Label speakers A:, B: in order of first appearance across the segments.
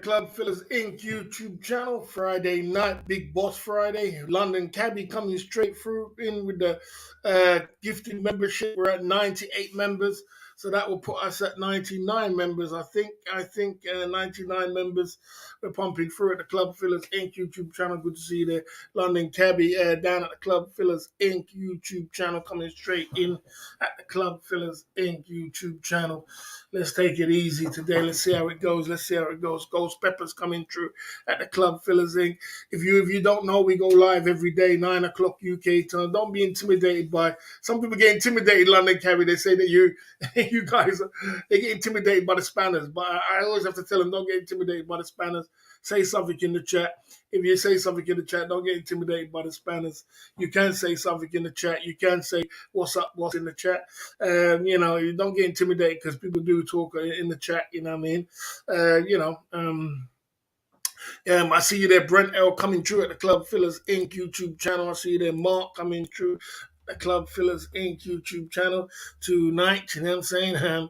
A: Club Fillers Inc. YouTube channel. Friday night, Big Boss Friday. London Cabby coming straight through in with the gifted membership. We're at 98 members, so that will put us at 99 members. I think 99 members. We're pumping through at the Club Fillers Inc. YouTube channel. Good to see you there. London Cabby down at the Club Fillers Inc. YouTube channel, coming straight in at the Club Fillers Inc. YouTube channel. Let's take it easy today. Let's see how it goes. Ghost Peppers coming through at the Club Fillers Inc. If you don't know, we go live every day, 9 o'clock UK time. Don't be intimidated by some people get intimidated. London Cabby, they say that you guys they get intimidated by the spanners, but I always have to tell them, don't get intimidated by the spanners. Say something in the chat. If you say something in the chat, don't get intimidated by the spanners. You can say something in the chat. You can say what's up, what's in the chat. You don't get intimidated because people do talk in the chat. You know what I mean? I see you there, Brent L coming through at the Club Fillers Inc. YouTube channel. I see you there, Mark coming through the Club Fillers Inc. YouTube channel tonight. You know what I'm saying?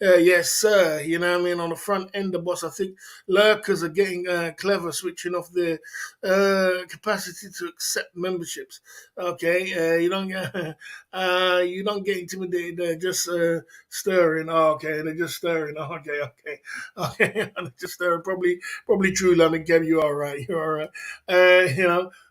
A: Yes, sir. You know what I mean? On the front end, the boss, I think lurkers are getting clever, switching off their capacity to accept memberships. Okay, you don't get intimidated. They're just stirring. Oh, okay, they're just stirring. Oh, okay. They're just stirring. Probably true, London Gab. You're all right.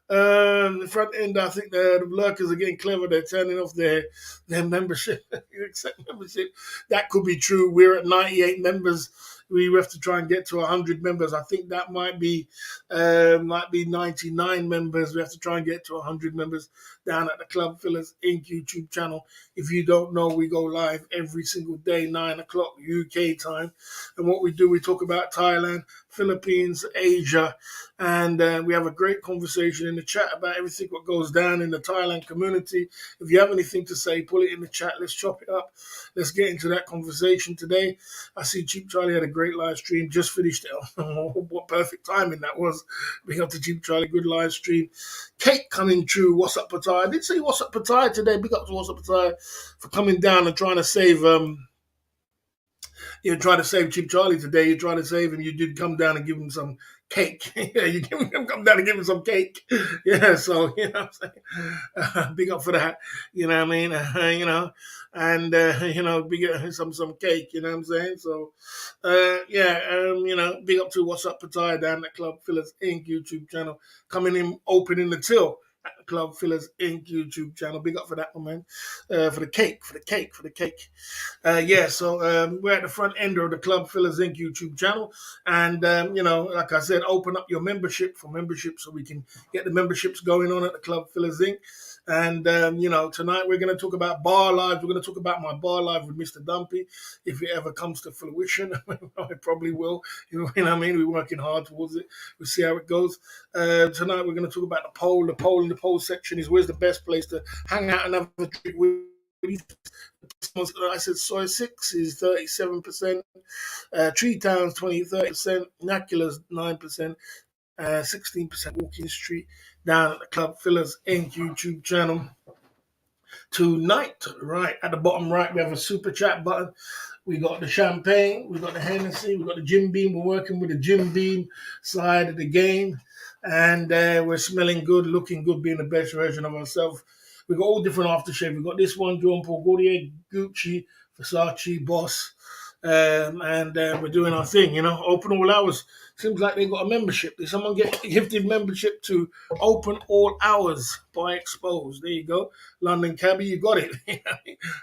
A: The front end, I think the lurkers are getting clever. They're turning off their membership. Accept membership. That could be true. We're at 98 members. We have to try and get to 100 members. I think that might be 99 members. We have to try and get to 100 members down at the Club Fillers Inc. YouTube channel. If you don't know, we go live every single day, 9 o'clock UK time. And what we do, we talk about Thailand, Philippines, Asia, and we have a great conversation in the chat about everything what goes down in the Thailand community. If you have anything to say, pull it in the chat. Let's chop it up. Let's get into that conversation today. I see Cheap Charlie had a great live stream. Just finished it. What perfect timing that was. Big up to Cheap Charlie. Good live stream. Kate coming through. What's up, Pattaya? I did say what's up, Pattaya today. Big up to what's up, Pattaya for coming down and trying to save you're trying to save Cheap Charlie today. You're trying to save him. You did come down and give him some cake. Yeah, you come down and give him some cake. Yeah, so, you know what I'm saying? Big up for that. You know what I mean? Big up some cake. You know what I'm saying? So, big up to What's Up Pattaya down at Club Fillers Inc. YouTube channel. Coming in, opening the till at the Club Fillers Inc. YouTube channel. Big up for that one, man. For the cake. We're at the front end of the Club Fillers Inc. YouTube channel. And, like I said, open up your membership so we can get the memberships going on at the Club Fillers Inc. And, tonight we're going to talk about bar lives. We're going to talk about my bar live with Mr. Dumpy. If it ever comes to fruition, it probably will. You know what I mean? We're working hard towards it. We'll see how it goes. Tonight we're going to talk about the poll. The poll in the poll section is where's the best place to hang out and have a drink with. I said soy 6 is 37%, Tree Towns 30%, Nacula's 9%, 16% Walking Street down at the Club Fillers Inc. YouTube channel. Tonight, right at the bottom right, we have a super chat button. We got the champagne, we got the Hennessy, we got the Jim Beam. We're working with the Jim Beam side of the game, and we're smelling good, looking good, being the best version of ourselves. We got all different aftershave. We got this one, Jean Paul Gaultier, Gucci, Versace, Boss, and we're doing our thing. Open all hours. Seems like they got a membership. Did someone get a gifted membership to Open All Hours by Expose? There you go. London Cabby, you got it.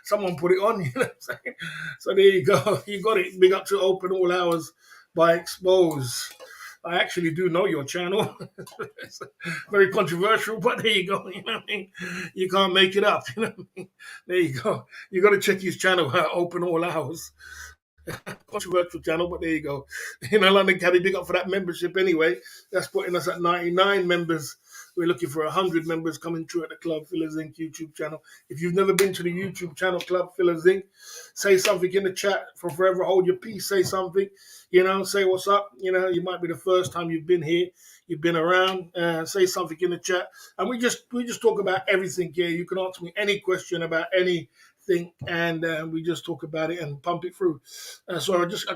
A: Someone put it on, you know what I'm saying? So there you go. You got it. Big up to Open All Hours by Expose. I actually do know your channel. It's very controversial, but there you go. You know what I mean? You can't make it up. You know what I mean? There you go. You got to check his channel, Open All Hours. Controversial channel, but there you go. London Caddy, big up for that membership anyway. That's putting us at 99 members. We're looking for 100 members coming through at the Club Fillers Inc. YouTube channel. If you've never been to the YouTube channel, Club Fillers Inc., say something in the chat. For Forever Hold Your Peace, say something. Say what's up. You might be the first time you've been here. You've been around. Say something in the chat. And we just talk about everything here. You can ask me any question about anything, and we just talk about it and pump it through. So I just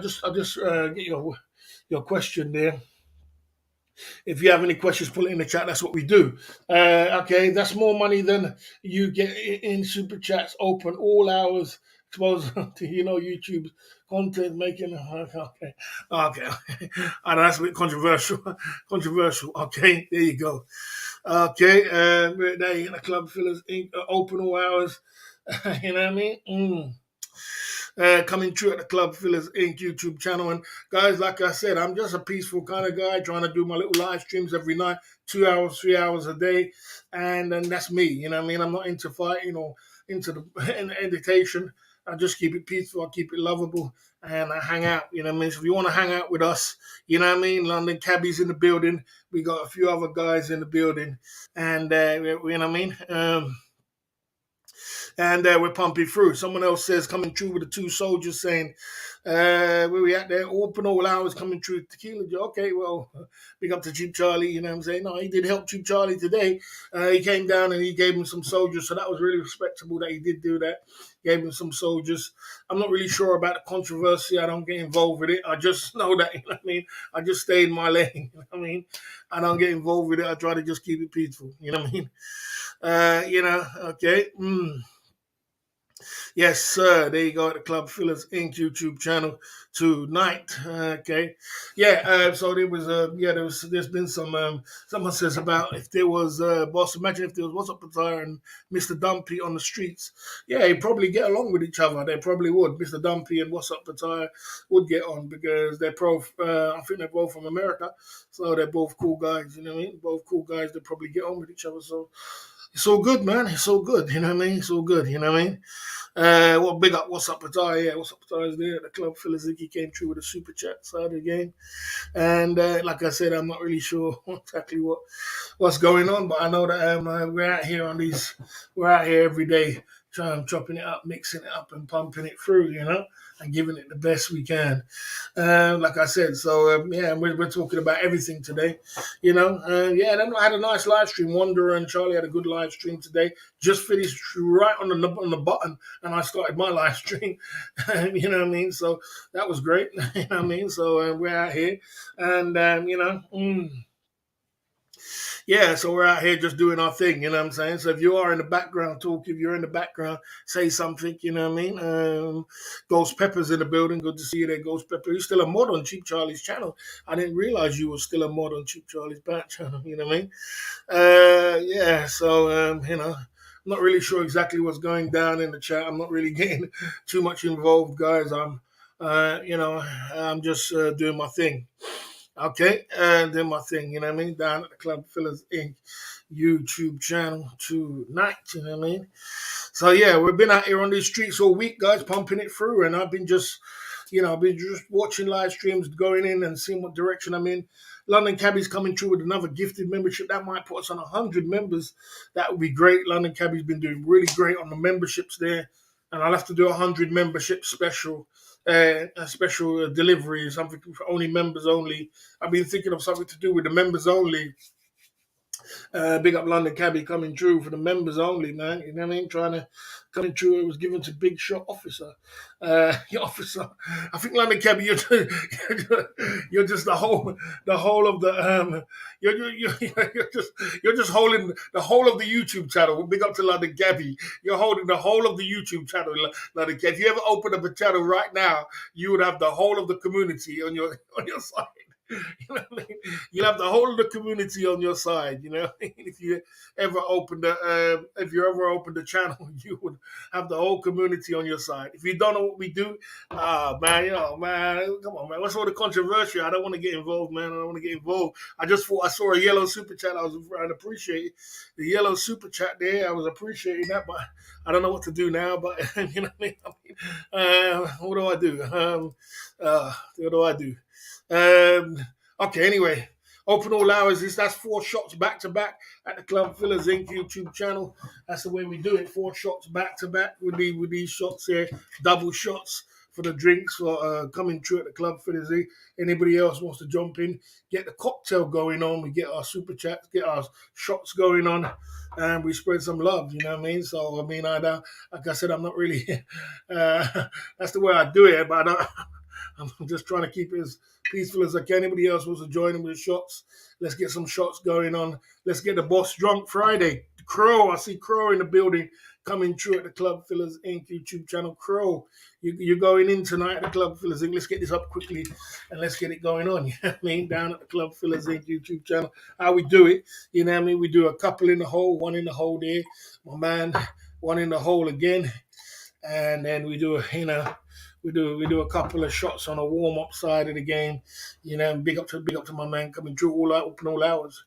A: your question there. If you have any questions, put it in the chat. That's what we do. Okay, that's more money than you get in super chats. Open all hours. Exposed to YouTube's content making. Okay, okay. I know that's a bit controversial. Controversial. Okay, there you go. Okay, there you the Club Fillers Inc. Open all hours. You know what I mean? Coming true at the Club Fillers Inc. YouTube channel. And guys, like I said, I'm just a peaceful kind of guy trying to do my little live streams every night, 2 hours, 3 hours a day. And that's me. You know what I mean? I'm not into fighting or into the education. I just keep it peaceful. I keep it lovable. And I hang out. You know what I mean? So if you want to hang out with us, you know what I mean? London Cabbies in the building. We got a few other guys in the building. And, you know what I mean? And we're pumping through. Someone else says coming through with the two soldiers saying, where we at there? Open all hours coming through tequila. Okay, well, big up to Cheap Charlie. You know what I'm saying? No, he did help Cheap Charlie today. He came down and he gave him some soldiers, so that was really respectable that he did do that. Gave him some soldiers. I'm not really sure about the controversy. I don't get involved with it. I just know that, you know what I mean? I just stay in my lane, you know what I mean? I don't get involved with it. I try to just keep it peaceful, you know what I mean? Okay. Yes, sir. There you go at the Club Fillers Inc. YouTube channel tonight. Okay. Yeah. So there was there's been some someone says about if there was boss. Imagine if there was What's Up Bazaar and Mr. Dumpy on the streets. Yeah, they'd probably get along with each other. They probably would. Mr. Dumpy and What's Up Bazaar would get on because they're I think they're both from America, so they're both cool guys. You know what I mean? Both cool guys. They probably get on with each other. So it's all good, man. It's all good. You know what I mean? It's all good. You know what I mean? Well, big up What's Up Bazaar. Yeah, What's Up Bazaar is there. The Club Filiziki came through with a super chat side of the game. And like I said, I'm not really sure exactly what's going on, but I know that we're out here every day chopping it up, mixing it up, and pumping it through, and giving it the best we can. Like I said, so yeah, we're talking about everything today, yeah, then I had a nice live stream. Wanderer and Charlie had a good live stream today. Just finished right on the button, and I started my live stream. You know what I mean? So that was great. You know what I mean? So we're out here, and yeah, so we're out here just doing our thing, you know what I'm saying? So if you are in the background talk, if you're in the background, say something, you know what I mean? Ghost Pepper's in the building. Good to see you there, Ghost Pepper. You're still a mod on Cheap Charlie's channel. I didn't realize you were still a mod on Cheap Charlie's back channel, you know what I mean? Yeah, so, I'm not really sure exactly what's going down in the chat. I'm not really getting too much involved, guys. I'm just doing my thing. Okay, and then my thing, you know what I mean, down at the Club Fillers Inc. YouTube channel tonight, you know what I mean? So yeah, we've been out here on these streets all week, guys, pumping it through, and I've been just watching live streams, going in and seeing what direction I'm in. London Cabby's coming through with another gifted membership. That might put us on 100 members. That would be great. London Cabby's been doing really great on the memberships there, and I'll have to do 100 membership special. A special delivery, something for only members only. I've been thinking of something to do with the members only. Big up London Cabby coming through for the members only, man. You know what I mean? Trying to coming through. It was given to Big Shot Officer. Officer. I think London Cabby, you're just the whole of the you're just holding the whole of the YouTube channel. Big up to London Cabby. You're holding the whole of the YouTube channel, London Cabby. If you ever open up a channel right now, you would have the whole of the community on your side. You know what I mean? You'll have the whole of the community on your side. You know, if you ever open the channel, you would have the whole community on your side. If you don't know what we do, man, come on, man. What's all the controversy? I don't want to get involved, man. I don't want to get involved. I just thought I saw a yellow super chat. I'd appreciate the yellow super chat there. I was appreciating that, but I don't know what to do now. But you know what I mean? What do I do? What do I do? Okay, anyway, open all hours. That's 4 shots back to back at the Club Fillers Inc. YouTube channel. That's the way we do it. 4 shots back to back with these shots here, double shots for the drinks for coming through at the Club Fillers Inc. Anybody else wants to jump in, get the cocktail going on. We get our super chats, get our shots going on, and we spread some love. You know what I mean? So I mean, like I said, I'm not really. That's the way I do it, but I'm just trying to keep it as peaceful as I can. Anybody else wants to join in with the shots? Let's get some shots going on. Let's get the boss drunk Friday. Crow, I see Crow in the building coming through at the Club Fillers Inc. YouTube channel. Crow, you're going in tonight at the Club Fillers Inc. Let's get this up quickly and let's get it going on. You know what I mean? Down at the Club Fillers Inc. YouTube channel. How we do it, you know what I mean? We do a couple in the hole, one in the hole there. My man, one in the hole again. And then we do, we do a couple of shots on a warm up side of the game, and big up to my man coming through all out, open all hours.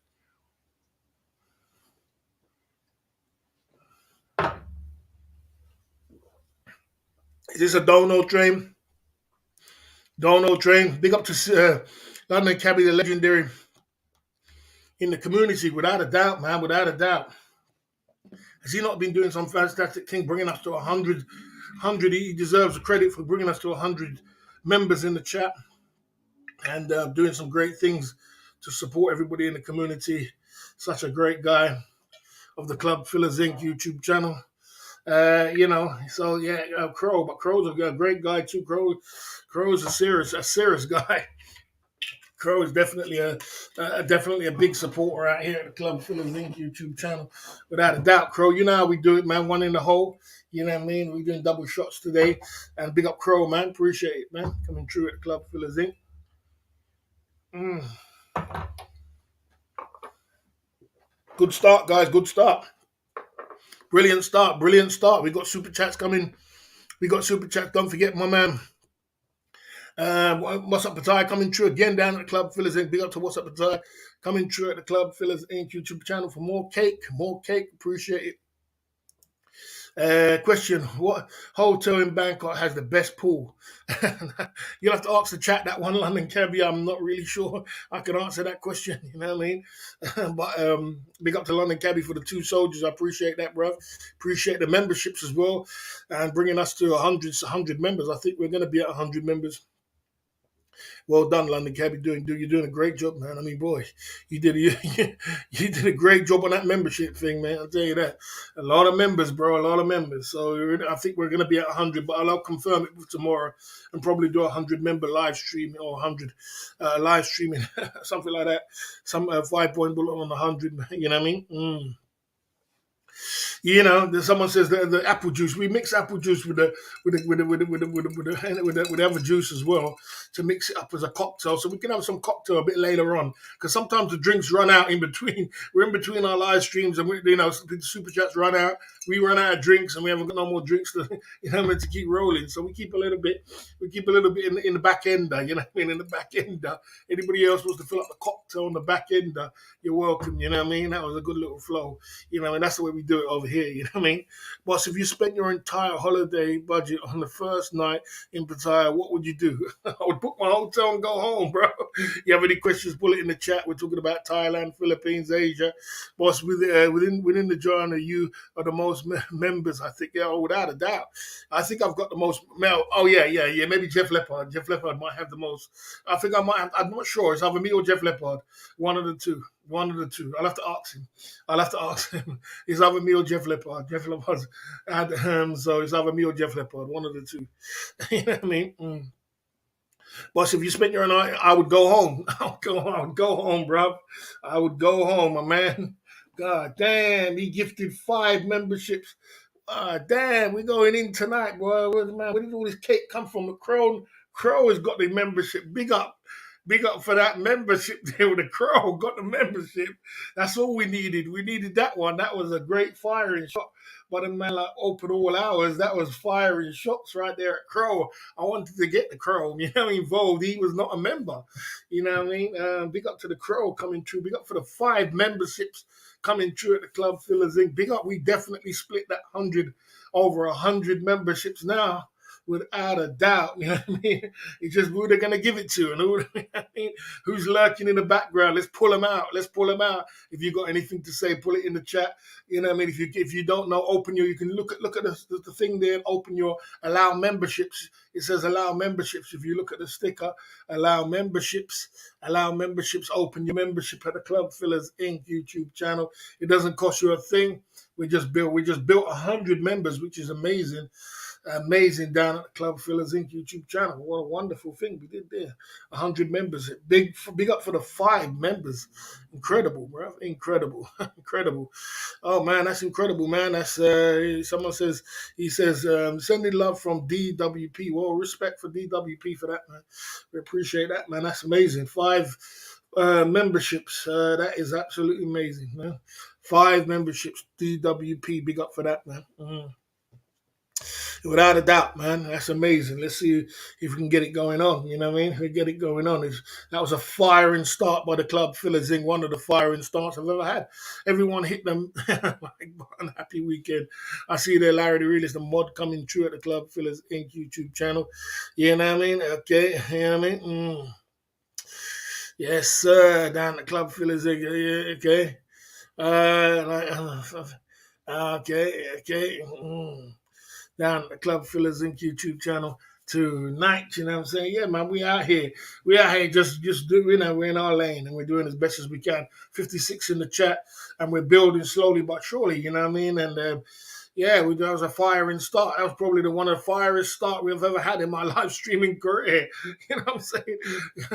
A: Is this a dono train? Dono train. Big up to London Cabby, the legendary in the community, without a doubt, man, without a doubt. Has he not been doing some fantastic thing, bringing us to 100? He deserves the credit for bringing us to 100 members in the chat and doing some great things to support everybody in the community. Such a great guy of the Club Fillers Inc. YouTube channel. So yeah, Crow, but Crow's a great guy too. Crow's a serious guy. Crow is definitely a big supporter out here at the Club Fillers Inc. YouTube channel, without a doubt. Crow, you know how we do it, man. One in the hole, you know what I mean. We're doing double shots today, and big up Crow, man. Appreciate it, man. Coming through at the Club Fillers Inc. Good start, guys. Good start. Brilliant start. We got super chats coming. Don't forget my man. What's up, Patai? Coming through again down at the Club Fillers Inc. Big up to What's up, Patai? Coming through at the Club Fillers Inc. YouTube channel for more cake. Appreciate it. Question: what hotel in Bangkok has the best pool? You'll have to ask the chat that one, London Cabby. I'm not really sure I can answer that question. You know what I mean? But big up to London Cabby for the 2 soldiers. I appreciate that, bro. Appreciate the memberships as well, and bringing us to 100 members. I think we're going to be at 100 members. Well done, London Cabby. You're doing a great job, man. I mean, boy, you did a great job on that membership thing, man. I'll tell you that. A lot of members, bro. A lot of members. So I think we're going to be at 100, but I'll confirm it tomorrow and probably do a 100 member live streaming or 100 live streaming, something like that. Some 5-point bullet on 100. You know what I mean? Someone says the apple juice. We mix apple juice with the other juice as well to mix it up as a cocktail, so we can have some cocktail a bit later on. Because sometimes the drinks run out in between. We're in between our live streams, and the super chats run out. We run out of drinks, and we haven't got no more drinks to to keep rolling. So we keep a little bit. In the back ender. You know what I mean? In the back ender. Anybody else wants to fill up the cocktail on the back ender? You're welcome. You know what I mean? That was a good little flow. And that's the way we do it over here. You know what I mean? Boss, if you spent your entire holiday budget on the first night in Pattaya, what would you do? I would book my hotel and go home, bro. You have any questions, put it in the chat. We're talking about Thailand, Philippines, Asia. Boss, within the genre, you are the most members, I think. Yeah, without a doubt. I think I've got the most. Oh, yeah. Maybe Jeff Leppard. Jeff Leppard might have the most. I think I might have. I'm not sure. It's either me or Jeff Leppard. One of the two. I'll have to ask him. It's either me or Jeff Leppard. Jeff Leppard. So it's either me or Jeff Leppard. One of the two. You know what I mean? Boss, if you spent your night, I would go home. I would go home, bro. I would go home, my man. God damn, he gifted 5 memberships. Damn, we're going in tonight, boy. Where did all this cake come from? The Crow has got the membership. Big up for that membership there with the Crow. Got the membership. That's all we needed. We needed that one. That was a great firing shot. But a man like open all hours, that was firing shots right there at Crow. I wanted to get the Crow, involved. He was not a member. You know what I mean? Big up to the Crow coming through. Big up for the 5 memberships coming through at the Club Fillers Inc. Big up. We definitely split that over 100 memberships now. Without a doubt, you know what I mean? It's just who they're going to give it to, and who's lurking in the background. Let's pull them out. If you got anything to say, pull it in the chat. You know what I mean? If you don't know, you can look at the thing there and open your allow memberships. It says allow memberships. If you look at the sticker, allow memberships. Open your membership at the Club Fillers Inc. YouTube channel. It doesn't cost you a thing. We just built 100 members, which is amazing. Amazing down at the Club Fillers Inc. YouTube channel. What a wonderful thing we did there. 100 members. Big up for the 5 members. Incredible, bro. Incredible. Incredible. Oh man, that's incredible, man. That's someone says he says sending love from DWP. Well, respect for DWP for that, man. We appreciate that, man. That's amazing. 5 memberships. That is absolutely amazing, man. 5 memberships. DWP. Big up for that, man. Without a doubt, man. That's amazing. Let's see if we can get it going on. You know what I mean? We get it going on. That was a firing start by the Club Fillers Inc. One of the firing starts I've ever had. Everyone hit them. One happy weekend. I see there Larry the Realist, the mod coming true at the Club Fillers Inc. YouTube channel. You know what I mean? Okay. You know what I mean? Yes, sir. Down the Club Fillers Inc. Yeah, okay. Okay. Okay. Down at the Club Fillers Inc. YouTube channel tonight. You know what I'm saying? Yeah, man, we out here. We out here just do, we're in our lane and we're doing as best as we can. 56 in the chat and we're building slowly but surely, you know what I mean? And yeah, that was a firing start. That was probably one of the fieriest start we've ever had in my live streaming career. You know what I'm saying?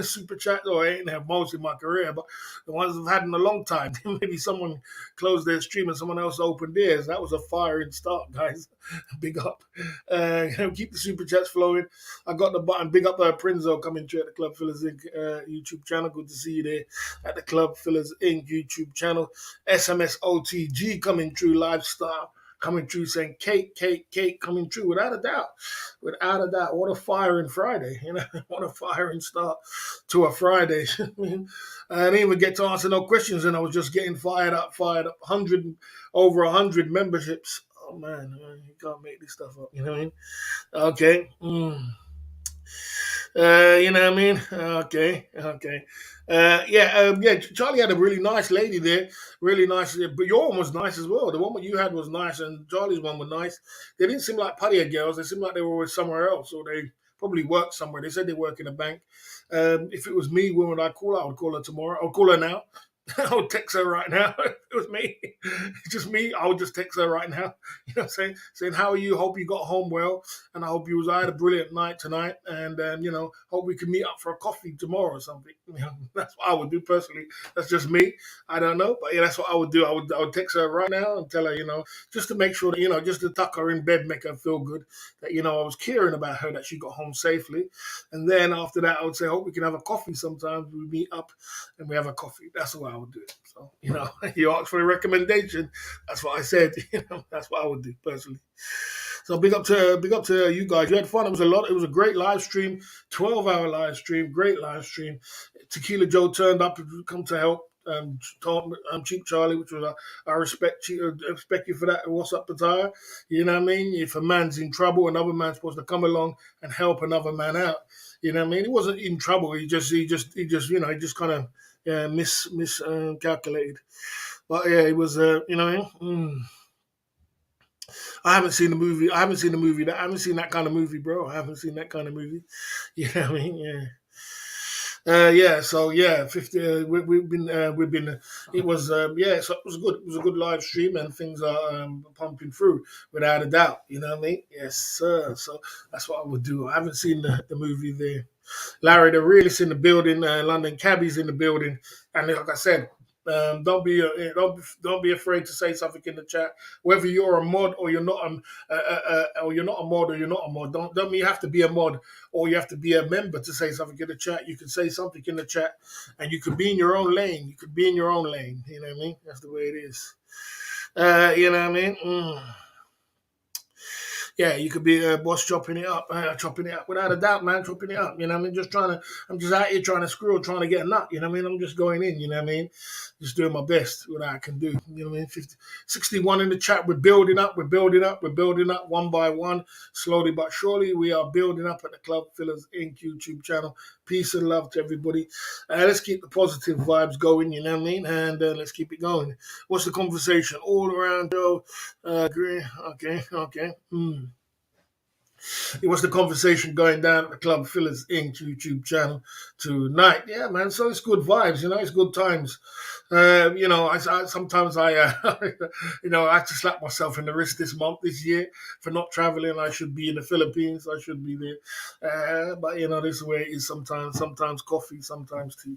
A: Super chat, though, I ain't have most in my career, but the ones I've had in a long time. Maybe someone closed their stream and someone else opened theirs. That was a firing start, guys. Big up. Keep the super chats flowing. I got the button. Big up Prinzo coming through at the Club Fillers Inc. YouTube channel. Good to see you there at the Club Fillers Inc. YouTube channel. SMS OTG coming through lifestyle. Coming through saying cake coming through without a doubt. Without a doubt. What a firing Friday, you know, what a firing start to a Friday. I didn't even get to answer no questions and I was just getting fired up. 100 over 100 memberships. Oh man, you can't make this stuff up, you know what I mean? Okay. You know what I mean? Okay. Yeah. Charlie had a really nice lady there, really nice. But your one was nice as well. The one that you had was nice, and Charlie's one was nice. They didn't seem like patio girls. They seemed like they were always somewhere else, or they probably worked somewhere. They said they work in a bank. If it was me, when would I call her? I would call her tomorrow. I'll call her now. I would text her right now. If it was me, just me, I would just text her right now. You know what I'm saying, how are you? Hope you got home well, and I hope you had a brilliant night tonight, and hope we can meet up for a coffee tomorrow or something. You know, that's what I would do personally. That's just me. I don't know, but yeah, that's what I would do. I would text her right now and tell her, just to make sure that, just to tuck her in bed, make her feel good, that I was caring about her, that she got home safely, and then after that, I would say, hope we can have a coffee sometimes. We meet up and we have a coffee. That's what I would do. So, you asked for a recommendation. That's what I said. That's what I would do personally. So big up to you guys. You had fun. It was a great live stream, 12-hour live stream, great live stream. Tequila Joe turned up to come to help. Cheap Charlie, which was I respect you for that. What's up, Pataya? You know what I mean? If a man's in trouble, another man's supposed to come along and help another man out. You know what I mean? He wasn't in trouble. He just kind of miscalculated. But yeah, it was what I mean? I haven't seen the movie. I haven't seen that kind of movie, bro. I haven't seen that kind of movie. You know what I mean? Yeah. So yeah, 50. We've been. It was so it was good. It was a good live stream, and things are pumping through without a doubt. You know what I mean? Yes, sir. So that's what I would do. I haven't seen the movie there. Larry, the realist in the building. London Cabby's in the building, and like I said. Don't be afraid to say something in the chat. Whether you're a mod or you're not or you're not a mod or you're not a mod. Don't mean you have to be a mod or you have to be a member to say something in the chat. You can say something in the chat, and you could be in your own lane. You could be in your own lane. You know what I mean? That's the way it is. You know what I mean? Yeah, you could be a boss chopping it up without a doubt, man, chopping it up. You know what I mean? I'm just out here trying to screw, trying to get a nut. You know what I mean? I'm just going in. You know what I mean? Just doing my best, what I can do. You know what I mean? 61 in the chat. We're building up one by one, slowly but surely. We are building up at the Club Fillers Inc. YouTube channel. Peace and love to everybody. Let's keep the positive vibes going. You know what I mean? And let's keep it going. What's the conversation all around, Joe? Agree. Okay. It was the conversation going down at the Club Fillers Inc. YouTube channel tonight. Yeah, man. So it's good vibes, it's good times. Sometimes I have to slap myself in the wrist this month, this year, for not traveling. I should be in the Philippines. I should be there. But this is where it is sometimes. Sometimes coffee, sometimes tea.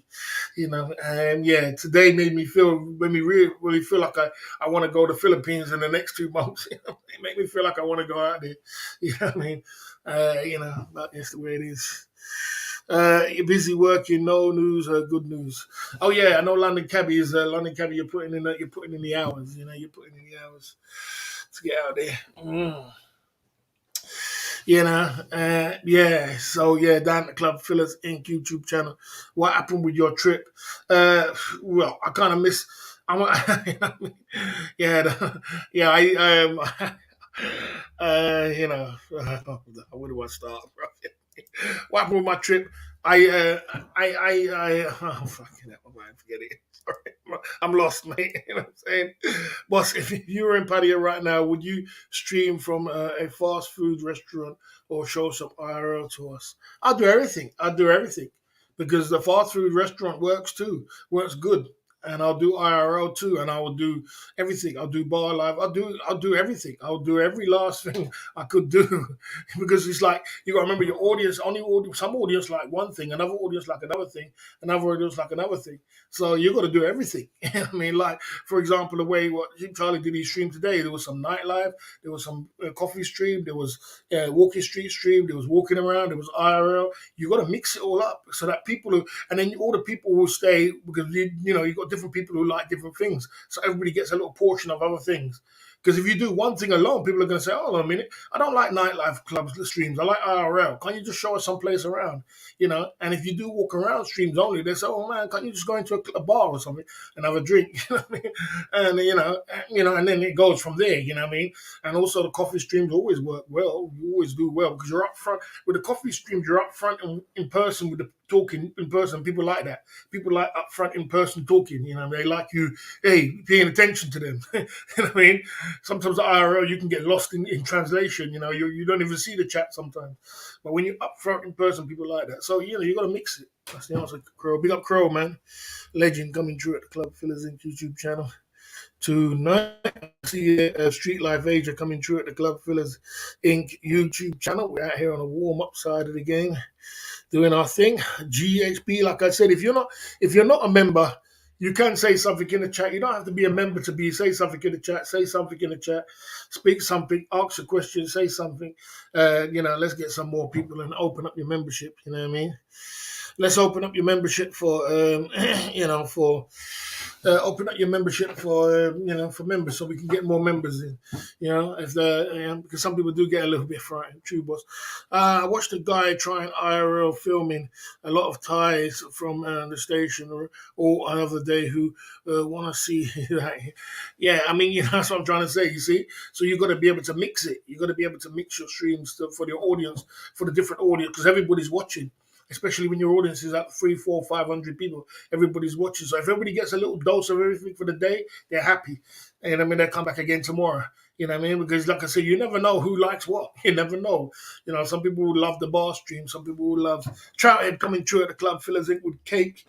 A: And yeah, today made me feel like I want to go to the Philippines in the next 2 months. It made me feel like I want to go out there. You know what I mean? But it's the way it is. You're busy working, no news, good news. Oh yeah, I know London Cabbie is London Cabbie. You're putting in the hours. You're putting in the hours to get out there. Yeah. So yeah, down the Club Fillers Inc. YouTube channel. What happened with your trip? Well, I kind of miss. I'm, yeah, yeah. Where do I start, bro? What happened with my trip? Oh, fucking hell, man, forget it. Sorry, I'm lost, mate. You know what I'm saying? Boss, if you were in Pattaya right now, would you stream from a fast food restaurant or show some IRL to us? I'll do everything because the fast food restaurant works too, works good. And I'll do IRL too, and I will do everything. I'll do bar live. I'll do everything. I'll do every last thing I could do because it's like you got to remember your audience. Some audience like one thing, another audience like another thing, another audience like another thing. So you got to do everything. I mean, like for example, the way what Charlie did his stream today, there was some nightlife, there was some coffee stream, there was walking street stream, there was walking around, there was IRL. You got to mix it all up so that and then all the people will stay because you got different people who like different things, so everybody gets a little portion of other things. Because if you do one thing alone, people are going to say, "Oh, a minute, I don't like nightlife clubs streams. I like IRL. Can't you just show us some place around?" And if you do walk around streams only, they say, "Oh man, can't you just go into a bar or something and have a drink?" You know what I mean? And then it goes from there. You know what I mean? And also the coffee streams always work well. You always do well because you're up front with the coffee streams. You're up front and in person with the talking in person. People like that. People like up front in person talking. They like you, hey, paying attention to them. You know what I mean? Sometimes the IRL you can get lost in translation. You don't even see the chat sometimes. But when you're up front in person, people like that. So you got to mix it. That's the answer, Crow. Big up Crow, man. Legend coming through at the Club Fillers Inc. YouTube channel. Tonight, I see Street Life Asia coming through at the Club Fillers Inc. YouTube channel. We're out here on the warm up side of the game, doing our thing. GHB, like I said, if you're not a member, you can say something in the chat. You don't have to be a member to say something in the chat. Say something in the chat. Speak something. Ask a question. Say something. Let's get some more people and open up your membership. You know what I mean? Let's open up your membership for open up your membership for members so we can get more members in. If because some people do get a little bit frightened. True, boss. I watched a guy trying IRL filming a lot of Thais from the station or another day who want to see. Yeah, I mean, that's what I'm trying to say. You see, so you got to be able to mix it. You got to be able to mix your streams for your audience, for the different audience, because everybody's watching. Especially when your audience is at 3, 4, 500 people, everybody's watching. So if everybody gets a little dose of everything for the day, they're happy. And I mean, they'll come back again tomorrow. You know what I mean? Because like I said, you never know who likes what. You never know. Some people will love the bar stream. Some people will love Trouthead coming through at the Club Fillers Inc. with Cake.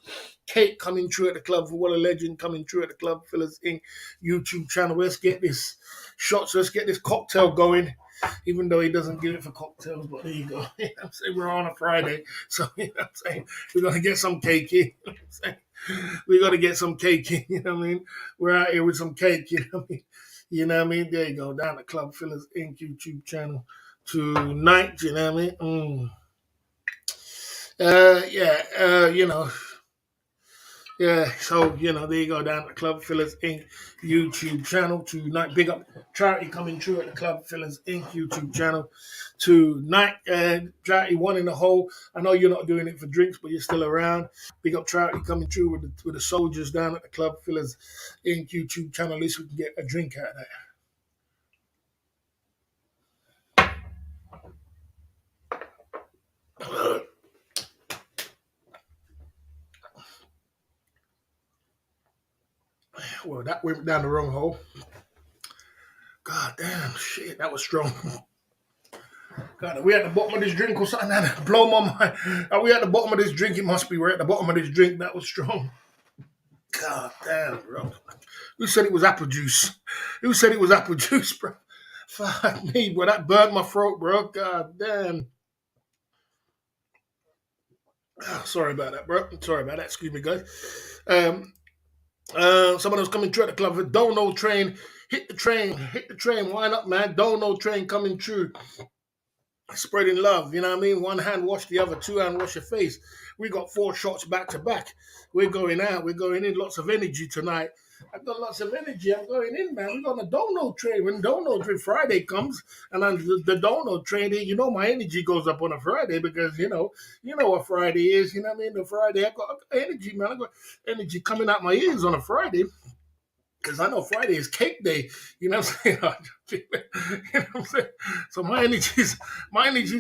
A: Cake coming through at the Club for What a Legend coming through at the Club Fillers Inc. YouTube channel. Let's get this shots. Let's get this cocktail going. Even though he doesn't give it for cocktails, but there you go. You know what I'm saying? We're on a Friday, so you know what I'm saying? We're gonna get some cake in. You know what I'm saying? We gotta get some cake in, you know what I mean? We're out here with some cake, you know what I mean? You know what I mean? There you go, down the Club Fillers Inc. YouTube channel tonight, you know what I mean? Yeah, so there you go, down the Club Fillers Inc. YouTube channel tonight. Big up Charity coming through at the Club Fillers Inc. YouTube channel tonight. Charity one in the hole. I know you're not doing it for drinks, but you're still around. Big up Charity coming through with the soldiers down at the Club Fillers Inc. YouTube channel. At least we can get a drink out of that. Well, that went down the wrong hole. God damn, shit, that was strong. God, are we at the bottom of this drink or something? That blow my mind. Are we at the bottom of this drink? It must be. We're at the bottom of this drink. That was strong. God damn, bro. Who said it was apple juice? Who said it was apple juice, bro? Fuck me, bro. That burnt my throat, bro. God damn. Sorry about that, bro. Sorry about that. Excuse me, guys. Um, Someone was coming through at the club. With Dono train. Hit the train. Hit the train. Why not, man? Dono train coming through. Spreading love, you know what I mean? One hand wash the other, two hand wash your face. We got 4 shots back to back. We're going out, we're going in, lots of energy tonight. I've got lots of energy. I'm going in, man. We're on a dono train. When dono train Friday comes, and on the dono train, you know my energy goes up on a Friday because you know what Friday is. You know what I mean? The Friday, I got energy, man. I got energy coming out my ears on a Friday. Because I know Friday is cake day, you know what I'm saying? You know what I'm saying? So my energy's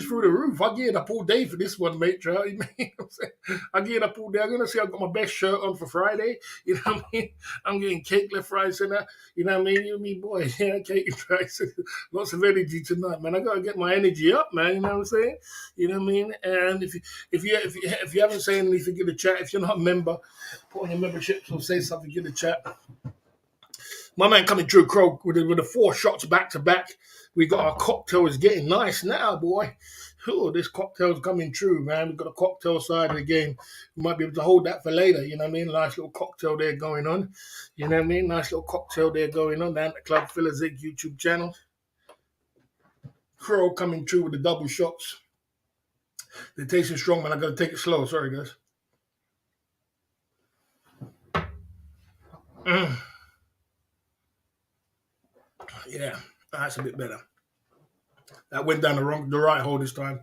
A: through the roof. I get up all day for this one, mate. You know what I'm saying? I get up all day. I'm gonna say I got my best shirt on for Friday. You know what I mean? I'm getting cake left, right, center. You know what I mean? You and me, boy, yeah, cake left, right, center. Lots of energy tonight, man. I gotta get my energy up, man. You know what I'm saying? You know what I mean? And if you haven't said anything in the chat, if you're not a member, put on your membership or say something in the chat. My man coming through, Crow, with the 4 shots back to back. We got our cocktail is getting nice now, boy. Oh, this cocktail's coming true, man. We've got a cocktail side of the game. We might be able to hold that for later, you know what I mean? Nice little cocktail there going on. You know what I mean? Nice little cocktail there going on down at the Club Filler Zig YouTube channel. Crow coming through with the double shots. They're tasting strong, man. I gotta take it slow. Sorry, guys. Yeah, that's a bit better. That went down the right hole this time.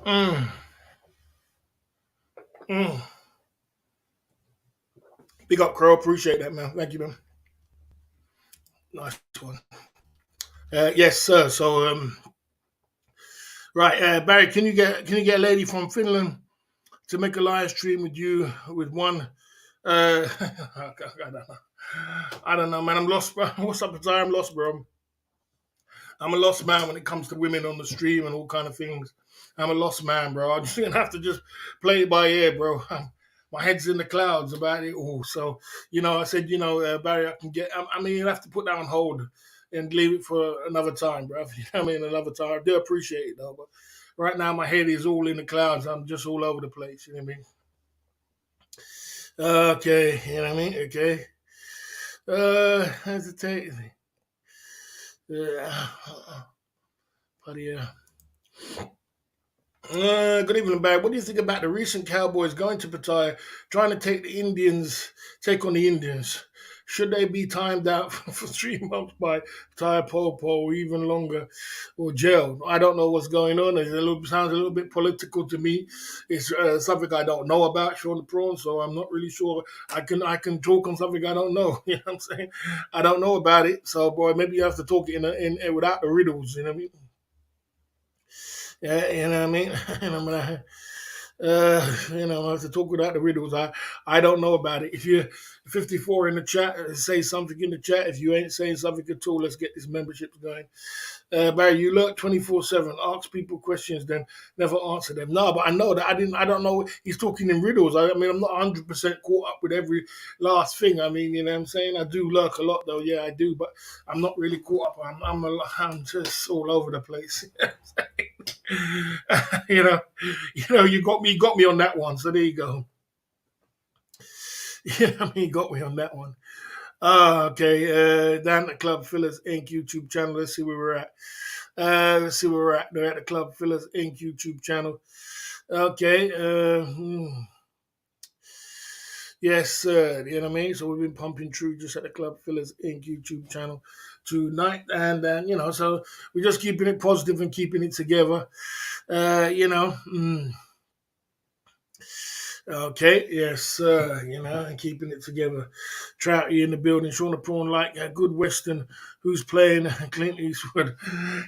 A: Mm, mm. Big up, Crow. Appreciate that, man. Thank you, man. Nice one. Yes, sir. So, right, Barry, can you get a lady from Finland to make a live stream with you with one? I don't know. I don't know, man. I'm lost, bro. What's up, Ty? I'm lost, bro. I'm a lost man when it comes to women on the stream and all kind of things. I'm a lost man, bro. I'm just gonna have to just play it by ear, bro. My head's in the clouds about it all. So, I said, Barry, I can get. I mean, you have to put that on hold and leave it for another time, bro. You know what I mean, another time. I do appreciate it though, but right now my head is all in the clouds. I'm just all over the place. You know what I mean? Okay, you know what I mean? Okay. Hesitate. Yeah. But yeah. Good evening, Barry. What do you think about the recent Cowboys going to Pattaya, trying to take on the Indians? Should they be timed out for 3 months by Pattaya Popo or even longer, or jailed? I don't know what's going on. Sounds a little bit political to me. It's something I don't know about, Sean the Prawn, so I'm not really sure. I can talk on something I don't know. You know what I'm saying? I don't know about it, so boy, maybe you have to talk it in without the riddles. You know what I mean? Yeah, you know what I mean? And I'm gonna, I have to talk without the riddles. I don't know about it. If you're 54 in the chat, say something in the chat. If you ain't saying something at all, let's get this membership going. Barry, you look 24/7. Ask people questions, then never answer them. No, but I know that I don't know. He's talking in riddles. I mean, I'm not 100% caught up with every last thing. I mean, you know what I'm saying? I do lurk a lot, though. Yeah, I do, but I'm not really caught up. I'm just all over the place. you know, you got me on that one. So there you go. You got me on that one. Okay. Down at Club Fillers Inc. YouTube channel. Let's see where we're at. Let's see where we're at. They're at the Club Fillers Inc. YouTube channel. Okay. Yes, sir. You know what I mean? So we've been pumping through just at the Club Fillers Inc. YouTube channel tonight. And then, so we're just keeping it positive and keeping it together. You know. Okay, yes, and keeping it together. Trouty in the building. Sean the Prawn like Good Western, who's playing Clint Eastwood.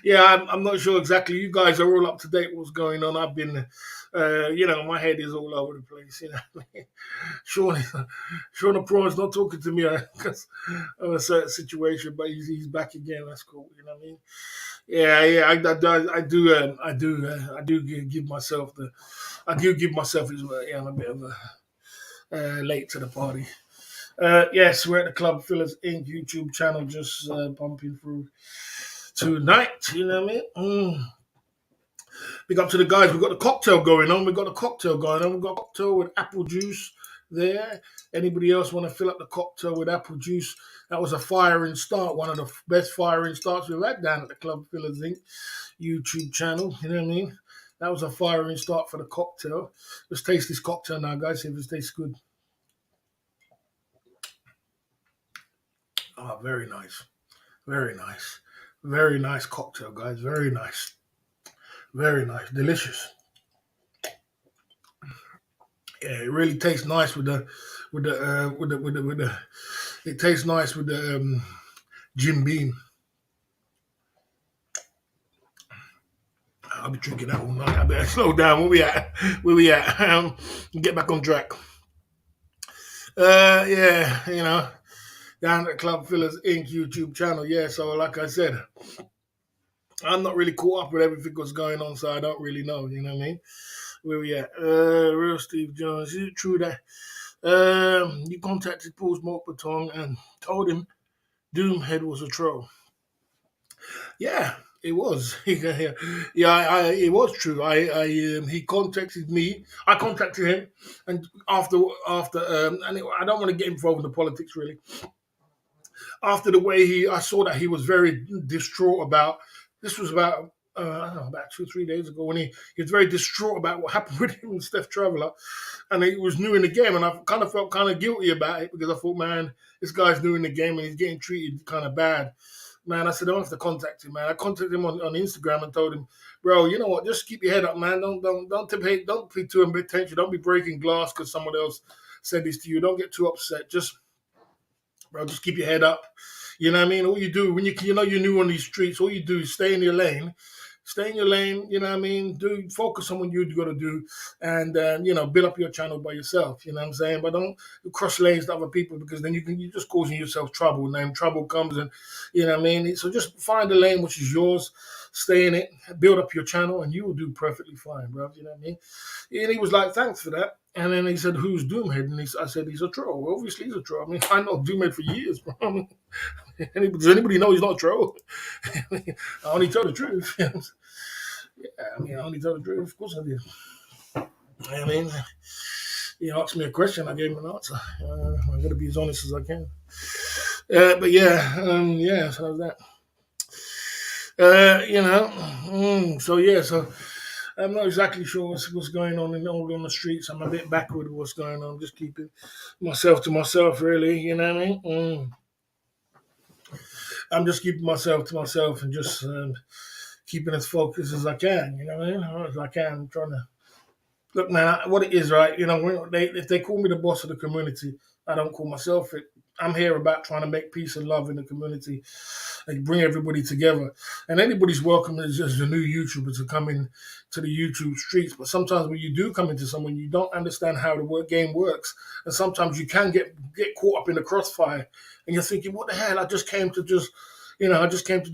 A: Yeah, I'm not sure exactly. You guys are all up to date. What's going on? I've been, my head is all over the place. Sean, Sean the Prawn's not talking to me because of a certain situation, but he's back again. That's cool. You know what I mean? Yeah. I do give myself the. I do give myself as well. Yeah, I'm a bit of a late to the party. Yes, we're at the Club Fillers Inc. YouTube channel, just bumping through tonight. You know what I mean? Big up to the guys. We've got the cocktail going on. We've got a cocktail with apple juice there. Anybody else want to fill up the cocktail with apple juice? That was a firing start. One of the best firing starts we've had down at the Club Fillers Inc. YouTube channel. You know what I mean? That was a firing start for the cocktail. Let's taste this cocktail now, guys. See if it tastes good. Oh, very nice. Very nice. Very nice cocktail, guys. Very nice. Very nice. Delicious. Yeah, it really tastes nice with the it tastes nice with the Jim Beam. I'll be drinking that all night. I better slow down. Where we at? Where we at? Get back on track. Yeah, down at Club Fillers Inc. YouTube channel. Yeah, so like I said, I'm not really caught up with everything that's going on, so I don't really know. You know what I mean? Where we at? Real Steve Jones. Is it true that you contacted Paul Smoke Baton and told him Doomhead was a troll? Yeah, it was. Yeah, it was true. He contacted me. I contacted him, and I don't want to get involved in the politics really. After the way I saw that he was very distraught about. This was about I don't know, about 2 3 days ago when he was very distraught about what happened with him and Steph Traveller, and he was new in the game, and I kind of felt kind of guilty about it because I thought, man, this guy's new in the game and he's getting treated kind of bad. Man, I said I don't have to contact him, man. I contacted him on Instagram and told him, bro, you know what? Just keep your head up, man. Don't pay too much attention. Don't be breaking glass because someone else said this to you. Don't get too upset. Just keep your head up. You know what I mean? All you do when you're new on these streets, all you do is stay in your lane. Stay in your lane, you know what I mean? Focus on what you got to do and, build up your channel by yourself, you know what I'm saying? But don't cross lanes to other people because then you're just causing yourself trouble. And then trouble comes and, you know what I mean? So just find a lane which is yours, stay in it, build up your channel, and you will do perfectly fine, bro. You know what I mean? And he was like, thanks for that. And then he said, who's Doomhead? And I said, he's a troll. Well, obviously, he's a troll. I mean, I know Doomhead for years, bro. I mean, does anybody know he's not a troll? I only tell the truth. I only tell the truth. Of course I did. I mean, he asked me a question. I gave him an answer. I'm going to be as honest as I can. But yeah, so that. So I'm not exactly sure what's going on on the streets. I'm a bit backward with what's going on. Just keeping myself to myself, really. You know what I mean? I'm just keeping myself to myself and just keeping as focused as I can. You know what I mean? As I can, I'm trying to look, man. What it is, right? If they call me the boss of the community, I don't call myself it. I'm here about trying to make peace and love in the community and bring everybody together. And anybody's welcome as a new YouTuber to come in to the YouTube streets. But sometimes when you do come into someone, you don't understand how the game works. And sometimes you can get caught up in the crossfire. And you're thinking, what the hell? I just came to do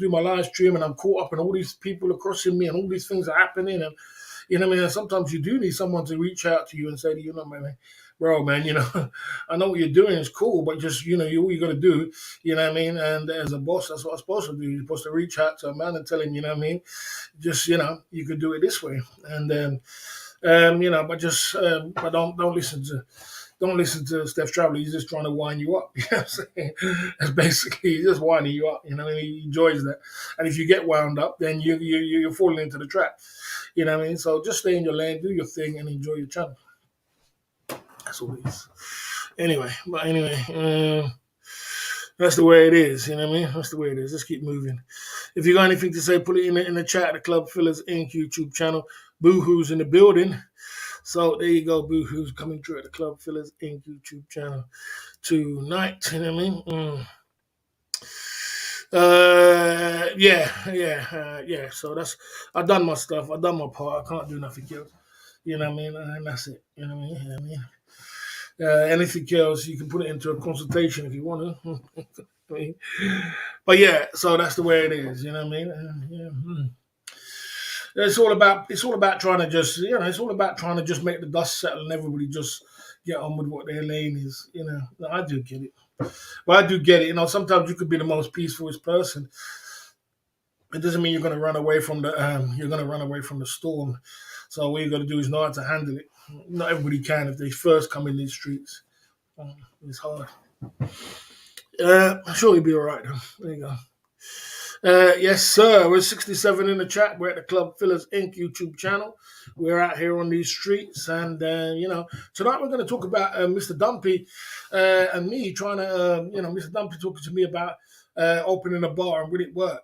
A: my live stream and I'm caught up and all these people are crossing me and all these things are happening. And, you know what I mean? And sometimes you do need someone to reach out to you and say to you, man, bro, man, I know what you're doing is cool, but just, all you got to do, you know what I mean? And as a boss, that's what I'm supposed to do. You're supposed to reach out to a man and tell him, you know what I mean? Just, you could do it this way. And, but don't listen to. Don't listen to Steph Traveller. He's just trying to wind you up. You know what I'm saying? That's basically he's just winding you up. You know what I mean? He enjoys that. And if you get wound up, then you're falling into the trap. You know what I mean? So just stay in your lane, do your thing, and enjoy your channel. That's all it is. Anyway, that's the way it is. You know what I mean? That's the way it is. Let's keep moving. If you got anything to say, put it in the chat. The Club Fillers Inc. YouTube channel. Boohoo's in the building. So there you go, boo who's coming through at the Club Fillers Inc. YouTube channel tonight. You know what I mean? Yeah. So I've done my stuff. I've done my part. I can't do nothing else. You know what I mean? And that's it. You know what I mean? You know what I mean? Anything else, you can put it into a consultation if you want to. I mean, but yeah, so that's the way it is. You know what I mean? Yeah. It's all about trying to just it's all about trying to just make the dust settle and everybody just get on with what their lane is. I do get it. But I do get it. Sometimes you could be the most peacefulest person. It doesn't mean you're going to run away from the storm. So what you got to do is know how to handle it. Not everybody can if they first come in these streets. It's hard. I'm sure you'll be all right. Though. There you go. Yes, sir. We're 67 in the chat. We're at the Club Fillers Inc. YouTube channel. We're out here on these streets, and tonight we're going to talk about Mr. Dumpy and me trying to, Mr. Dumpy talking to me about opening a bar, and would it work?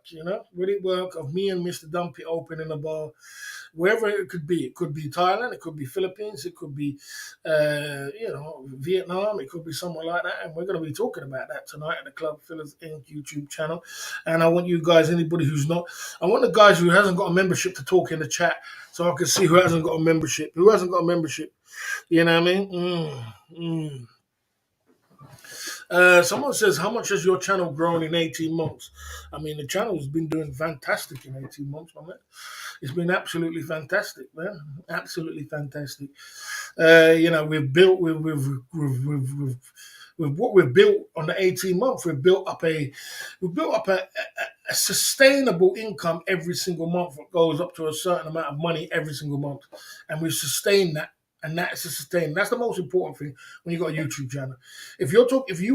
A: Would it work of me and Mr. Dumpy opening a bar? Wherever it could be. It could be Thailand, it could be Philippines, it could be, Vietnam, it could be somewhere like that. And we're going to be talking about that tonight at the Club Fillers Inc. YouTube channel. And I want you guys, anybody who's not, I want the guys who hasn't got a membership to talk in the chat so I can see who hasn't got a membership. Who hasn't got a membership? You know what I mean? Someone says, how much has your channel grown in 18 months? I mean, the channel's been doing fantastic in 18 months, my man. It's been absolutely fantastic, man. Absolutely fantastic. We've built with what we've built on the 18 months. We've built up a sustainable income every single month that goes up to a certain amount of money every single month, and we've sustained that. And that's to sustain. That's the most important thing when you got a YouTube channel. If you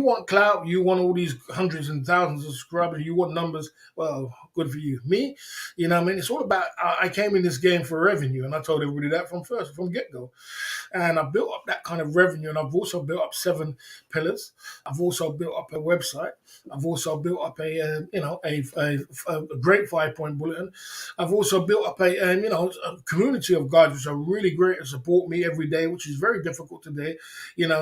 A: want clout, you want all these hundreds and thousands of subscribers, you want numbers. Well, good for you. Me, it's all about. I came in this game for revenue, and I told everybody that from get go. And I built up that kind of revenue, and I've also built up 7 pillars. I've also built up a website. I've also built up a great 5-point bulletin. I've also built up a community of guys which are really great and support me every day, which is very difficult today.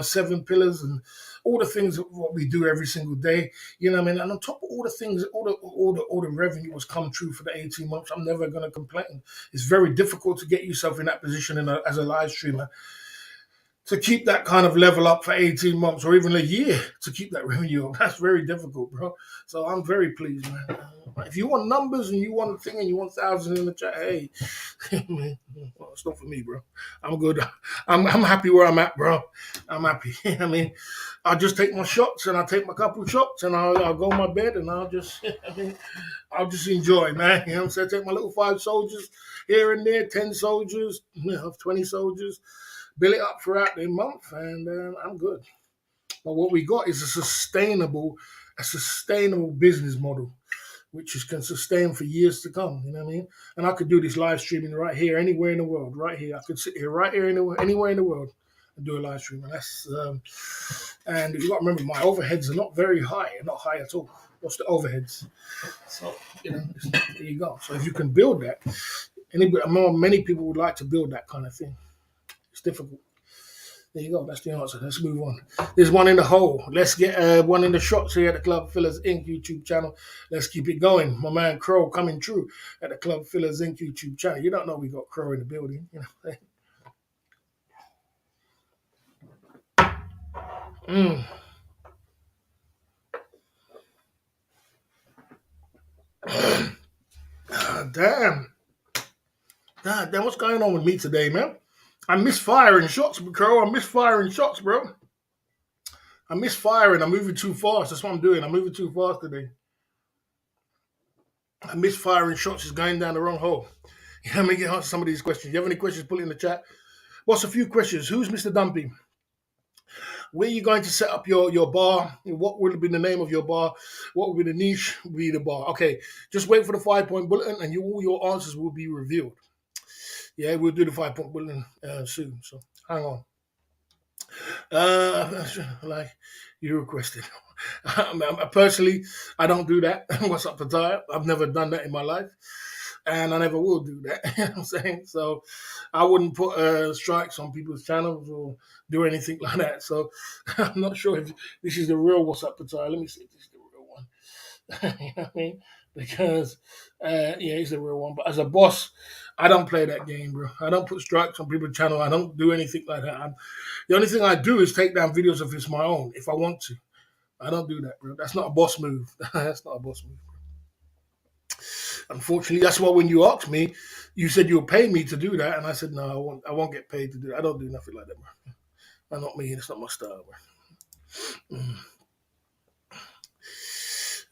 A: 7 pillars and all the things that what we do every single day. And on top of all the things, all the revenue has come true for the 18 months. I'm never going to complain. It's very difficult to get yourself in that position as a live streamer. To keep that kind of level up for 18 months or even a year to keep that revenue up, that's very difficult, bro. So I'm very pleased, man. If you want numbers and you want a thing and you want thousands in the chat, hey, man, well, it's not for me, bro. I'm good. I'm happy where I'm at, bro. I'm happy. I'll just take my shots and I'll take my couple shots and I'll go to my bed and I'll just enjoy, man. You know what I'm saying? Take my little 5 soldiers here and there, 10 soldiers, 20 soldiers. Build it up throughout the month, and I'm good. But what we got is a sustainable business model, which can sustain for years to come. You know what I mean? And I could do this live streaming right here, anywhere in the world. Right here, I could sit here, right here, anywhere in the world, and do a live stream. And that's and you got to remember, my overheads are not very high, not high at all. What's the overheads? So there you go. So if you can build that, many people would like to build that kind of thing. It's difficult. There you go. That's the answer. Let's move on. There's one in the hole. Let's get one in the shots here at the Club Fillers Inc. YouTube channel. Let's keep it going. My man Crow coming true at the Club Fillers Inc. YouTube channel. You don't know we got Crow in the building. Damn, what's going on with me today, man? I miss firing shots, Crow. I miss firing shots, bro. I miss firing. I'm moving too fast. That's what I'm doing. I'm moving too fast today. I miss firing shots. Is going down the wrong hole. Let me get answer some of these questions. You have any questions, put it in the chat. What's a few questions? Who's Mr. Dumpy? Where are you going to set up your bar? What will be the name of your bar? What will be the niche? Be the bar. Okay, just wait for the 5-point bulletin and all your answers will be revealed. Yeah, we'll do the 5-point bulletin soon. So hang on. Like you requested. Personally, I don't do that. What's up to tie? I've never done that in my life. and I never will do that. You know what I'm saying? So I wouldn't put strikes on people's channels or do anything like that. So I'm not sure if this is the real What's Up Pattaya. Let me see if this is the real one. You know what I mean? Because yeah, it's the real one. But as a boss, I don't play that game, bro. I don't put strikes on people's channel. I don't do anything like that. The only thing I do is take down videos if it's my own, if I want to. I don't do that, bro. That's not a boss move. That's not a boss move. Unfortunately, that's why when you asked me, you said you'll pay me to do that, and I said no, I won't. I won't get paid to do that. I don't do nothing like that, bro. That's not me. That's not my style, bro.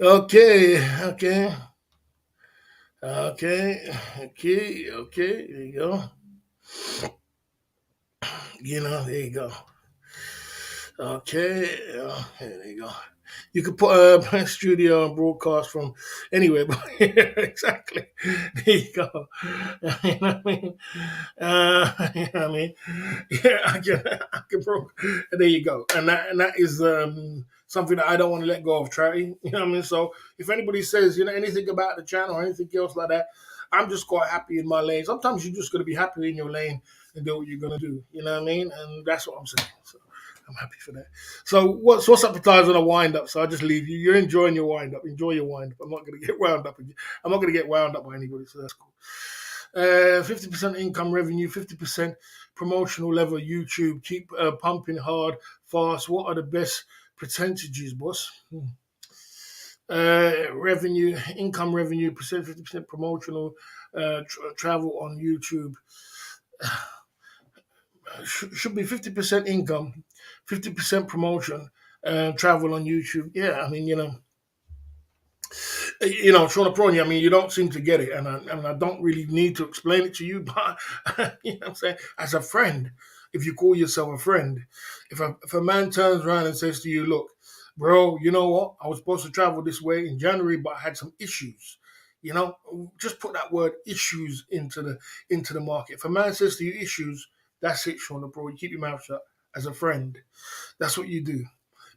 A: Okay, okay, okay. There you go. There you go. Okay, there you go. You could put a studio and broadcast from anywhere, but exactly. There you go. You know what I mean? You know what I mean? Yeah, I can there you go. And that is something that I don't want to let go of, charity. You know what I mean? So if anybody says, anything about the channel or anything else like that, I'm just quite happy in my lane. Sometimes you're just gonna be happy in your lane and do what you're gonna do. You know what I mean? And that's what I'm saying. So I'm happy for that. So what's up, Ty's on a wind up? So I just leave you. You're enjoying your wind up. Enjoy your wind up. I'm not going to get wound up. I'm not going to get wound up by anybody. So that's cool. 50% income revenue, 50% promotional level. YouTube, keep pumping hard, fast. What are the best percentages, boss? Revenue, income revenue, 50% promotional, travel on YouTube. Should be 50% income, 50% promotion, travel on YouTube. Yeah, I mean, Sean Aproni, I mean, you don't seem to get it, and I don't really need to explain it to you, but you know what I'm saying? As a friend, if you call yourself a friend, if a man turns around and says to you, look, bro, you know what? I was supposed to travel this way in January, but I had some issues. Just put that word issues into the market. If a man says to you issues, that's it, Sean Aproni. You keep your mouth shut as a friend. That's what you do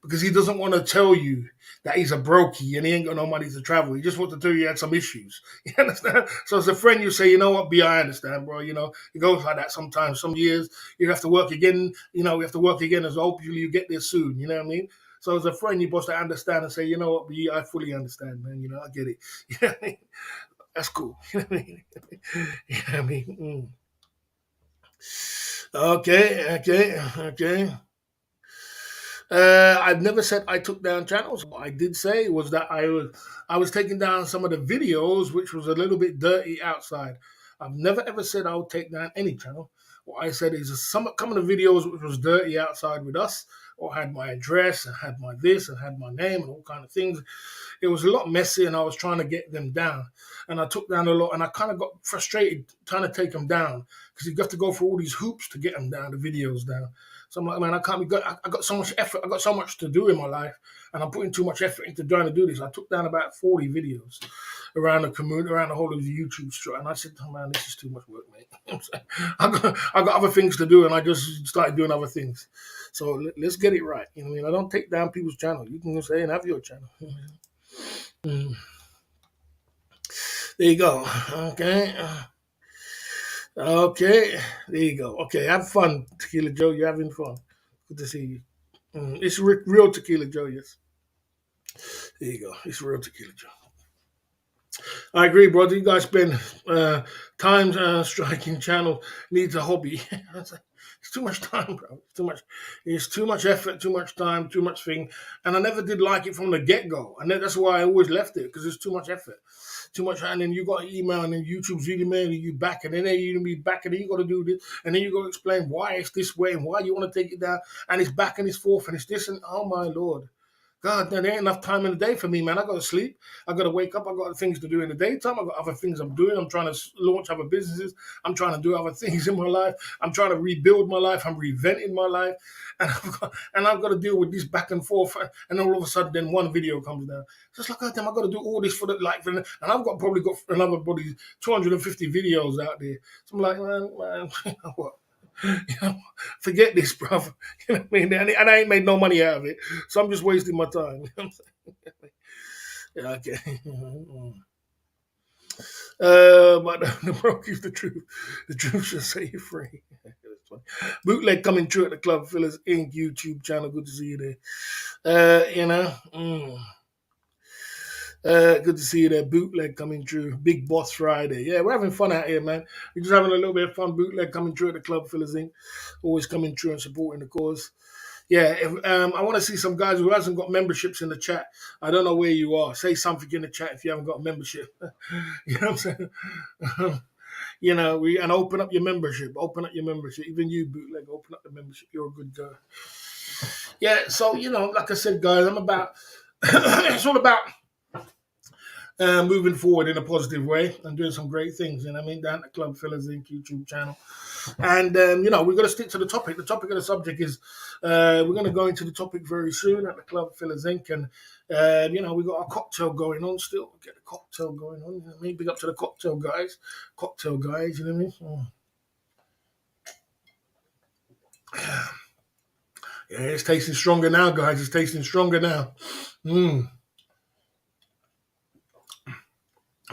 A: because he doesn't want to tell you that he's a brokey and he ain't got no money to travel. He just wants to tell you he had some issues. You understand? So as a friend, you say, you know what, B, I understand, bro. It goes like that sometimes. Some years you have to work again. You have to work again as hopefully you get there soon. You know what I mean? So as a friend, you're supposed to understand and say, you know what, B, I fully understand, man. I get it. You know what I mean? That's cool. You know what I mean? You know what I mean? Okay. I've never said I took down channels. What I did say was that I was taking down some of the videos which was a little bit dirty outside. I've never ever said I would take down any channel. What I said is some of the videos which was dirty outside with us, or had my address and had my this and had my name and all kind of things. It was a lot messy, and I was trying to get them down. And I took down a lot, and I kind of got frustrated trying to take them down because you have to go through all these hoops to get them down, the videos down. So I'm like, man, I can't be good. I got so much effort. I got so much to do in my life, and I'm putting too much effort into trying to do this. I took down about 40 videos around the community, around the whole of the YouTube strip, and I said, oh, man, this is too much work, mate. I got other things to do, and I just started doing other things. So let's get it right. You know what I mean? I don't take down people's channel. You can say and have your channel. Mm. There you go. Okay. Okay. There you go. Okay. Have fun, Tequila Joe. You're having fun. Good to see you. It's real Tequila Joe, yes. There you go. It's real Tequila Joe. I agree, brother. You guys spend time striking channel needs a hobby. It's too much time, bro. It's too much. It's too much effort, too much time, too much thing. And I never did like it from the get go. And that's why I always left it because it's too much effort, too much. And then you got an email, and then YouTube's emailing you back, and then you gonna be back, and then you got to do this, and then you got to explain why it's this way and why you want to take it down, and it's back and it's forth and it's this and oh my lord. God, there ain't enough time in the day for me, man. I got to sleep. I got to wake up. I got things to do in the daytime. I got other things I'm doing. I'm trying to launch other businesses. I'm trying to do other things in my life. I'm trying to rebuild my life. I'm reinventing my life, and I've got to deal with this back and forth. And all of a sudden, then one video comes down. Just like, God damn, I got to do all this and I've probably got another 250 videos out there. So I'm like, man, you know what? Forget this, bro. You know what I mean? And I ain't made no money out of it, so I'm just wasting my time. You know what I'm saying? Yeah, okay. But the broke is the truth. The truth shall set you free. That's funny. Bootleg coming true at the Club Fillers Inc. YouTube channel. Good to see you there. You know. Good to see you there. Bootleg coming through. Big Boss Friday. Yeah, we're having fun out here, man. We're just having a little bit of fun. Bootleg coming through at the Club Fillers Inc. Always coming through and supporting the cause. Yeah, I want to see some guys who hasn't got memberships in the chat. I don't know where you are. Say something in the chat if you haven't got a membership. You know what I'm saying? You know, and open up your membership. Open up your membership. Even you, Bootleg, open up the membership. You're a good guy. Yeah, so, like I said, guys, I'm about, it's all about moving forward in a positive way and doing some great things, you know what I mean, down at the Club Fillers Inc. YouTube channel. And, we're going to stick to the topic. The topic of the subject is we're going to go into the topic very soon at the Club Fillers Inc. And, we got our cocktail going on still. Get the cocktail going on, you know what I mean? Big up to the cocktail guys. Cocktail guys, you know what I mean? Yeah, it's tasting stronger now, guys. It's tasting stronger now.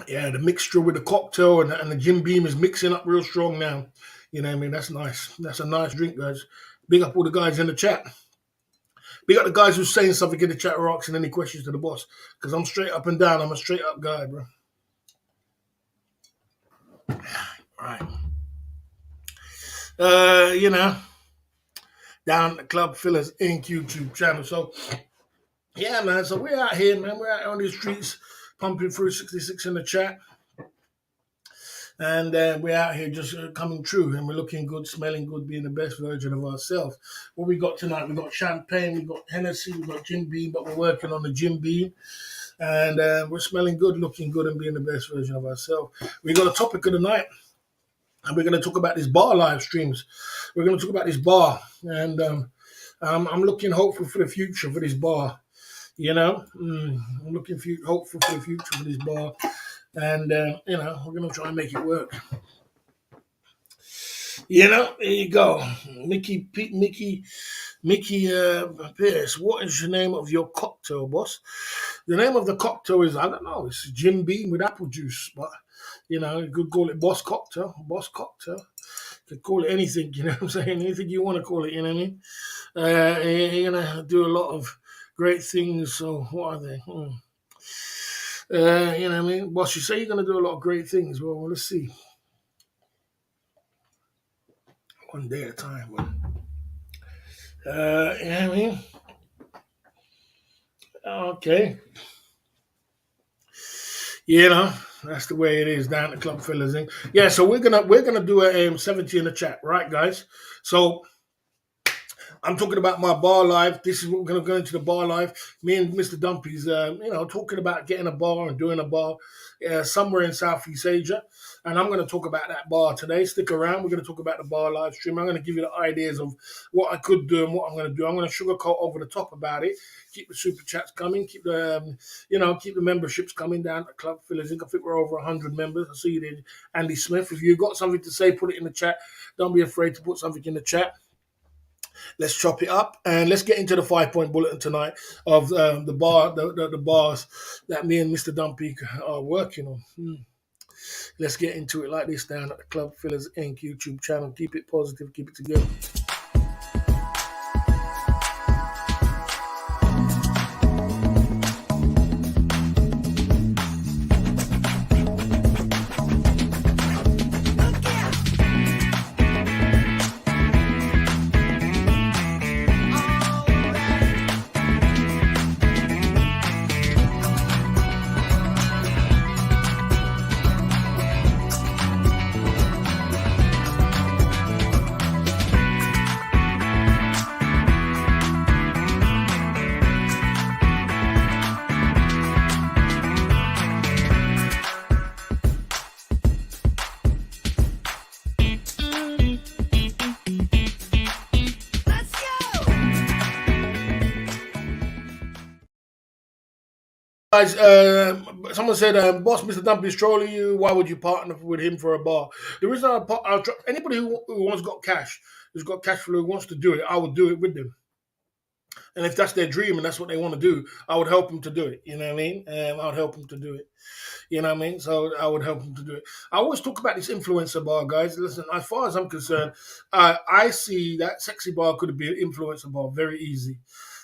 A: Yeah, the mixture with the cocktail and the Jim Beam is mixing up real strong now. You know what I mean? That's nice. That's a nice drink, guys. Big up all the guys in the chat. Big up the guys who's saying something in the chat or asking any questions to the boss. Because I'm straight up and down. I'm a straight up guy, bro. All right. Down at the Club Fillers Inc. YouTube channel. So, yeah, man. So we're out here, man. We're out on these streets pumping through 66 in the chat. And we're out here just coming true, and we're looking good, smelling good, being the best version of ourselves. What we got tonight? We got champagne, we got Hennessy, we got Jim Beam, but we're working on the Jim Beam. And we're smelling good, looking good, and being the best version of ourselves. We got a topic of the night, and we're going to talk about these bar live streams. We're going to talk about this bar, and I'm looking hopeful for the future for this bar. I'm looking hopeful for the future for this bar. And, we're going to try and make it work. There you go. Mickey Pierce, what is the name of your cocktail, boss? The name of the cocktail is, I don't know, it's Jim Beam with apple juice. But, you could call it Boss Cocktail. Boss Cocktail. You could call it anything, you know what I'm saying? Anything you want to call it, you know what I mean? You're going to do a lot of great things. So, what are they? You know what I mean? Boss, you say you're going to do a lot of great things. Well, let's see. One day at a time. You know what I mean? Okay. That's the way it is down at the Club Fillers Inc. Yeah, so we're gonna do a 70 in the chat, right, guys? So I'm talking about my bar live. This is what we're going to go into the bar live. Me and Mr. Dumpy's, talking about getting a bar and doing a bar somewhere in Southeast Asia. And I'm going to talk about that bar today. Stick around. We're going to talk about the bar live stream. I'm going to give you the ideas of what I could do and what I'm going to do. I'm going to sugarcoat over the top about it. Keep the super chats coming. Keep the, keep the memberships coming down at Club Fillers Inc. I think we're over 100 members. I see you there, Andy Smith. If you've got something to say, put it in the chat. Don't be afraid to put something in the chat. Let's chop it up and let's get into the 5-point bulletin tonight of the bars that me and Mr. Dumpy are working on. Let's get into it like this down at the Club Fillers Inc. YouTube channel. Keep it positive, keep it together. Guys, someone said, "Boss, Mr. Dumpy is trolling you. Why would you partner with him for a bar?" The reason anybody who wants got cash, who's got cash flow, who wants to do it, I would do it with them. And if that's their dream and that's what they want to do, I would help them to do it. You know what I mean? I would help them to do it. You know what I mean? So I would help them to do it. I always talk about this influencer bar, guys. Listen, as far as I'm concerned, I see that sexy bar could be an influencer bar very easy.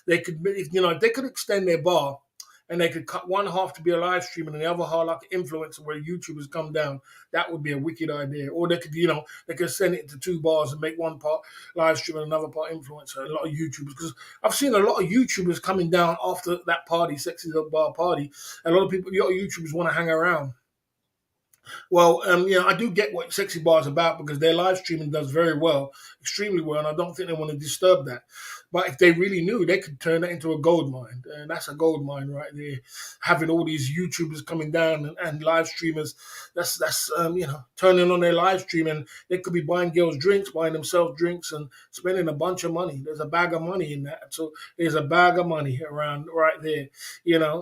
A: They could, if they could extend their bar and they could cut one half to be a live stream and the other half like an influencer where YouTubers come down. That would be a wicked idea. Or they could, they could send it into two bars and make one part live stream and another part influencer. A lot of YouTubers, because I've seen a lot of YouTubers coming down after that party, sexy bar party. A lot of YouTubers want to hang around. Well, I do get what Sexy Bar is about because their live streaming does very well, extremely well, and I don't think they want to disturb that. But if they really knew, they could turn that into a gold mine, and that's a gold mine right there. Having all these YouTubers coming down and live streamers, that's turning on their live stream, and they could be buying girls drinks, buying themselves drinks, and spending a bunch of money. There's a bag of money in that, so there's a bag of money around right there,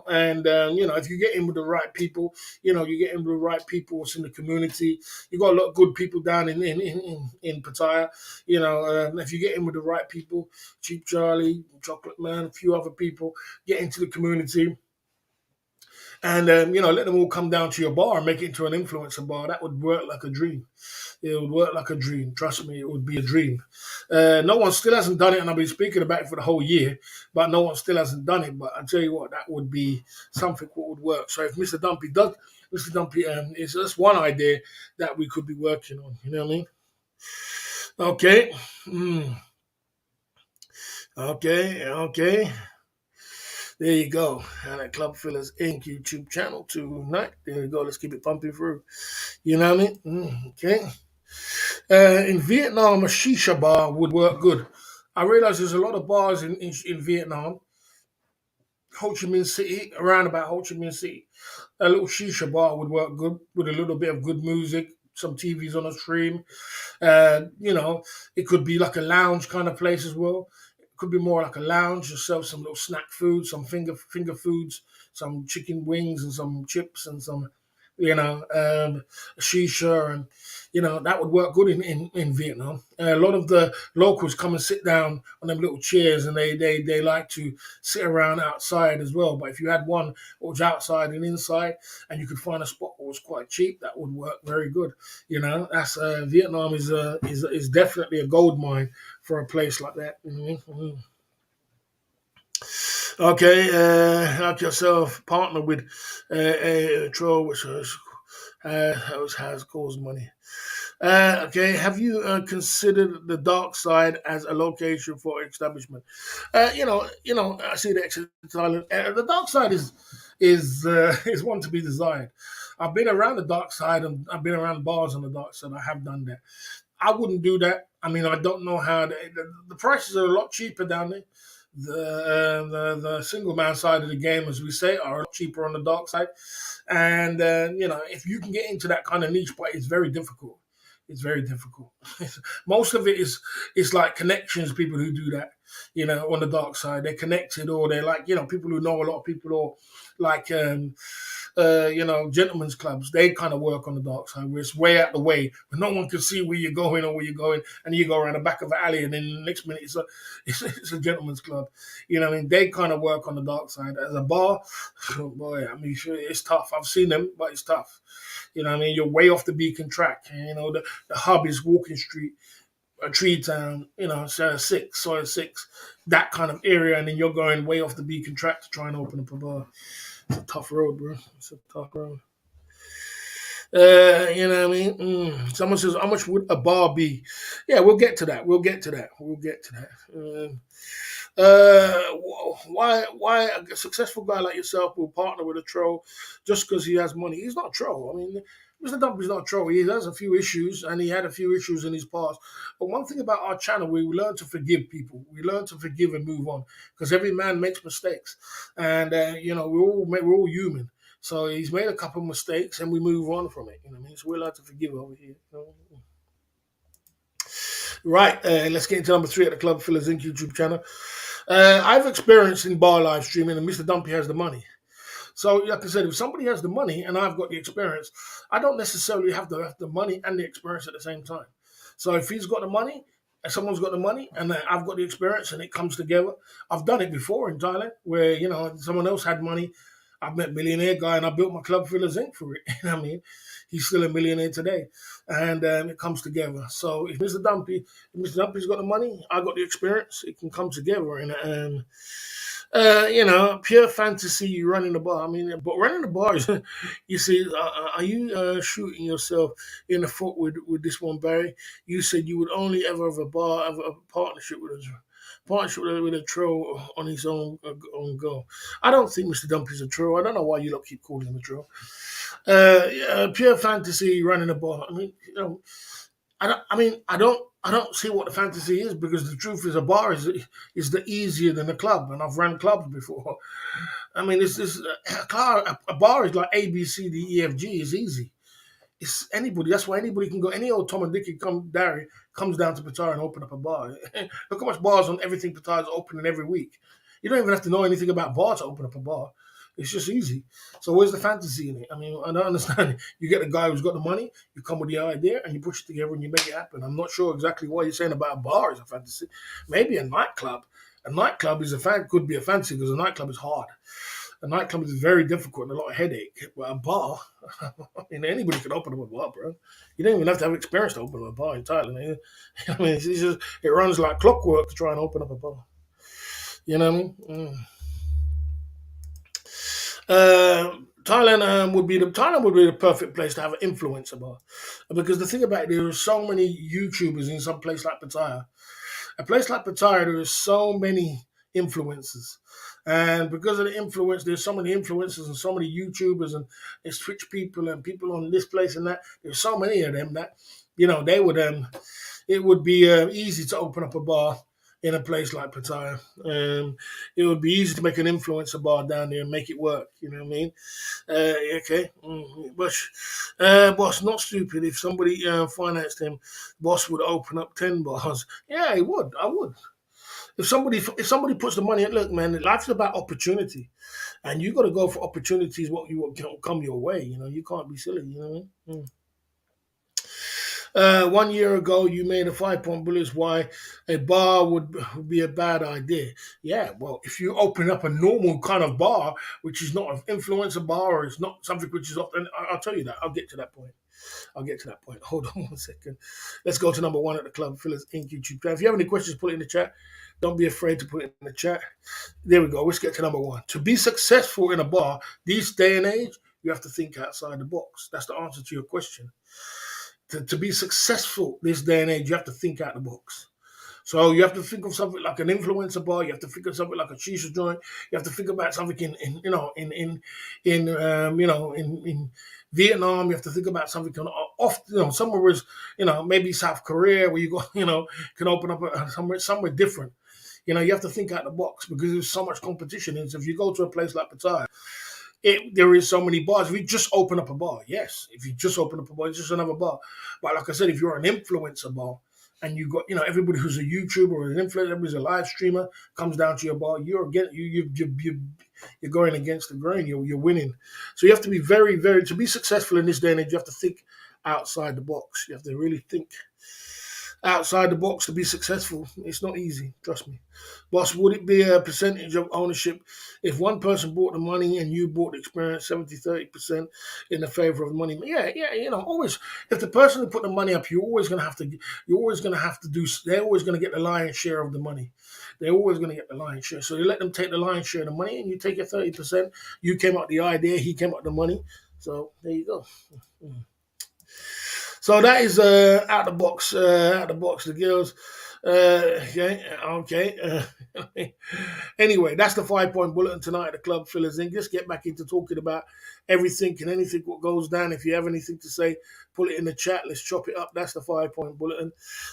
A: and if you get in with the right people, you get in with the right people in the community. You got a lot of good people down in Pattaya. If you get in with the right people, Cheap Charlie, Chocolate Man, a few other people, get into the community. And let them all come down to your bar and make it into an influencer bar. That would work like a dream. It would work like a dream. Trust me, it would be a dream. No one still hasn't done it, and I've been speaking about it for the whole year, but no one still hasn't done it. But I tell you what, that would be something that would work. So if Mr. Dumpy does, Mr. Dumpy is just one idea that we could be working on. You know what I mean? Okay. Okay. There you go. And at Club Fillers Inc. YouTube channel tonight. There you go. Let's keep it pumping through. You know what I mean? Okay. In Vietnam, a shisha bar would work good. I realize there's a lot of bars in Vietnam, Ho Chi Minh City, around about Ho Chi Minh City. A little shisha bar would work good with a little bit of good music, some TVs on a stream. It could be like a lounge kind of place as well. It could be more like a lounge, yourself some little snack food, some finger foods, some chicken wings and some chips and some, shisha and that would work good in Vietnam. A lot of the locals come and sit down on them little chairs and they like to sit around outside as well. But if you had one that was outside and inside and you could find a spot that was quite cheap, that would work very good. That's Vietnam is definitely a gold mine for a place like that. Mm-hmm. Okay, help yourself partner with a troll which has caused money. Okay, have you considered the dark side as a location for establishment? I see the exit island. The dark side is one to be desired. I've been around the dark side and I've been around bars on the dark side. I have done that. I wouldn't do that. I mean, I don't know how the prices are a lot cheaper down there. The single man side of the game, as we say, are a lot cheaper on the dark side. And if you can get into that kind of niche, but it's very difficult. It's very difficult. Most of it is like connections. People who do that, on the dark side, they're connected, or they're like people who know a lot of people, or like gentlemen's clubs. They kind of work on the dark side where it's way out the way, but no one can see where you're going or where you're going, and you go around the back of the alley, and then the next minute it's a gentleman's club. I mean, they kind of work on the dark side. As a bar, oh boy, I mean, sure, it's tough. I've seen them, but it's tough. I mean, you're way off the beacon track. The hub is Walking Street, a Tree Town, Soil 6, that kind of area, and then you're going way off the beacon track to try and open up a bar. It's a tough road, bro. It's a tough road. You know what I mean? Someone says, how much would a bar be? Yeah, we'll get to that. Why a successful guy like yourself will partner with a troll just because he has money? He's not a troll. I mean, Mr. Dumpy's not a troll. He has a few issues, and he had a few issues in his past. But one thing about our channel, we learn to forgive people. We learn to forgive and move on because every man makes mistakes, and we're all human. So he's made a couple of mistakes, and we move on from it. What I mean? So we're allowed to forgive over here. Right, let's get into number 3 at the Club Fillers Inc. YouTube channel. I've experienced in bar live streaming, and Mr. Dumpy has the money. So, like I said, if somebody has the money and I've got the experience, I don't necessarily have the money and the experience at the same time. So if he's got the money and someone's got the money and I've got the experience and it comes together. I've done it before in Thailand where, someone else had money. I've met a millionaire guy and I built my Club Fillers Inc. for it. You know what I mean? He's still a millionaire today. And it comes together. So if Mr. Dumpy's got the money, I got the experience, it can come together. And pure fantasy running the bar. I mean, but running the bar is, you see, are you shooting yourself in the foot with this one, Barry? You said you would only ever have a partnership with a troll on his own go. I don't think Mr. Dumpy's a troll. I don't know why you lot keep calling him a troll. Pure fantasy running a bar. I don't see what the fantasy is, because the truth is a bar is the easier than a club, and I've run clubs before. I mean, a bar is like A, B, C, D, E, F, G is easy. It's anybody. That's why anybody can go. Any old Tom and Dicky comes down to Pattaya and open up a bar. Look how much bars on everything Pattaya is opening every week. You don't even have to know anything about bars to open up a bar. It's just easy. So where's the fantasy in it? I mean, I don't understand it. You get the guy who's got the money, you come with the idea, and you push it together and you make it happen. I'm not sure exactly what you're saying about a bar is a fantasy. Maybe a nightclub. A nightclub could be a fantasy, because a nightclub is hard. A nightclub is very difficult and a lot of headache. But a bar, anybody can open up a bar, bro. You don't even have to have experience to open up a bar in Thailand. I mean, it runs like clockwork to try and open up a bar. You know what I mean? Thailand would be the perfect place to have an influencer bar, because the thing about it, there are so many YouTubers in some place like Pattaya. A place like Pattaya, there are so many influencers, and because of the influence, there's so many influencers and so many YouTubers, and there's Twitch people and people on this place and that. There's so many of them that they would it would be easy to open up a bar in a place like Pattaya. It would be easy to make an influencer bar down there and make it work. You know what I mean? Okay. Boss, not stupid. If somebody financed him, Boss would open up 10 bars. Yeah, he would. I would. If somebody puts the money in, look, man, life's about opportunity. And you got to go for opportunities, what come your way. You can't be silly. You know what I mean? 1 year ago, you made a 5-point bullet why a bar would be a bad idea. Yeah, well, if you open up a normal kind of bar, which is not an influencer bar, or it's not something which is often, I'll tell you that. I'll get to that point. Hold on 1 second. Let's go to number 1 at the Club Fillers Inc. YouTube channel. If you have any questions, put it in the chat. Don't be afraid to put it in the chat. There we go. Let's get to number 1. To be successful in a bar, this day and age, you have to think outside the box. That's the answer to your question. To be successful this day and age, you have to think out the box. So you have to think of something like an influencer bar. You have to think of something like a shisha joint. You have to think about something in Vietnam. You have to think about something somewhere where maybe South Korea, where you go can open up somewhere different. You have to think out the box, because there's so much competition. And so if you go to a place like Pattaya, there is so many bars. If you just open up a bar, yes. If you just open up a bar, it's just another bar. But like I said, if you're an influencer bar and you got everybody who's a YouTuber or an influencer, everybody's a live streamer, comes down to your bar, you're going against the grain. You're winning. So you have to be very, very, to be successful in this day and age, you have to think outside the box. You have to really think outside the box to be successful. It's not easy, trust me. Boss, would it be a percentage of ownership if one person bought the money and you bought the experience, 70-30% in the favor of the money? Yeah, always. If the person who put the money up, they're always going to get the lion's share of the money. They're always going to get the lion's share. So you let them take the lion's share of the money, and you take your 30%. You came up with the idea, he came up with the money. So there you go. So that is out the box. The girls. Okay. Anyway, that's the 5-point bulletin tonight at the Club Fillers Inc. Just get back into talking about everything and anything what goes down. If you have anything to say, put it in the chat. Let's chop it up. That's the 5-point bulletin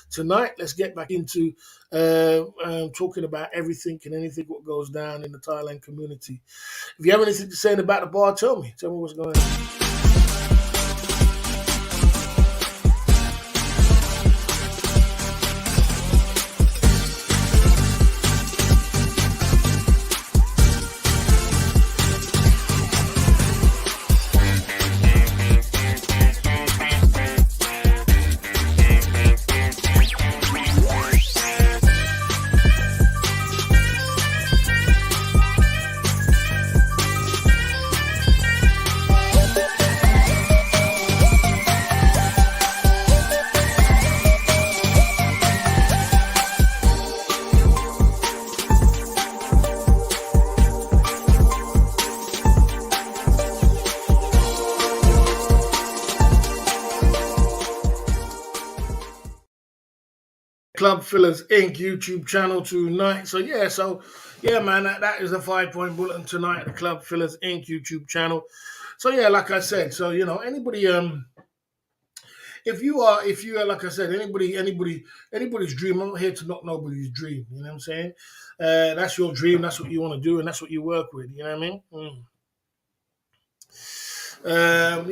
A: tonight. Let's get back into talking about everything and anything what goes down in the Thailand community. If you have anything to say about the bar, tell me. Tell me what's going on. Club Fillers Inc. YouTube channel tonight. So yeah, man, that is a 5 point bulletin tonight at the Club Fillers Inc. YouTube channel. So yeah, like I said, so anybody if you are like I said, anybody's dream. I'm not here to knock nobody's dream. You know what I'm saying? That's your dream. That's what you want to do, and that's what you work with. You know what I mean?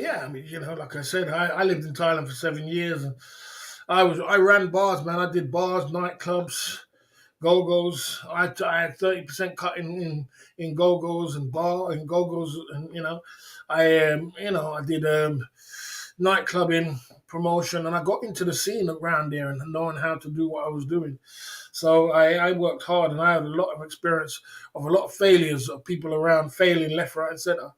A: Yeah, I mean, like I said, I lived in Thailand for 7 years, and I ran bars, man. I did bars, nightclubs, go-go's. I had 30% cut in go-go's and go-go's, and I did nightclubbing promotion, and I got into the scene around there and knowing how to do what I was doing. So I worked hard, and I had a lot of experience of a lot of failures of people around failing left, right, and center.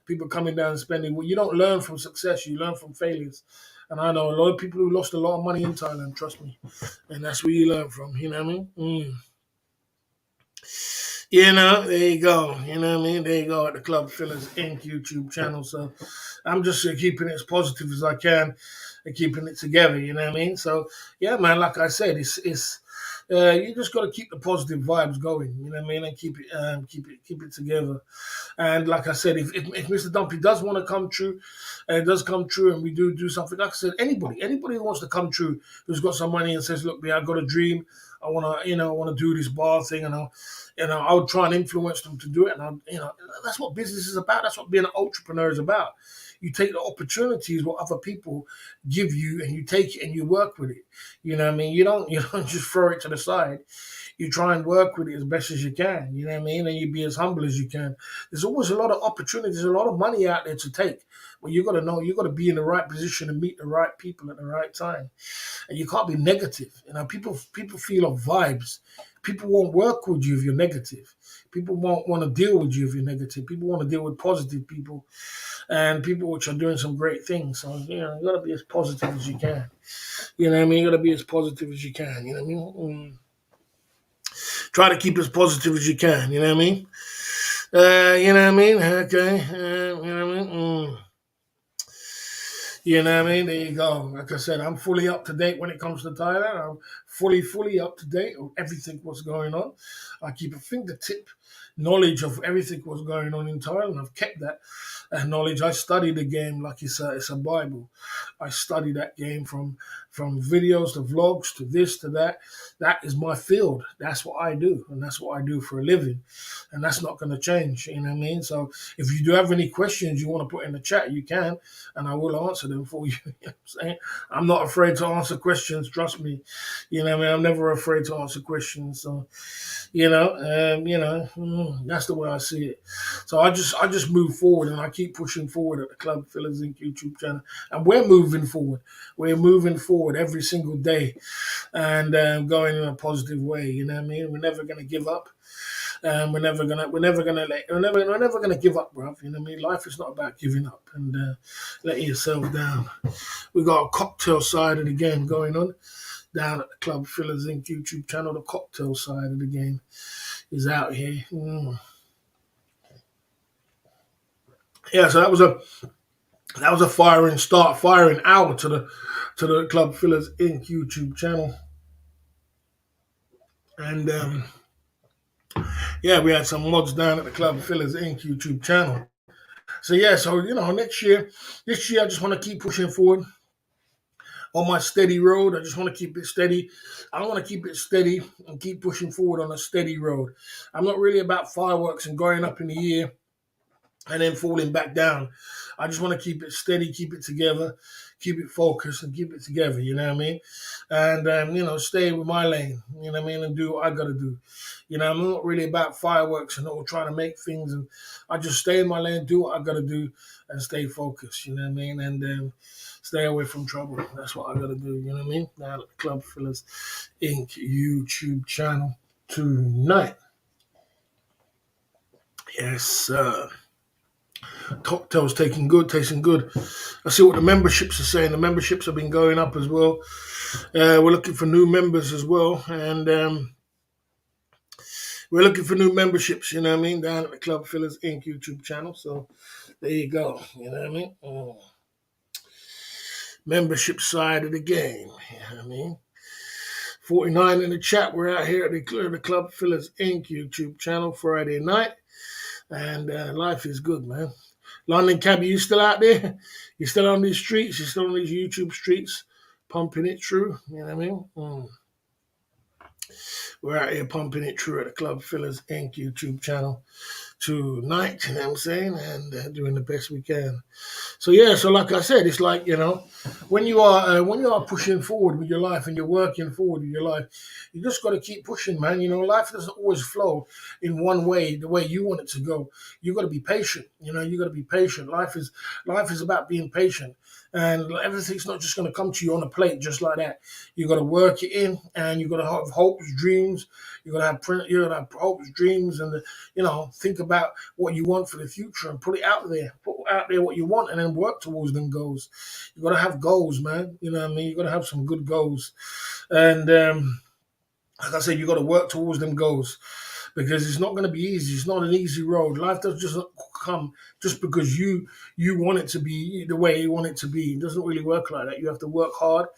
A: People coming down and spending. Well, you don't learn from success; you learn from failures. And I know a lot of people who lost a lot of money in Thailand. Trust me, and that's where you learn from. You know what I mean? There you go. You know what I mean? There you go at the Club Fillers Inc. YouTube channel. So I'm just keeping it as positive as I can and keeping it together. You know what I mean? So yeah, man. Like I said, it's you just got to keep the positive vibes going. You know what I mean? And keep it together. And like I said, if Mr. Dumpy does want to come true, and it does come true, and we do something, like I said, anybody who wants to come true, who's got some money and says, look, man, I've got a dream. I want to do this bar thing, and I would try and influence them to do it. And that's what business is about. That's what being an entrepreneur is about. You take the opportunities what other people give you, and you take it and you work with it. You know what I mean? You don't just throw it to the side. You try and work with it as best as you can. You know what I mean? And you be as humble as you can. There's always a lot of opportunities, a lot of money out there to take. But you got to know, you got to be in the right position and meet the right people at the right time. And you can't be negative. People feel of vibes. People won't work with you if you're negative. People won't want to deal with you if you're negative. People want to deal with positive people and people which are doing some great things. So, you got to be as positive as you can. You know what I mean? You got to be as positive as you can. You know what I mean? Try to keep as positive as you can. You know what I mean? You know what I mean? Okay. You know what I mean? You know what I mean? There you go. Like I said, I'm fully up to date when it comes to Thailand. I'm fully up to date of everything what's going on. I keep a fingertip knowledge of everything what's going on in Thailand. I've kept that knowledge. I study the game like it's a Bible. I study that game from videos to vlogs to this to that. That is my field. That's what I do, and that's what I do for a living, and that's not going to change. You know what I mean? So if you do have any questions you want to put in the chat, you can, and I will answer them for you. You know what I'm saying? I'm not afraid to answer questions. Trust me. You know what I mean? I'm never afraid to answer questions. So, that's the way I see it. So I just move forward, and I keep pushing forward at the Club Fillers Inc. YouTube channel, and we're moving forward. We're moving forward every single day, and going in a positive way. You know what I mean? We're never gonna give up. We're never gonna give up, bruv. You know what I mean? Life is not about giving up and letting yourself down. We got a cocktail side of the game going on down at the Club Fillers Inc. YouTube channel. The cocktail side of the game is out here. Yeah, so that was a firing hour to the Club Fillers Inc. YouTube channel, and yeah, we had some mods down at the Club Fillers Inc. YouTube channel. So yeah, so this year I just want to keep pushing forward on my steady road. I just want to keep it steady. I want to keep it steady and keep pushing forward on a steady road. I'm not really about fireworks and going up in the year and then falling back down. I just want to keep it steady, keep it together, keep it focused, and keep it together. You know what I mean? And stay with my lane. You know what I mean? And do what I got to do. I'm not really about fireworks and all trying to make things. And I just stay in my lane, do what I got to do, and stay focused. You know what I mean? And stay away from trouble. That's what I got to do. You know what I mean? Now at the Club Fillers Inc. YouTube channel tonight. Yes, sir. Cocktails tasting good. I see what the memberships are saying. The memberships have been going up as well. We're looking for new members as well, and we're looking for new memberships. You know what I mean? Down at the Club Fillers Inc. YouTube channel. So there you go. You know what I mean? Membership side of the game. You know what I mean? 49 in the chat. We're out here at the Club Fillers Inc. YouTube channel Friday night. And life is good, man. London Cabby, you still out there? You still on these streets? You still on these YouTube streets? Pumping it true? You know what I mean? We're out here pumping it true at the Club Fillers Inc. YouTube channel tonight, you know what I'm saying? And doing the best we can. So yeah, so like I said, it's like, when you are pushing forward with your life and you're working forward with your life, you just got to keep pushing, man. Life doesn't always flow in one way, the way you want it to go. You got to be patient. You got to be patient. Life is about being patient, and everything's not just going to come to you on a plate just like that. You got to work it in, and you got to have hopes, dreams. You got to have hopes, dreams, and think about what you want for the future and put it out there. Put out there what you want, and then work towards them goals. You got to have goals, man. You know what I mean? You got to have some good goals, and like I said, you got to work towards them goals, because it's not going to be easy. It's not an easy road. Life doesn't just come just because you want it to be the way you want it to be. It doesn't really work like that. You have to work hard,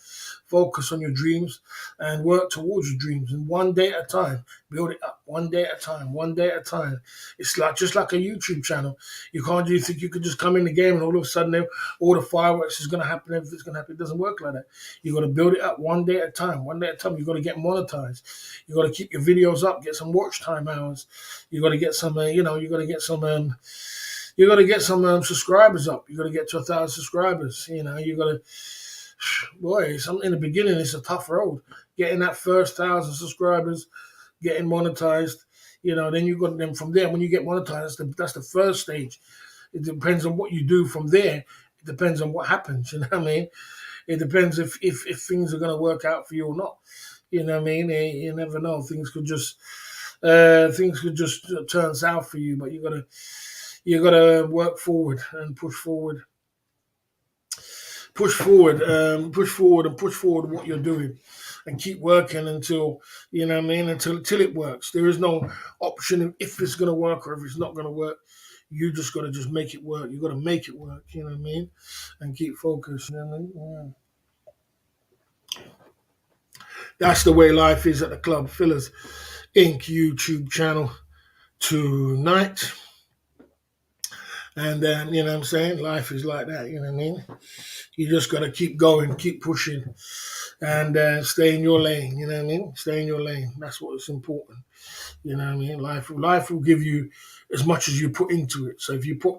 A: focus on your dreams, and work towards your dreams. And one day at a time, build it up. One day at a time. One day at a time. It's just like a YouTube channel. You think you could just come in the game and all of a sudden all the fireworks is going to happen. Everything's going to happen. It doesn't work like that. You got to build it up one day at a time. One day at a time. You got to get monetized. You got to keep your videos up. Get some watch time hours. You got to get some. You got to get some. You got to get some subscribers up. You got to get to 1,000 subscribers. You got to. Boy, in the beginning, it's a tough road. Getting that first 1,000 subscribers, getting monetized, then you got them from there. When you get monetized, that's the first stage. It depends on what you do from there. It depends on what happens. You know what I mean? It depends if things are going to work out for you or not. You know what I mean? You never know. Things could just turn south for you, but you gotta work forward and push forward. Push forward what you're doing, and keep working until until it works. There is no option if it's gonna work or if it's not gonna work. You just gotta make it work. You gotta make it work. You know what I mean? And keep focused. You know what I mean? Yeah. That's the way life is at the Club Fillers Inc. YouTube channel tonight. And you know what I'm saying? Life is like that, you know what I mean? You just got to keep going, keep pushing, and stay in your lane, you know what I mean? Stay in your lane. That's what's important, you know what I mean? Life will give you as much as you put into it. So if you put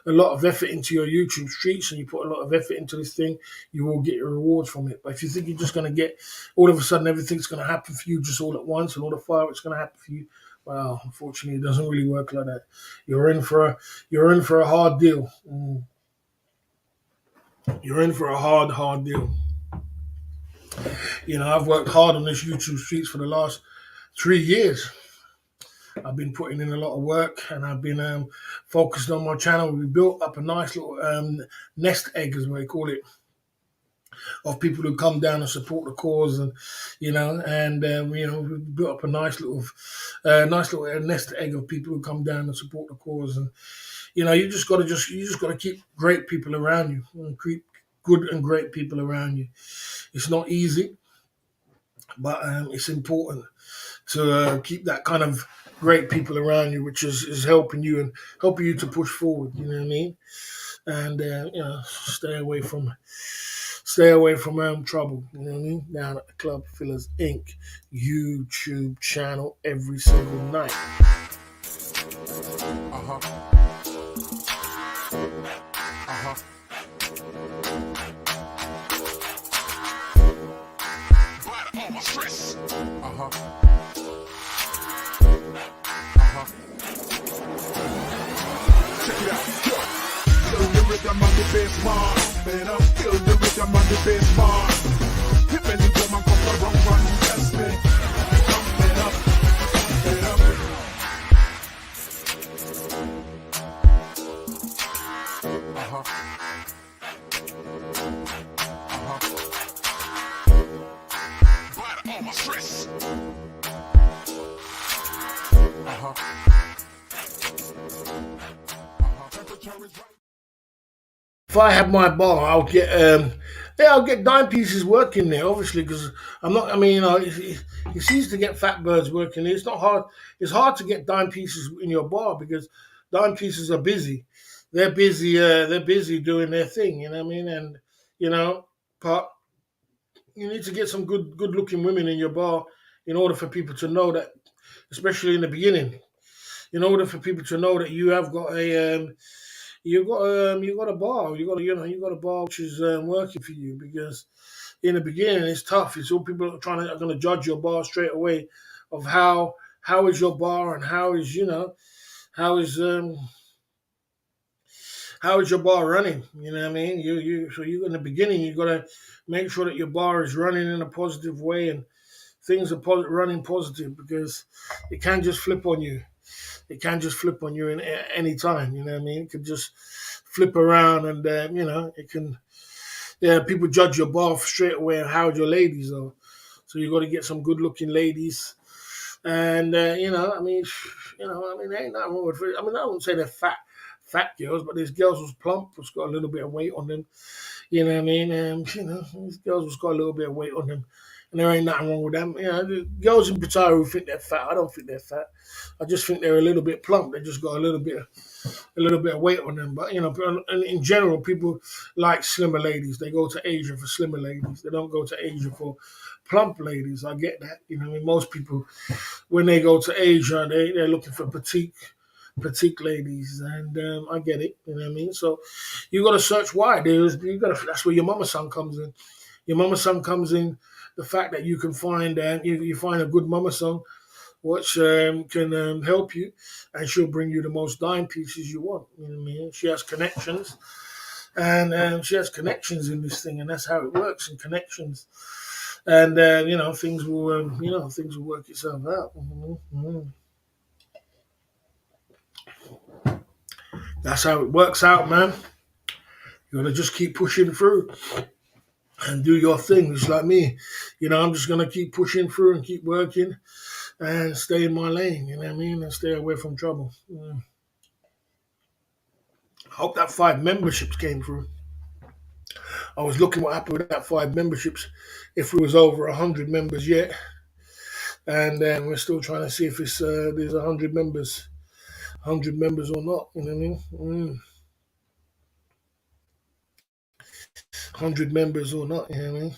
A: a lot of effort into your YouTube streets and you put a lot of effort into this thing, you will get your rewards from it. But if you think you're just going to get, all of a sudden, everything's going to happen for you just all at once and all the fireworks going to happen for you, well, unfortunately, it doesn't really work like that. You're in for a hard deal. You're in for a hard deal. I've worked hard on this YouTube streets for the last 3 years. I've been putting in a lot of work, and I've been focused on my channel. We built up a nice little nest egg, as we call it, of people who come down and support the cause, and we built up a nice little nest egg of people who come down and support the cause. And you just got to keep great people around you, and keep good and great people around you. It's not easy, but it's important to keep that kind of great people around you, which is helping you to push forward. You know what I mean? And stay away from trouble. You know what I mean? Down at the Club Fillers Inc. YouTube channel every single night.
B: Check it out. Feel the rhythm on the bass bar. Better feel the rhythm on the bass bar. Hip and the drum and come around one test me. Pump it up, get up. But all my stress.
A: If I had my bar, I'll get Yeah, I'll get dime pieces working there, obviously, because I'm not. I mean, it's easy to get fat birds working there. It's not hard. It's hard to get dime pieces in your bar because dime pieces are busy. They're busy. They're busy doing their thing. You know what I mean? And you know, but you need to get some good looking women in your bar in order for people to know that, especially in the beginning. In order for people to know that you have got a you got a bar. You got a bar which is working for you because in the beginning it's tough. It's all people are going to judge your bar straight away of how is your bar and how is how is um how is your bar running. You know what I mean? You in the beginning you got to make sure that your bar is running in a positive way and things are running positive because it can't just flip on you. It can just flip on you in any time. You know what I mean? It can just flip around and it can. Yeah, people judge your bar straight away and how your ladies are. So you got to get some good looking ladies. And there ain't nothing wrong with it. I mean, I wouldn't say they're fat girls, but there's girls who's plump, who's got a little bit of weight on them. You know what I mean? These girls who's got a little bit of weight on them, and there ain't nothing wrong with them. The girls in Qatar who think they're fat, I don't think they're fat. I just think they're a little bit plump. They just got a little bit of weight on them. But in general, people like slimmer ladies. They go to Asia for slimmer ladies. They don't go to Asia for plump ladies. I get that. I mean, most people when they go to Asia, they're looking for petite ladies, and I get it. You know what I mean? So you got to search wide. That's where your mama son comes in. Your mama son comes in. The fact that you can find you find a good mama son which can help you, and she'll bring you the most dime pieces you want. You know what I mean? She has connections, and she has connections in this thing, and that's how it works in connections. And things will work itself out. That's how it works out, man. You gotta just keep pushing through and do your thing, just like me. I'm just gonna keep pushing through and keep working and stay in my lane. You know what I mean? And stay away from trouble. Hope that 5 memberships came through. I was looking what happened with that 5 memberships. If we was over 100 members yet, and we're still trying to see if there's 100 members or not. You know what I mean? 100 members or not. You know what I mean?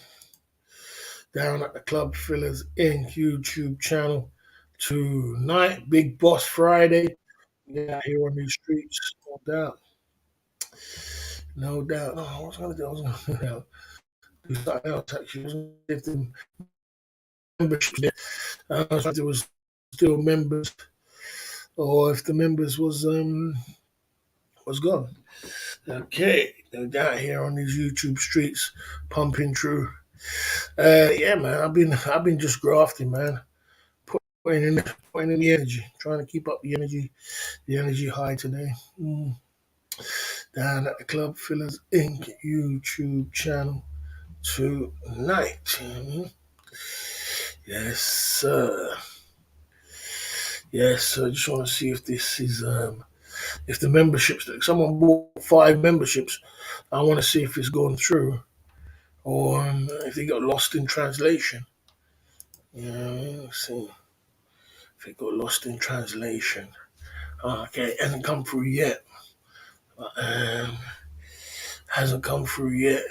A: Down at the Club Fillers Inc. YouTube channel tonight. Big Boss Friday. Yeah, here on these streets, no doubt. No doubt. Oh, I was gonna do? I was gonna do something else actually. I was gonna see if the membership if there was still members or if the members was gone. Okay, no doubt here on these YouTube streets, pumping through. Yeah, man, I've been just grafting, man. Putting in the energy, trying to keep up the energy high today. Down at the Club Fillers Inc. YouTube channel tonight. Yes, sir. Yes, sir. Just want to see if this is if the memberships that someone bought 5 memberships. I want to see if it's gone through or if they got lost in translation. Yeah, let's see if it got lost in translation. Okay, it hasn't come through yet. Hasn't come through yet.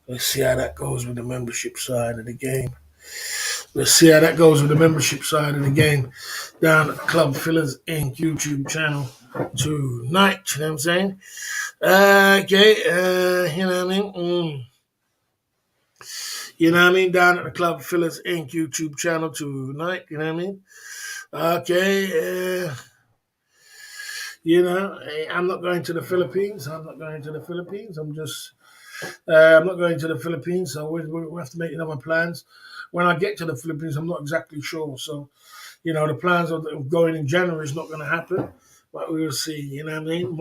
A: Let's see how that goes with the membership side of the game. Let's see how that goes with the membership side of the game down at the Club Fillers Inc. YouTube channel tonight. You know what I'm saying? Okay, you know what I mean? You know what I mean? Down at the Club Fillers Inc. YouTube channel tonight. You know what I mean? Okay, I'm not going to the Philippines. I'm not going to the Philippines. I'm not going to the Philippines, so we have to make another plans. When I get to the Philippines, I'm not exactly sure. So, the plans of going in January is not going to happen, but we will see. You know what I mean?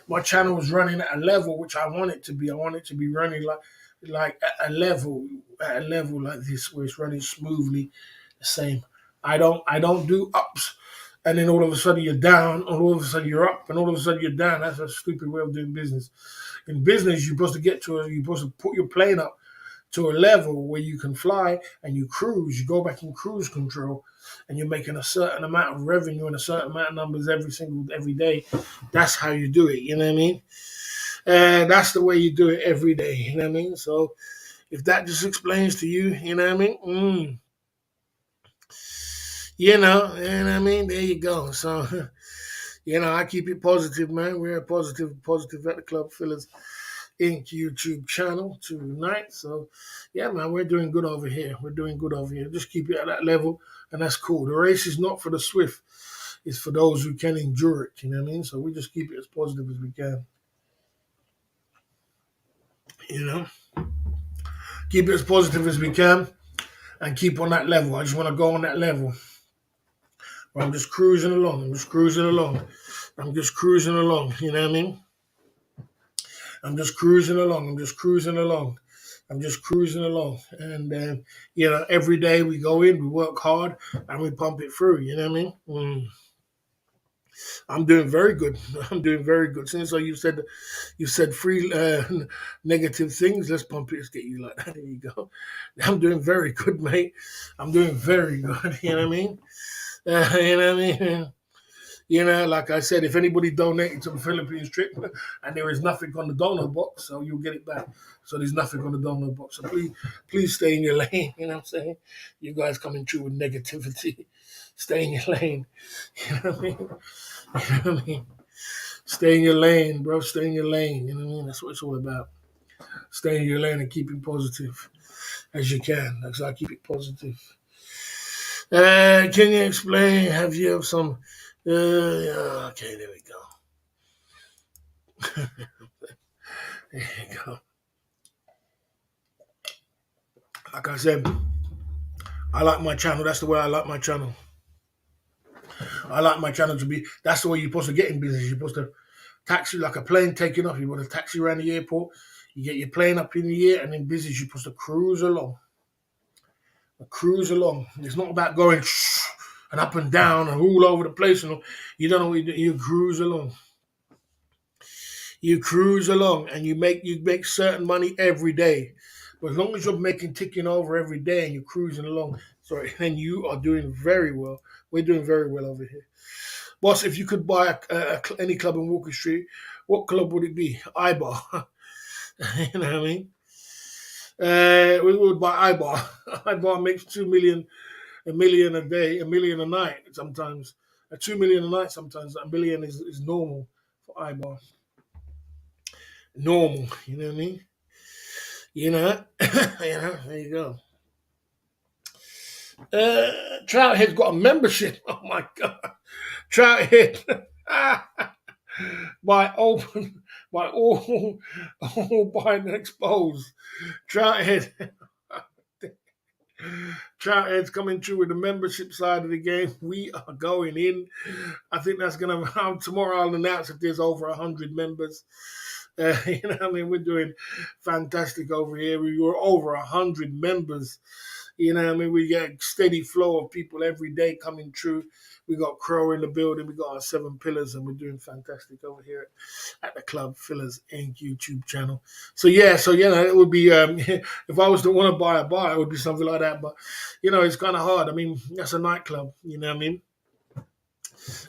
A: My channel is running at a level which I want it to be. I want it to be running like at a level like this, where it's running smoothly, the same. I don't do ups and then all of a sudden you're down, and all of a sudden you're up, and all of a sudden you're down. That's a stupid way of doing business. In business, you're supposed to you're supposed to put your plane up to a level where you can fly and you cruise. You go back in cruise control, and you're making a certain amount of revenue and a certain amount of numbers every day. That's how you do it. You know what I mean? And that's the way you do it every day. You know what I mean? So if that just explains to you, you know what I mean? You know what I mean? There you go. So, I keep it positive, man. We're positive at the Club Fillers Inc. YouTube channel tonight. So, yeah, man, we're doing good over here. Just keep it at that level, and that's cool. The race is not for the swift. It's for those who can endure it. You know what I mean? So we just keep it as positive as we can. You know? Keep it as positive as we can and keep on that level. I just want to go on that level. I'm just cruising along. You know what I mean? I'm just cruising along. And, every day we go in, we work hard, and we pump it through. You know what I mean? I'm doing very good. Since you said three negative things, let's pump it. Let's get you like that. There you go. I'm doing very good, mate. I'm doing very good. You know what I mean? You know what I mean? Like I said, if anybody donated to the Philippines trip and there is nothing on the donor box, so you'll get it back. So there's nothing on the donor box. So please stay in your lane. You know what I'm saying? You guys coming through with negativity. Stay in your lane. You know what I mean? Stay in your lane, bro. Stay in your lane. You know what I mean? That's what it's all about. Stay in your lane and keep it positive as you can. That's how I keep it positive. Can you explain? Have some? Okay, there we go. There you go. Like I said, I like my channel. That's the way I like my channel. I like my channel to be. That's the way you're supposed to get in business. You're supposed to taxi like a plane taking off. You want to taxi around the airport. You get your plane up in the air, and in business, you're supposed to cruise along. It's not about going and up and down and all over the place. You don't know what you do. You cruise along. And you make certain money every day. But as long as you're ticking over every day and you're cruising along, then you are doing very well. We're doing very well over here. Boss, if you could buy any club in Walker Street, what club would it be? iBar. You know what I mean? We would buy iBar. iBar makes 2 million, a million a day, a million a night sometimes. 2 million a night sometimes. A million is normal for iBar. Normal, you know what I mean? There you go. Trouthead's got a membership. Oh my God. Trouthead. by all buying and exposed. Trouthead's coming through with the membership side of the game. We are going in. I think that's going to tomorrow. I'll announce if there's over 100 members. You know what I mean? We're doing fantastic over here. We were over 100 members. You know what I mean? We get a steady flow of people every day coming through. We got Crow in the building. We got our 7 pillars, and we're doing fantastic over here at the Club Fillers Inc. YouTube channel. So it would be if I was to want to buy a bar, it would be something like that. But it's kind of hard. I mean, that's a nightclub. You know what I mean?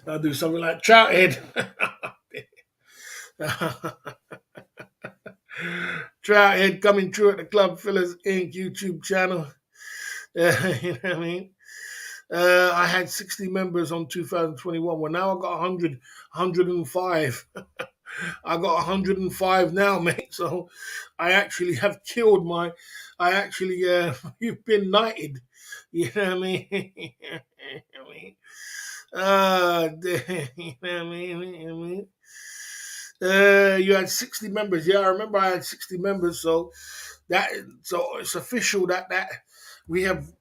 A: I'll do something like Trouthead. Trouthead coming through at the Club Fillers Inc. YouTube channel. You know what I mean? I had 60 members on 2021. Well, now I got 105. I got 105 now, mate. So I actually have killed you've been knighted. You know what I mean? You know what I mean? You had 60 members. Yeah, I remember I had 60 members. So it's official that we have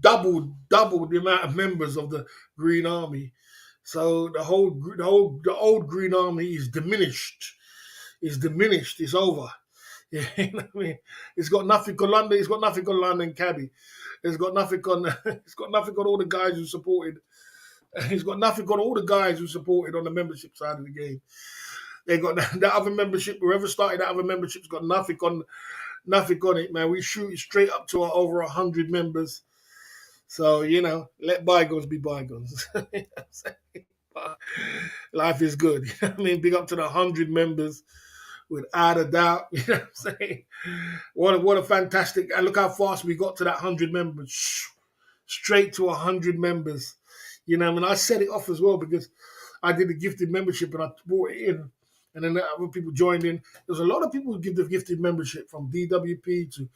A: doubled the amount of members of the Green Army. So the old Green Army is diminished. It's over. You know what I mean? It's got nothing on London. It's got nothing on London Cabby. It's got nothing on all the guys who supported He's got nothing on all the guys who supported on the membership side of the game. They got that other membership. Whoever started that other membership's got nothing on it, man. We shoot it straight up to our over 100 members. So let bygones be bygones. You know what I'm saying? But life is good. You know what I mean? Big up to the 100 members, without a doubt. You know what I'm saying? What a fantastic! And look how fast we got to that 100 members. Straight to 100 members. You know, I mean, I set it off as well because I did a gifted membership and I brought it in, and then other people joined in. There's a lot of people who give the gifted membership, from DWP to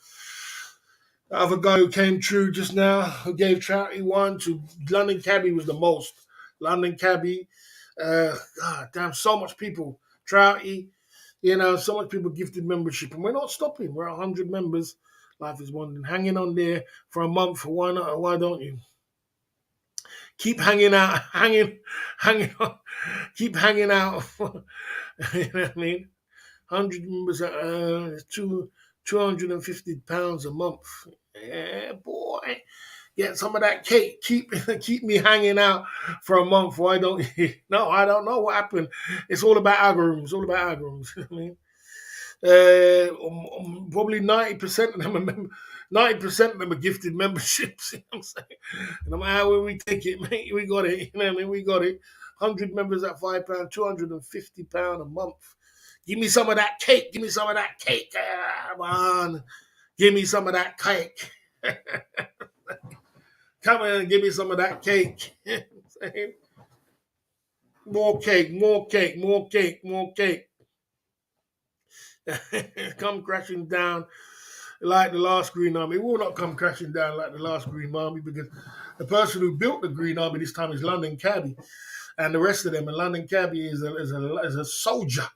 A: the other guy who came through just now, who gave charity one, to London Cabbie was the most. London Cabbie, God damn, so much people. Trouty, so much people gifted membership, and we're not stopping. We're 100 members. Life is one, hanging on there for a month. Why not? Why don't you? Keep hanging out, hanging on, keep hanging out. You know what I mean? 100 members, £250 a month. Yeah, boy. Get some of that cake. Keep me hanging out for a month. Why don't you? No, I don't know what happened. It's all about algorithms. It's all about algorithms. You know what I mean? Probably 90% of them are 90% of them are gifted memberships. You know what I'm saying? And no matter where we take it, mate, we got it. You know what I mean? We got it. 100 members at £5, £250 a month. Give me some of that cake. Give me some of that cake. Come on. Give me some of that cake. Come on and give me some of that cake. More cake, more cake, more cake, more cake. Come crashing down like the last Green Army. It will not come crashing down like the last Green Army, because the person who built the Green Army this time is London Cabbie, and the rest of them. And London Cabbie is a soldier.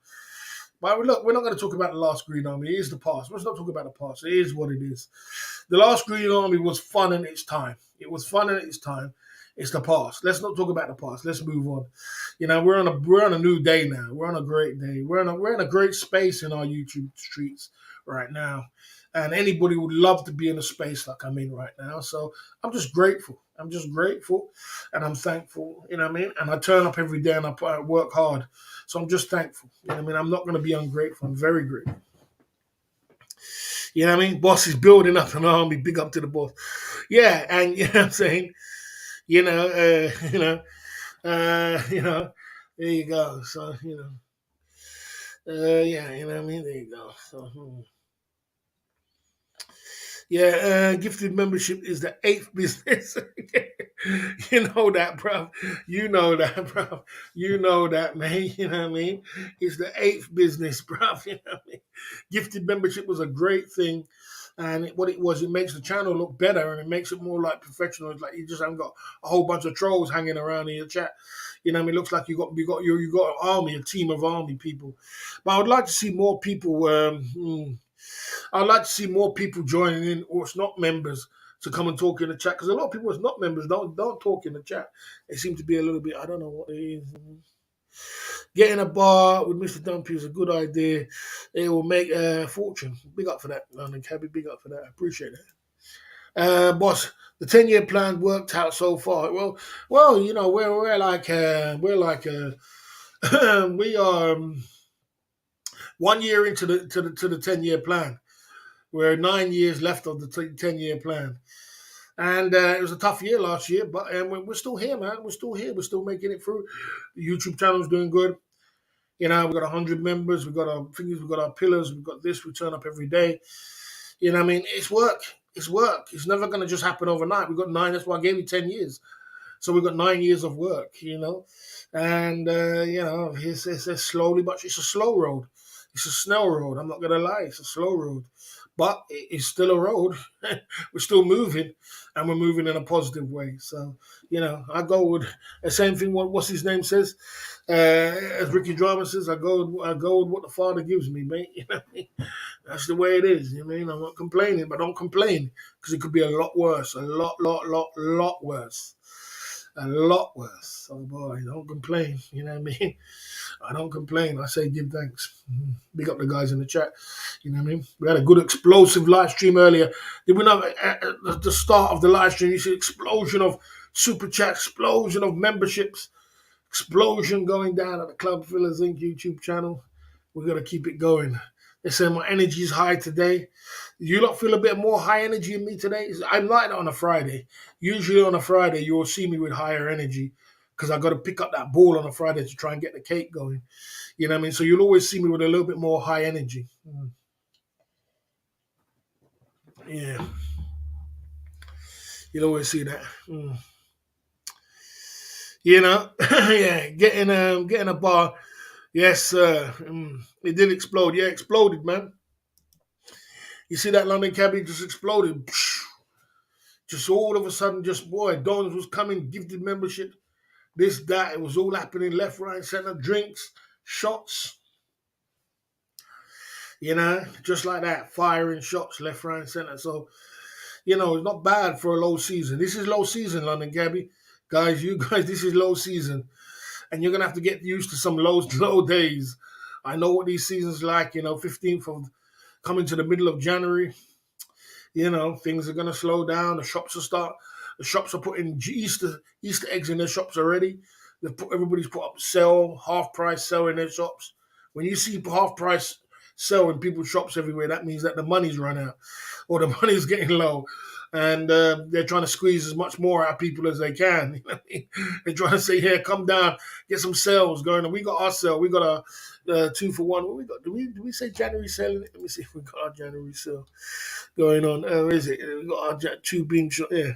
A: But look, we're not going to talk about the last Green Army. It is the past. Let's not talk about the past. It is what it is. The last Green Army was fun in its time. It was fun in its time. It's the past. Let's not talk about the past. Let's move on. We're on a new day now. We're on a great day. We're in a great space in our YouTube streets right now. And anybody would love to be in a space like I'm in right now. So I'm just grateful. I'm just grateful, and I'm thankful. You know what I mean? And I turn up every day and I work hard. So I'm just thankful. You know what I mean? I'm not going to be ungrateful. I'm very grateful. You know what I mean? Boss is building up an army. Big up to the boss. Yeah, and you know what I'm saying? There you go. So, yeah, you know what I mean? There you go. So, yeah, gifted membership is the 8th business. You know that, bro. You know that, bro. You know that, man. You know what I mean? It's the 8th business, bro. You know what I mean? Gifted membership was a great thing. And what it was, it makes the channel look better, and it makes it more like professional. It's like you just haven't got a whole bunch of trolls hanging around in your chat. You know what I mean? It looks like you got an army, a team of army people. But I would like to see more people. I'd like to see more people joining in, or it's not members, to come and talk in the chat. Because a lot of people who's not members don't talk in the chat. They seem to be a little bit, I don't know what it is. Getting a bar with Mr. Dumpy is a good idea. It will make a fortune. Big up for that, London Cabbie. Big up for that. I appreciate that. Boss, the 10-year plan worked out so far. Well, we're like we are 1 year into the 10-year plan. We're 9 years left of the 10-year plan. And it was a tough year last year, but we're still here, man. We're still here. We're still making it through. The YouTube channel's doing good. We've got 100 members. We've got our fingers. We've got our pillars. We've got this. We turn up every day. You know what I mean? It's work. It's work. It's never going to just happen overnight. We've got 9. That's why I gave you 10 years. So we've got 9 years of work, And, it's slowly, but it's a slow road. It's a snail road. I'm not going to lie. It's a slow road. But it's still a road. We're still moving, and we're moving in a positive way. So, I go with the same thing. What's his name says, as Ricky Drama says, I go with what the Father gives me, mate. You know what I mean? That's the way it is. You know what I mean? I'm not complaining, but don't complain, because it could be a lot worse, a lot worse. A lot worse. So, boy, don't complain. You know what I mean? I don't complain. I say give thanks. Big up the guys in the chat. You know what I mean? We had a good explosive live stream earlier. Did we know at the start of the live stream, you see explosion of Super chat explosion of memberships. Explosion going down at the Club Fillers Inc. YouTube channel. We're going to keep it going. They say my energy is high today. You lot feel a bit more high energy in me today? I'm like that on a Friday. Usually on a Friday, you'll see me with higher energy because I got to pick up that ball on a Friday to try and get the cake going. You know what I mean? So you'll always see me with a little bit more high energy. Yeah, you'll always see that. You know, yeah, getting a bar. Yes, sir. It did explode. Yeah, exploded, man. You see that London cabbie just exploded. Just all of a sudden, just boy, donors was coming, gifted membership, this, that. It was all happening left, right, center, drinks, shots, just like that, firing shots left, right, center. So, it's not bad for a low season. This is low season, London cabbie. Guys, you guys, this is low season. And you're going to have to get used to some low days. I know what these seasons like, 15th of coming to the middle of January. Things are gonna slow down. The shops are putting Easter eggs in their shops already. Everybody's put up sale, half price sale in their shops. When you see half price sell in people's shops everywhere, that means that the money's run out or the money's getting low. And they're trying to squeeze as much more out of people as they can. You know what I mean? They're trying to say, "Here, come down, get some sales going." And we got our sale. We got a 2 for 1. What we got? Do we say January sale? Let me see if we got our January sale going on. Where is it? We got our two bean shot. Yeah,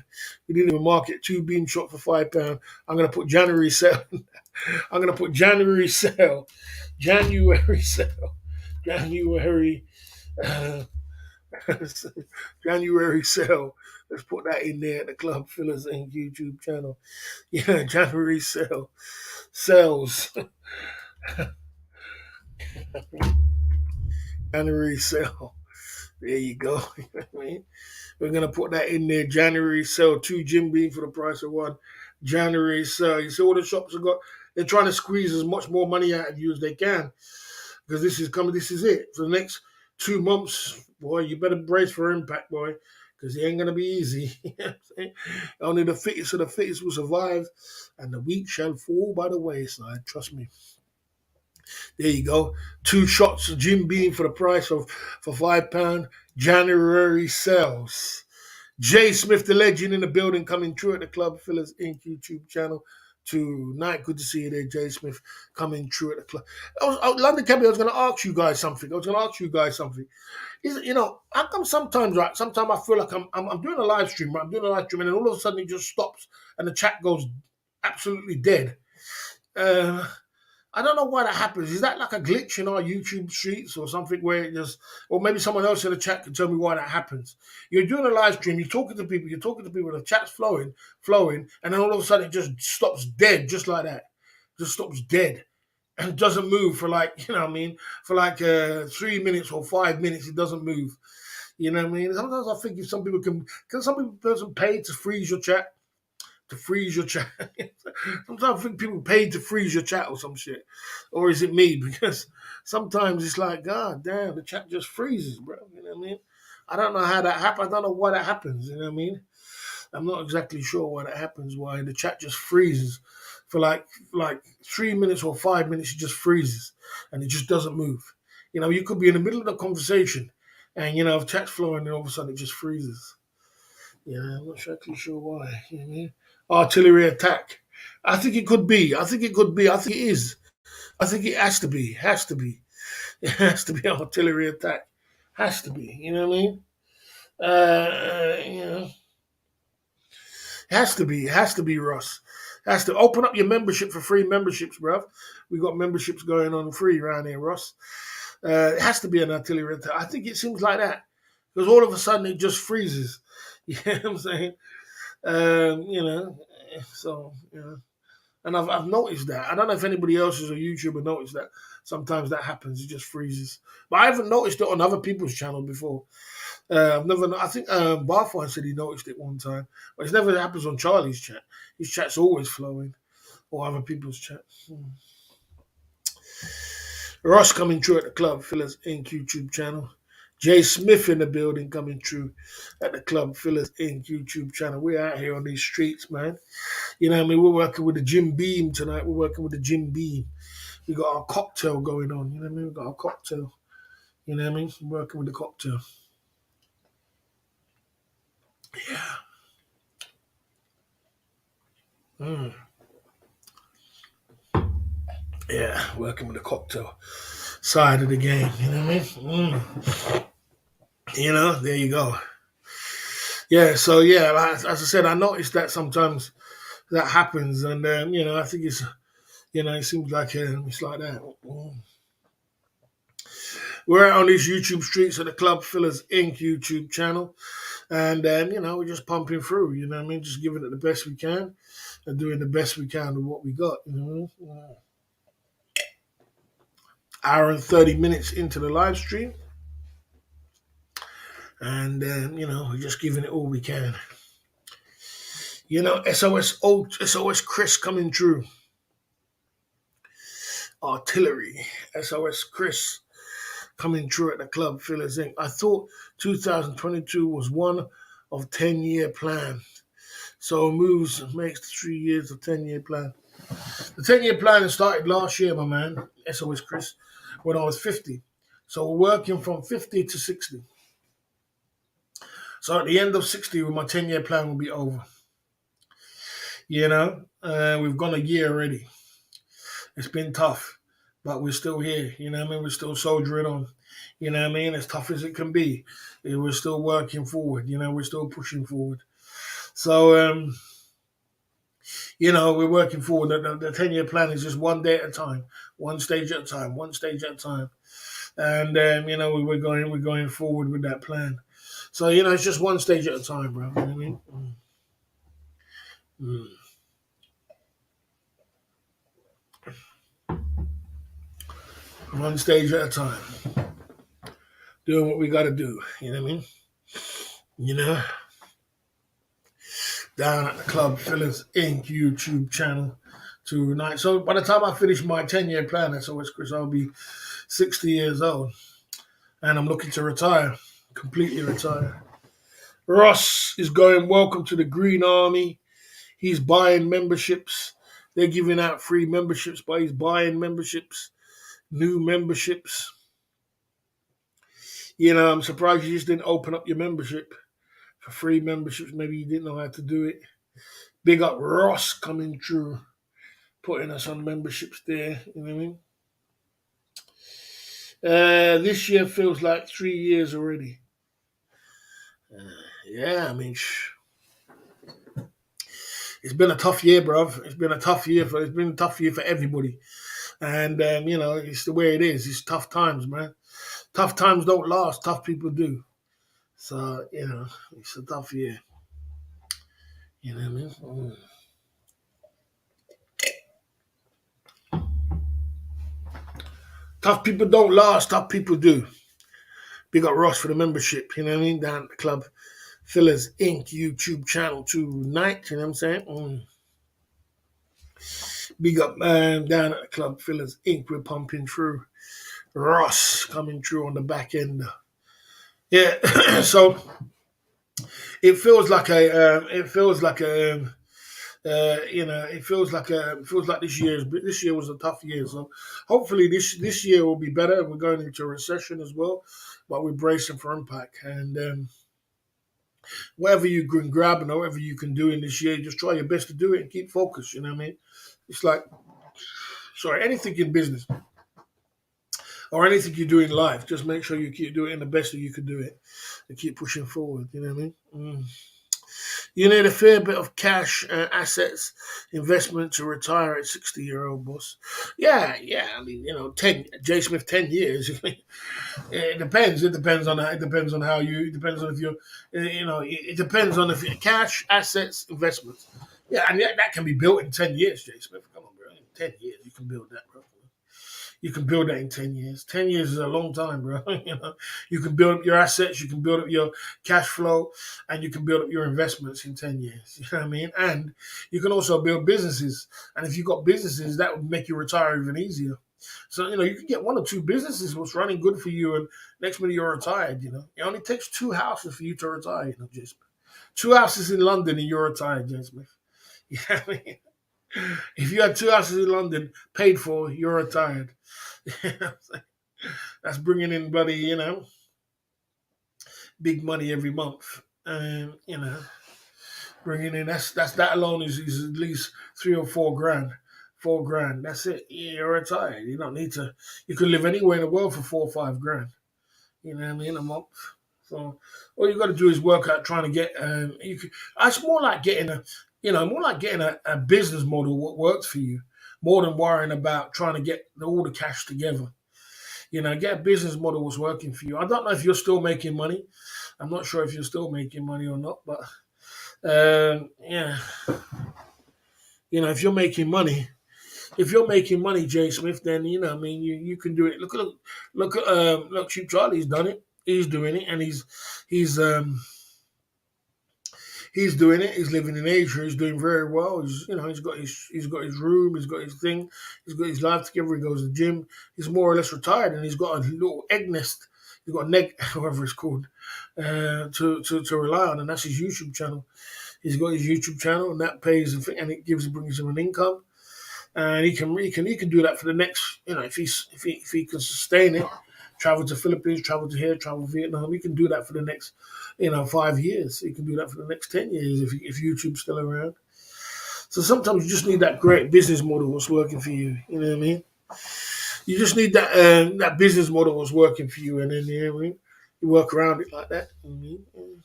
A: we didn't even market 2 bean shot for £5. I'm gonna put January sale. I'm gonna put January sale. January sale. January. Uh, January sale. Let's put that in there at the Club Fillers Inc. YouTube channel. Yeah, January sale. Sales. January sale. There you go. We're gonna put that in there. January sale, 2 Jim Beam for the price of 1. January sale. You see all the shops have got. They're trying to squeeze as much more money out of you as they can because this is coming. This is it for the next 2 months, boy. You better brace for impact, boy, because it ain't gonna be easy. Only the fittest of the fittest will survive, and the weak shall fall by the wayside. Trust me. There you go. 2 shots of Jim Beam for the price of for £5. January sales. Jay Smith, the legend in the building, coming true at the Club Fillers Inc. YouTube channel tonight. Good to see you there, Jay Smith, coming true at the club. London Cabbie, I was going to ask you guys something. How come sometimes, right? Sometimes I feel like I'm doing a live stream, right? I'm doing a live stream, and then all of a sudden it just stops and the chat goes absolutely dead. I don't know why that happens. Is that like a glitch in our YouTube streets or something where it just, or maybe someone else in the chat can tell me why that happens? You're doing a live stream, you're talking to people, the chat's flowing, and then all of a sudden it just stops dead, just like that. Just stops dead and doesn't move for like, for like 3 minutes or 5 minutes, it doesn't move. You know what I mean? Sometimes I think if some people can some person pay to freeze your chat? Sometimes I think people pay to freeze your chat or some shit. Or is it me? Because sometimes it's like, God damn, the chat just freezes, bro. You know what I mean? I don't know how that happens. I don't know why that happens. You know what I mean? I'm not exactly sure why that happens, why the chat just freezes. For like 3 minutes or 5 minutes, it just freezes. And it just doesn't move. You could be in the middle of the conversation and, if chat's flowing, and all of a sudden it just freezes. Yeah, I'm not exactly sure why. You know what I mean? Artillery attack. I think it could be. I think it could be. I think it is. I think it has to be. Has to be. It has to be artillery attack. Has to be. You know what I mean? Has to be. It has to be, Russ. Has to open up your membership for free memberships, bruv. We got memberships going on free around here, Russ. It has to be an artillery attack. I think it seems like that because all of a sudden it just freezes. You know what I'm saying? So and I've noticed that. I don't know if anybody else is a YouTuber noticed that. Sometimes that happens. It just freezes. But I haven't noticed it on other people's channel before. I've never. I think Barfine said he noticed it one time, but it never happens on Charlie's chat. His chat's always flowing, or other people's chat. Ross coming through at the Club Fillers Inc. YouTube channel. Jay Smith in the building coming through at the Club Fillers Inc. YouTube channel. We're out here on these streets, man. You know what I mean? We're working with the Jim Beam tonight. We're working with the Jim Beam. We got our cocktail going on. You know what I mean? We got our cocktail. You know what I mean? We're working with the cocktail. Yeah. Mm. Yeah, working with the cocktail side of the game. You know what I mean? You know, there you go. Yeah, so yeah, as I said, I noticed that sometimes that happens, and you know, I think it's, you know, it seems like it's like that. We're out on these YouTube streets of the Club Fillers Inc. YouTube channel, and you know, we're just pumping through. You know what I mean? Just giving it the best we can, and doing the best we can with what we got. You know, hour and 30 minutes into the live stream, and you know, we're just giving it all we can. You know, SOS Chris coming through. Artillery, SOS Chris coming through at the Club Fillers Inc. I thought 2022 was one of 10-year plan. So moves makes 3 years of 10-year plan. The 10-year plan started last year, my man, SOS Chris, when I was 50. So we're working from 50 to 60. So at the end of 60, my 10-year plan will be over. You know, we've gone a year already. It's been tough, but we're still here. You know what I mean? We're still soldiering on. You know what I mean? As tough as it can be, we're still working forward. You know, we're still pushing forward. So, you know, we're working forward. The 10-year plan is just one day at a time, one stage at a time, one stage at a time. And, you know, we're going forward with that plan. So, you know, it's just one stage at a time, bro. You know what I mean? One stage at a time. Doing what we got to do. You know what I mean? You know? Down at the Club Fillers Inc. YouTube channel tonight. So by the time I finish my 10-year plan, that's always Chris, I'll be 60 years old. And I'm looking to retire, completely retire. Ross is going, welcome to the Green Army. He's buying memberships. They're giving out free memberships, but he's buying memberships, new memberships. You know, I'm surprised you just didn't open up your membership for free memberships. Maybe you didn't know how to do it. Big up Ross coming through, putting us on memberships there. You know what I mean? This year feels like 3 years already. Yeah, I mean, it's been a tough year, bruv. It's been a tough year for everybody. And you know, it's the way it is. It's tough times, man. Tough times don't last. Tough people do. So, you know, it's a tough year. You know what I mean? Tough people don't last. Tough people do. Big up Ross for the membership. You know what I mean? Down at the Club Fillers Inc. YouTube channel tonight. You know what I'm saying? Big up down at the Club Fillers Inc. We're pumping through. Ross coming through on the back end. Yeah. So it feels like this year was a tough year. So hopefully this year will be better. We're going into a recession as well, but we're bracing for impact. And whatever you can grab and whatever you can do in this year, just try your best to do it and keep focused. You know what I mean? It's like, anything in business or anything you do in life, just make sure you keep doing it in the best that you can do it and keep pushing forward. You know what I mean? You need a fair bit of cash, assets, investment to retire at 60-year-old, boss. Yeah. I mean, you know, Jay Smith, 10 years. It depends. It depends on if you're, you know, it depends on if you're cash, assets, investments. Yeah, and that can be built in 10 years, Jay Smith. Come on, bro. In 10 years, you can build that, bro. You can build that in 10 years. 10 years is a long time, bro. You know, you can build up your assets, you can build up your cash flow, and you can build up your investments in 10 years. You know what I mean? And you can also build businesses. And if you've got businesses, that would make you retire even easier. So, you can get one or two businesses what's running good for you, and next minute you're retired. It only takes two houses for you to retire. Jason. Two houses in London and you're retired, James Smith. You know what I mean? If you had two houses in London paid for, you're retired. That's bringing in bloody, big money every month. And, bringing in, that alone is at least 3 or 4 grand. 4 grand. That's it. You're retired. You don't need to, you can live anywhere in the world for 4 or 5 grand. You know what I mean? A month. So all you got to do is work out trying to get. It's more like getting a business model what works for you, more than worrying about trying to get all the cash together. Get a business model what's working for you. I don't know if you're still making money. I'm not sure if you're still making money or not, but yeah, if you're making money, Jay Smith, then you can do it. Look, Cheap Charlie's done it. He's doing it, and he's doing it. He's living in Asia. He's doing very well. He's got his room. He's got his thing. He's got his life together. He goes to the gym. He's more or less retired, and he's got a little egg nest. He's got a neg, whatever it's called, to rely on, and that's his YouTube channel. He's got his YouTube channel, and that pays, and it brings him an income. And he can do that for the next, if he can sustain it, travel to Philippines, travel to here, travel to Vietnam. He can do that for the next, 5 years. He can do that for the next 10 years if YouTube's still around. So sometimes you just need that great business model what's working for you. You know what I mean? You just need that business model what's working for you, and then you work around it like that. You know what I mean?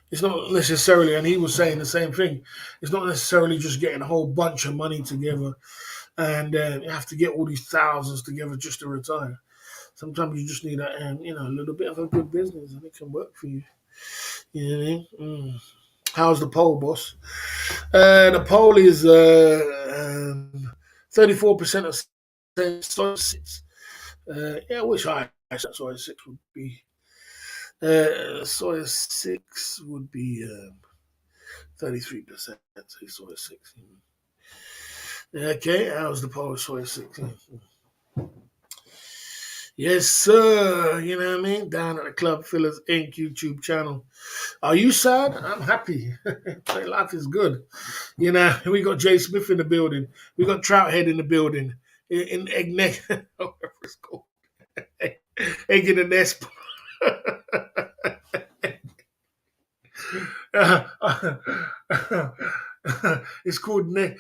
A: It's not necessarily, and he was saying the same thing. It's not necessarily just getting a whole bunch of money together, and you have to get all these thousands together just to retire. Sometimes you just need a little bit of a good business, and it can work for you. You know what I mean? How's the poll, boss? The poll is 34% of saying soy 6. I wish I said soy 6 would be. Soy 6 would be 33%. Say soy 6. Okay, how's the poll? Soy 6. Yes, sir. You know what I mean? Down at the Club Fillers Inc. YouTube channel. Are you sad? I'm happy. Life is good. We got Jay Smith in the building. We got Trouthead in the building. In Egg Neck. Whatever it's called. Egg in the nest. It's called neck.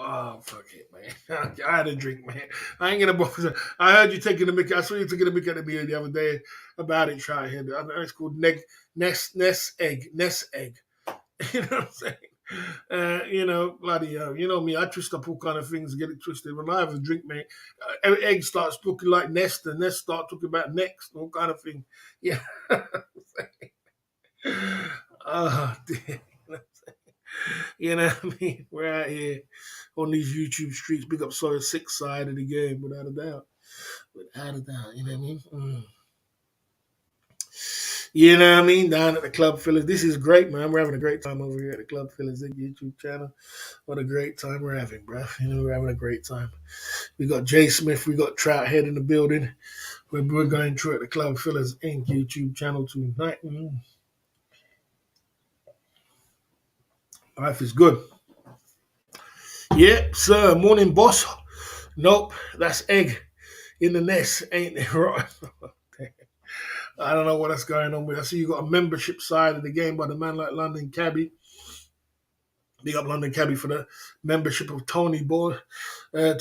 A: Oh, fuck it, man. I had a drink, man. I ain't gonna bother. I heard you taking the mic. I saw you taking the mic at the beer the other day about it. Try here. It's called nest egg. You know what I'm saying? Bloody hell. You know me, I twist up all kind of things, get it twisted. When I have a drink, man, every egg starts looking like nest, and nest start talking about next, all kind of thing. Yeah. Oh, dear. You know what I mean? We're out here on these YouTube streets. Big up Sawyer 6 side of the game, without a doubt. Without a doubt, you know what I mean? You know what I mean? Down at the Club Fillers. This is great, man. We're having a great time over here at the Club Fillers YouTube channel. What a great time we're having, bro. We're having a great time. We got Jay Smith. We got Trouthead in the building. We're going through at the Club Fillers Inc. YouTube channel tonight. Life is good. Yep, sir. Morning, boss. Nope, that's egg in the nest, ain't it? Right. I don't know what that's going on with. I see you got a membership side of the game by the man like London Cabby. Big up London Cabby for the membership of Tony Boy.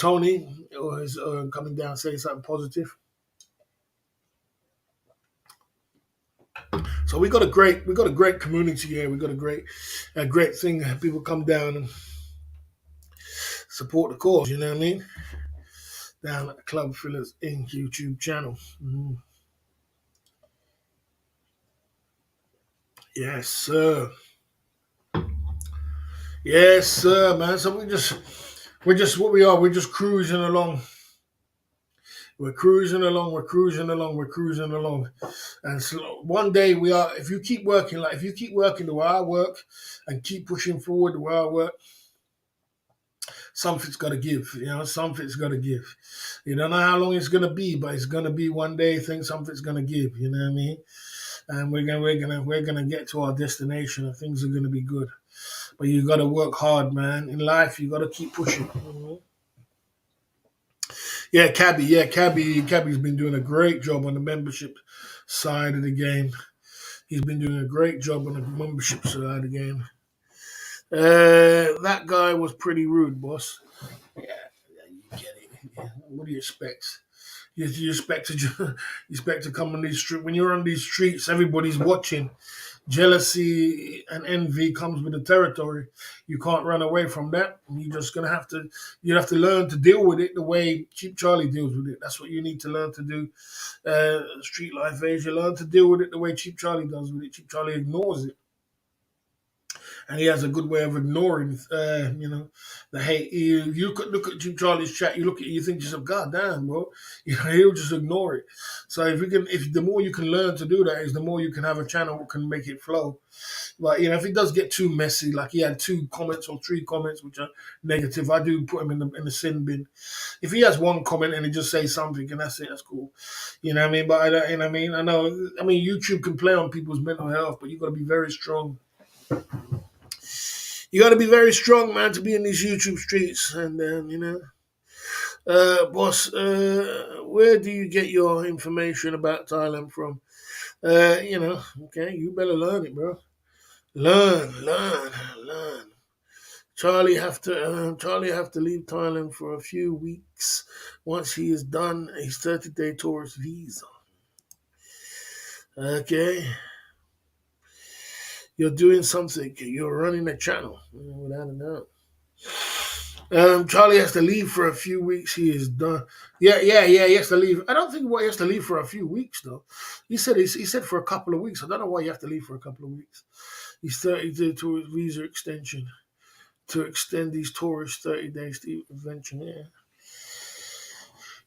A: Tony is coming down saying something positive. So we got a great community here. We got a great thing. People come down and support the cause. You know what I mean? Down at the Club Fillers Inc. YouTube channel. Yes, sir. Yes, sir, man. So we're just what we are. We're just cruising along. We're cruising along. And so one day we are. If you keep working the way I work, and keep pushing forward the way I work, Something's got to give. Something's got to give. You don't know how long it's gonna be, but it's gonna be one day. Think something's gonna give. You know what I mean? And we're gonna get to our destination, and things are gonna be good. But you got to work hard, man. In life, you got to keep pushing. Yeah, Cabby. Yeah, Cabby's been doing a great job on the membership side of the game. He's been doing a great job on the membership side of the game. That guy was pretty rude, boss. Yeah, you get it. Yeah. What do you expect? You expect to you expect to come on these streets when you're on these streets. Everybody's watching. Jealousy and envy comes with the territory. You can't run away from that. You're just gonna have to. You have to learn to deal with it the way Cheap Charlie deals with it. That's what you need to learn to do. Street life age. You learn to deal with it the way Cheap Charlie does with it. Cheap Charlie ignores it, and he has a good way of ignoring, the hate. You could look at Jim Charlie's chat. You look at it, you think to yourself, God damn, bro. He'll just ignore it. So if the more you can learn to do that, is the more you can have a channel that can make it flow. But if it does get too messy, like he had 2 comments or 3 comments which are negative, I do put him in the sin bin. If he has 1 comment and he just says something and that's it, that's cool. You know what I mean? But I don't, you know what I mean? YouTube can play on people's mental health, but you got to be very strong. You got to be very strong, man, to be in these YouTube streets. And then, boss, where do you get your information about Thailand from? Okay, you better learn it, bro. Learn. Charlie have to leave Thailand for a few weeks once he is done his 30-day tourist visa. Okay. You're doing something. You're running a channel, without a doubt. Charlie has to leave for a few weeks. He is done. Yeah. He has to leave. I don't think he has to leave for a few weeks though. He said for a couple of weeks. I don't know why you have to leave for a couple of weeks. He's 30-day tourist visa extension to extend these tourists 30 days to convention. Yeah.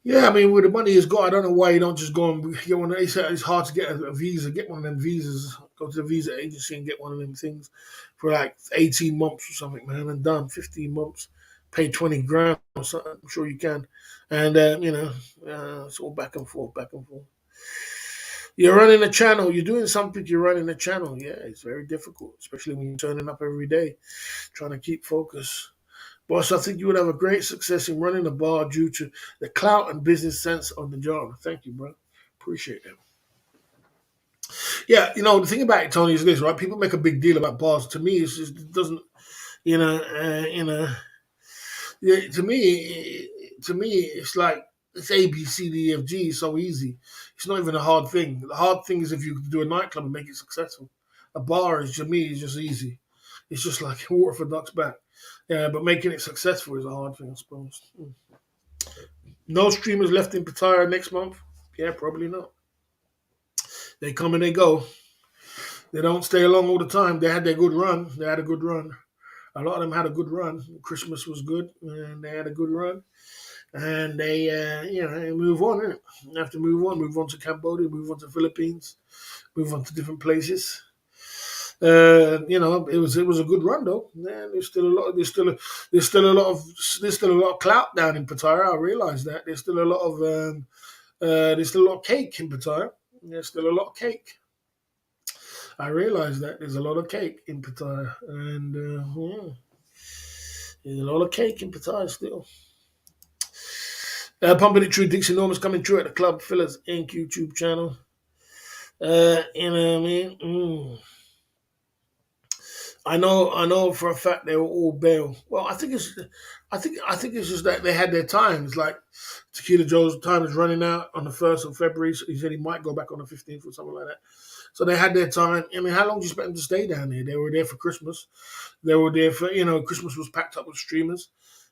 A: Yeah, I mean, with the money he's got, I don't know why you don't just go and get one. It's hard to get a visa. Get one of them visas. Go to the visa agency and get one of them things for like 18 months or something, man, and done. 15 months, pay 20 grand or something. I'm sure you can. And, it's all back and forth, back and forth. You're running a channel. You're doing something. You're running a channel. Yeah, it's very difficult, especially when you're turning up every day, trying to keep focus. Boss, I think you would have a great success in running a bar due to the clout and business sense of the job. Thank you, bro. Appreciate that. Yeah, the thing about it, Tony, is this, right? People make a big deal about bars. To me, it doesn't, you know, yeah, to me, it's like it's A, B, C, D, E, F, G. It's so easy. It's not even a hard thing. The hard thing is if you do a nightclub and make it successful. A bar is, to me, is just easy. It's just like water for ducks back. Yeah, but making it successful is a hard thing, I suppose. No streamers left in Pattaya next month? Yeah, probably not. They come and they go. They don't stay along all the time. They had their good run. They had a good run. A lot of them had a good run. Christmas was good, and they had a good run. And they move on. Innit? You have to move on to Cambodia, move on to Philippines, move on to different places. It was a good run though. Man, there's still a lot of clout down in Pattaya. I realise that there's still a lot of cake in Pattaya. There's still a lot of cake. I realise that there's a lot of cake in Pattaya, and there's a lot of cake in Pattaya still. Pumping it true, Dixie Norman's coming true at the Club Fillers Inc. YouTube channel. You know what I mean? I know for a fact they were all bail. Well, I think it's just that they had their times. Like Tequila Joe's time is running out on the 1st of February. So he said he might go back on the 15th or something like that. So they had their time. I mean, how long do you expect them to stay down there? They were there for Christmas. They were there for Christmas was packed up with streamers.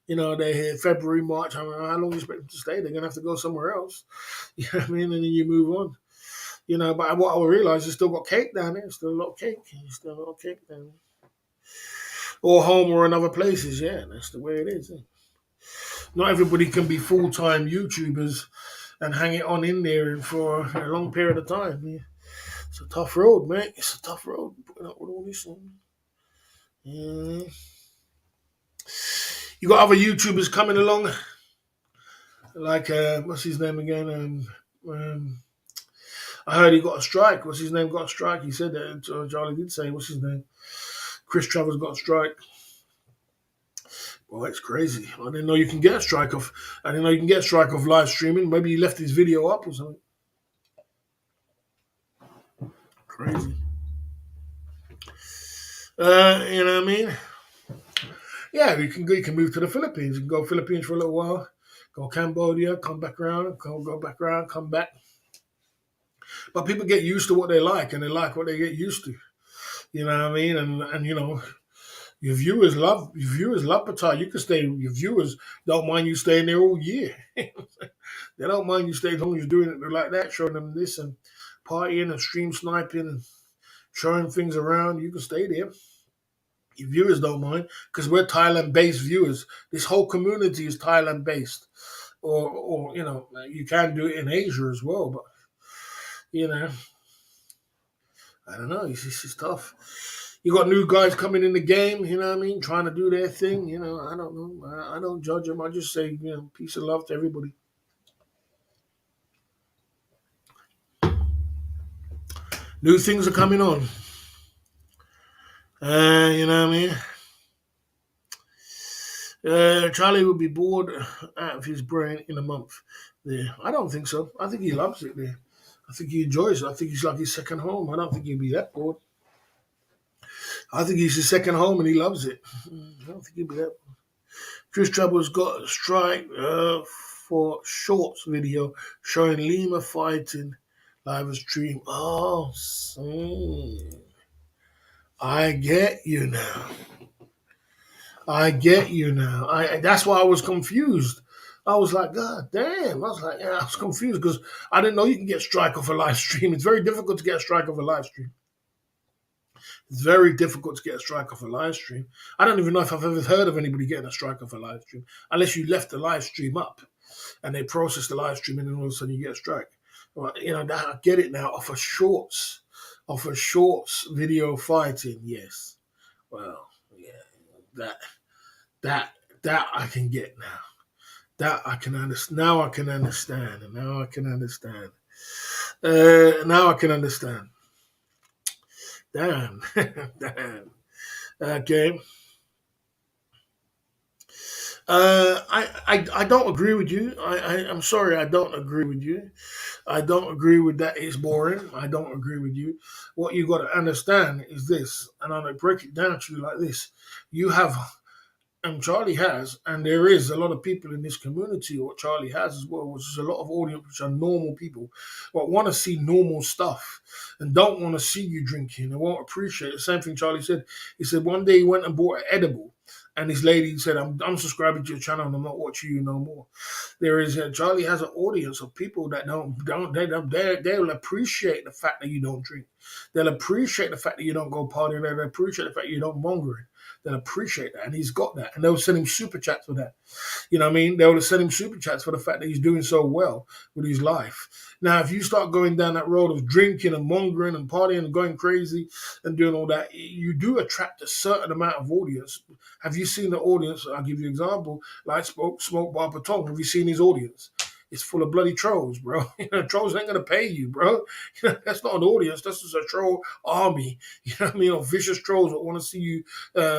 A: They had February, March. I mean, how long do you expect them to stay? They're gonna have to go somewhere else. You know what I mean? And then you move on. But what I realize is still got cake down there. Still a lot of cake. Still a lot of cake down there. Or home or in other places. Yeah, that's the way it is. Not everybody can be full-time YouTubers and hang it on in there for a long period of time. Yeah. It's a tough road, mate. It's a tough road putting up with all this. Yeah. You got other YouTubers coming along, like what's his name again? I heard he got a strike. What's his name? Got a strike. He said that. Charlie did say, what's his name? Chris Travers got a strike. Well, it's crazy. I didn't know you can get a strike off. I didn't know you can get a strike off live streaming. Maybe he left his video up or something. Crazy. You know what I mean? Yeah, you can go. You can move to the Philippines. You can go Philippines for a little while. Go Cambodia, come back around, go back around, come back. But people get used to what they like, and they like what they get used to. You know what I mean? And you know, your viewers love Qatar. You can stay. Your viewers don't mind you staying there all year. They don't mind you staying as long as you're doing it like that, showing them this and partying and stream sniping and showing things around. You can stay there. Your viewers don't mind because we're Thailand-based viewers. This whole community is Thailand-based, or you know, you can do it in Asia as well. But you know, I don't know. It's just tough. You got new guys coming in the game, you know what I mean, trying to do their thing. You know, I don't know. I don't judge them. I just say, you know, peace and love to everybody. New things are coming on. You know what I mean? Charlie will be bored out of his brain in a month. There, I don't think so. I think he loves it there. I think he enjoys it. I think he's like his second home. I don't think he'll be that bored. I think he's his second home and he loves it. I don't think he'll be that bored. Chris Trouble's got a strike for shorts video showing Lima fighting live stream. Oh, I get you now. I get you now. That's why I was confused. I was like, God damn. I was like, yeah, I was confused because I didn't know you can get strike off a live stream. It's very difficult to get a strike off a live stream. It's very difficult to get a strike off a live stream. I don't even know if I've ever heard of anybody getting a strike off a live stream, unless you left the live stream up and they process the live stream and then all of a sudden you get a strike. Well, you know, I get it now. Off of shorts video fighting, yes. Well, yeah, that I can get now. That I can understand. Now I can understand. And now I can understand. Now I can understand. Damn. Damn. Okay. I don't agree with you. I'm sorry, I don't agree with you. I don't agree with that. It's boring. I don't agree with you. What you got to understand is this, and I'm gonna break it down to you like this. You have, and Charlie has, and there is a lot of people in this community, what Charlie has as well, which is a lot of audience which are normal people, but want to see normal stuff and don't want to see you drinking and won't appreciate it. The same thing Charlie said. He said one day he went and bought an edible. And this lady said, I'm subscribing to your channel and I'm not watching you no more. There is Charlie has an audience of people that they'll appreciate the fact that you don't drink. They'll appreciate the fact that you don't go partying. They'll appreciate the fact that you don't mongering. They'll appreciate that. And he's got that. And they'll send him super chats for that. You know what I mean? They'll send him super chats for the fact that he's doing so well with his life. Now, if you start going down that road of drinking and mongering and partying and going crazy and doing all that, you do attract a certain amount of audience. Have you seen the audience? I'll give you an example. Like Smoke Bar Patong. Have you seen his audience? It's full of bloody trolls, bro. Trolls ain't gonna pay you, bro. That's not an audience. That's just a troll army. You know what I mean? Vicious trolls that want to see you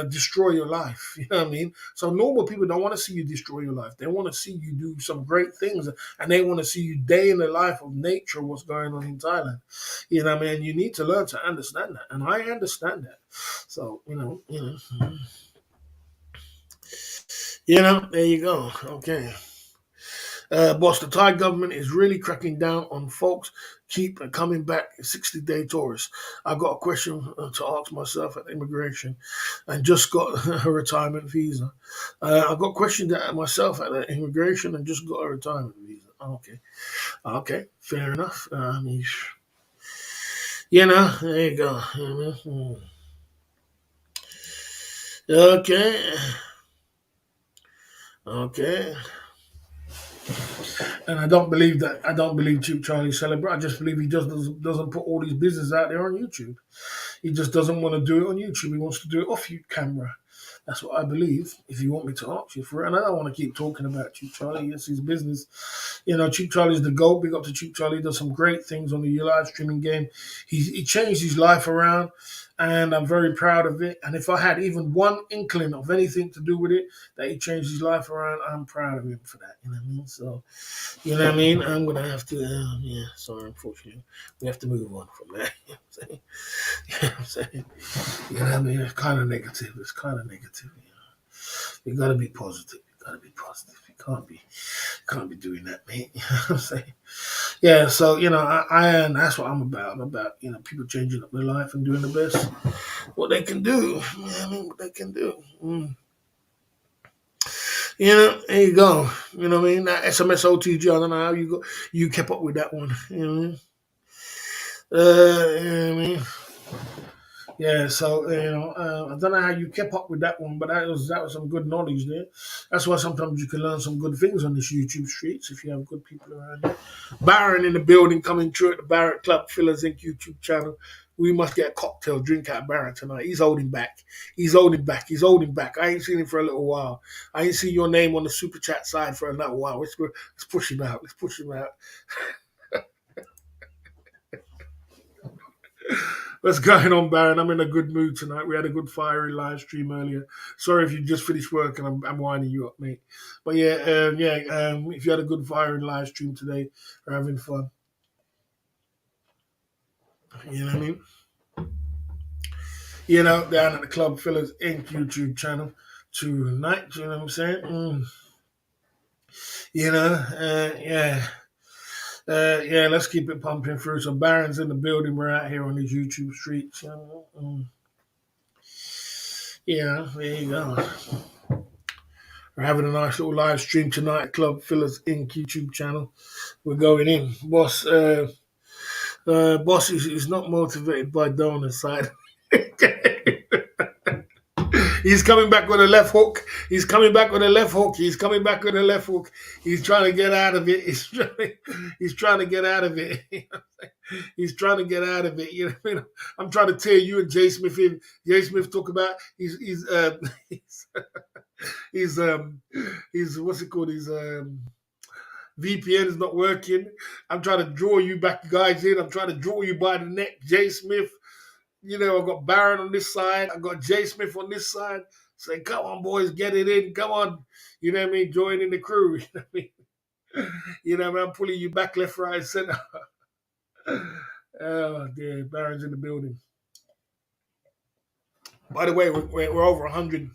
A: destroy your life. You know what I mean? So normal people don't want to see you destroy your life. They want to see you do some great things, and they want to see you day in the life of nature, what's going on in Thailand. You know what I mean? You need to learn to understand that, and I understand that. So there you go. Okay. Boss, the Thai government is really cracking down on folks keep coming back 60-day tourists. I got a question to ask myself at immigration and just got a retirement visa. I got a question to myself at the immigration and just got a retirement visa. Okay, fair enough. I mean, there you go. Okay. And I don't believe that. I don't believe Cheap Charlie celebrate. I just believe he just doesn't put all his business out there on YouTube. He just doesn't want to do it on YouTube. He wants to do it off camera. That's what I believe. If you want me to ask you for it, and I don't want to keep talking about Cheap Charlie. It's his business. You know, Cheap Charlie's the GOAT. Big up to Cheap Charlie. He does some great things on the live streaming game. He changed his life around, and I'm very proud of it. And if I had even one inkling of anything to do with it, that he changed his life around, I'm proud of him for that. You know what I mean? So, you know what I mean? I'm gonna have to. Yeah, sorry. Unfortunately, we have to move on from that. You know what I'm saying? You know what I'm saying? You know what I mean? It's kind of negative. It's kind of negative. You know, you gotta be positive. You gotta be positive. You can't be doing that, mate. You know what I'm saying? Yeah. So you know, I and that's what I'm about. I'm about people changing up their life and doing the best what they can do. You know what I mean? What they can do. You know, there you go. You know what I mean? That SMS OTG. I don't know how you kept up with that one. You know what I mean? You know what I mean? Yeah, so I don't know how you kept up with that one, but that was some good knowledge there. That's why sometimes you can learn some good things on this YouTube streets if you have good people around you. Baron in the building coming through at the Barrett Club Fillers Inc. YouTube channel. We must get a cocktail drink out of Baron tonight. He's holding back. He's holding back. He's holding back. I ain't seen him for a little while. I ain't seen your name on the super chat side for another while. Let's push him out. Let's push him out. What's going on, Baron? I'm in a good mood tonight. We had a good fiery live stream earlier. Sorry if you just finished work and I'm winding you up, mate. But if you had a good fiery live stream today, we're having fun. You know what I mean? You know, down at the Club Fillers Inc. YouTube channel tonight. You know what I'm saying? You know, yeah, let's keep it pumping through. So Baron's in the building. We're out here on these YouTube streets. You know? Yeah, there you go. We're having a nice little live stream tonight. Club Fillers Inc. YouTube channel. We're going in. Boss is not motivated by donor side. He's coming back with a left hook. He's coming back with a left hook. He's coming back with a left hook. He's trying to get out of it. He's trying to get out of it. He's trying to get out of it. You know what I mean? I'm trying to tell you and Jay Smith in. Jay Smith talk about he's what's it called? His VPN is not working. I'm trying to draw you back guys in. I'm trying to draw you by the neck. Jay Smith. You know, I've got Baron on this side. I've got Jay Smith on this side. Say, come on, boys, get it in. Come on. You know what I mean? Join in the crew. You know what I mean? You know what I mean? I'm pulling you back left, right, center. Oh, dear. Baron's in the building. By the way, we're over 100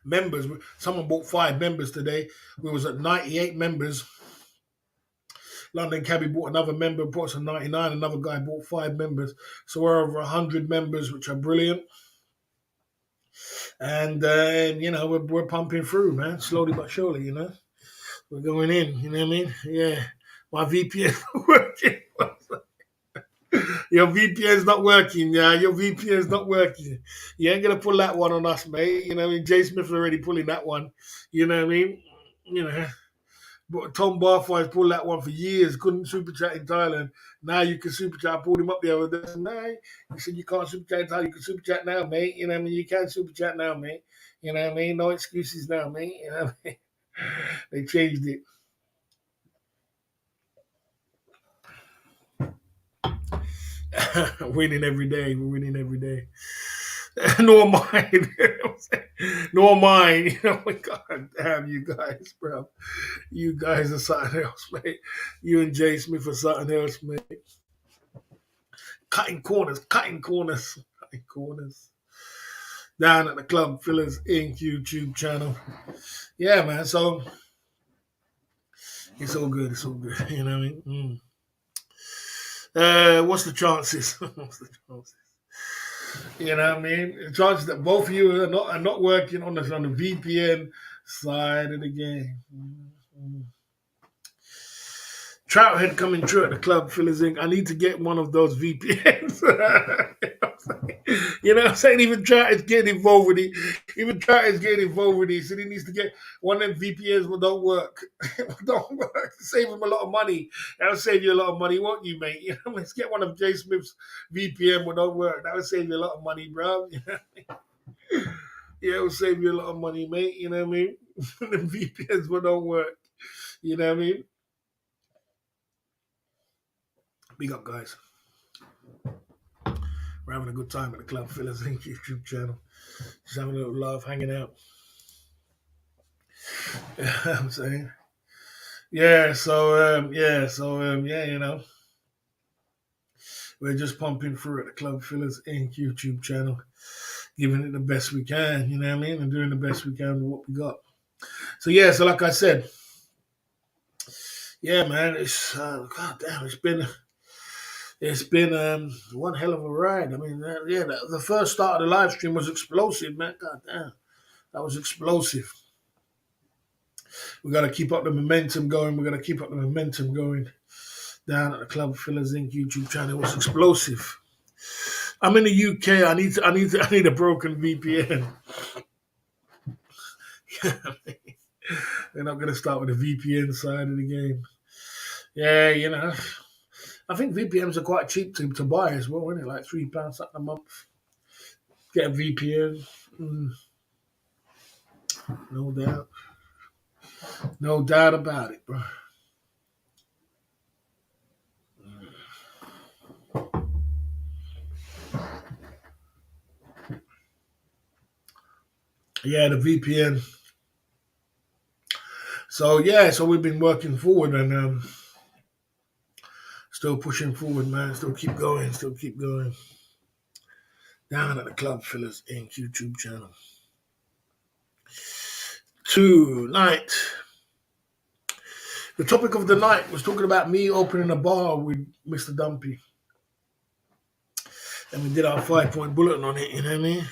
A: members. Someone bought 5 members today. We was at 98 members. London Cabby bought another member, bought us a 99. Another guy bought 5 members. So we're over 100 members, which are brilliant. And, we're pumping through, man, slowly but surely, you know. We're going in, you know what I mean? Yeah. My VPN working. Your VPN's not working, yeah. Your VPN's not working. You ain't going to pull that one on us, mate. You know what I mean? Jay Smith's already pulling that one. You know what I mean? You know. But Tom Barfoy's pulled that one for years. Couldn't super chat in Thailand. Now you can super chat. I pulled him up the other day. Nah, he said you can't super chat in Thailand. You can super chat now, mate. You know what I mean? You can super chat now, mate. You know what I mean? No excuses now, mate. You know what I mean? They changed it. Winning every day. We're winning every day. Nor mine. Nor mine. You know, God damn you guys, bro. You guys are something else, mate. You and Jay Smith are something else, mate. Cutting corners. Down at the Club Fillers Inc. YouTube channel. Yeah, man. So it's all good. You know what I mean? What's the chances? You know what I mean? The chances that both of you are not working on the VPN side of the game. Trouthead coming through at the Club Fillers Inc. I need to get one of those VPNs. You know what I'm saying? Even Trouthead's getting involved with it. So he needs to get one of them VPNs that don't work. Don't work. Save him a lot of money. That'll save you a lot of money, won't you, mate? You know, let's get one of Jay Smith's VPN that don't work. That'll save you a lot of money, bro. Yeah, it'll save you a lot of money, mate. You know what I mean? The VPNs will don't work. You know what I mean? Big up, guys. We're having a good time at the Club Fillers Inc. YouTube channel. Just having a little laugh, hanging out. You know what I'm saying? Yeah, you know, we're just pumping through at the Club Fillers Inc. YouTube channel, giving it the best we can, you know what I mean? And doing the best we can with what we got. So, yeah, so like I said, yeah, man, it's, God damn, it's been one hell of a ride. I mean, the first start of the live stream was explosive, man. God damn, that was explosive. We got to keep up the momentum going. We got to keep up the momentum going down at the Club Fillers Inc. YouTube channel. It was explosive. I'm in the UK. I need a broken VPN. They're not going to start with the VPN side of the game. Yeah, you know. I think VPNs are quite cheap to buy as well, isn't it? Like £3 a month. Get a VPN. No doubt. No doubt about it, bro. Yeah, the VPN. So yeah, so we've been working forward and still pushing forward, man. Still keep going. Still keep going. Down at the Club Fillers Inc. YouTube channel. Tonight, the topic of the night was talking about me opening a bar with Mr. Dumpy. And we did our 5-point bulletin on it, you know what I mean?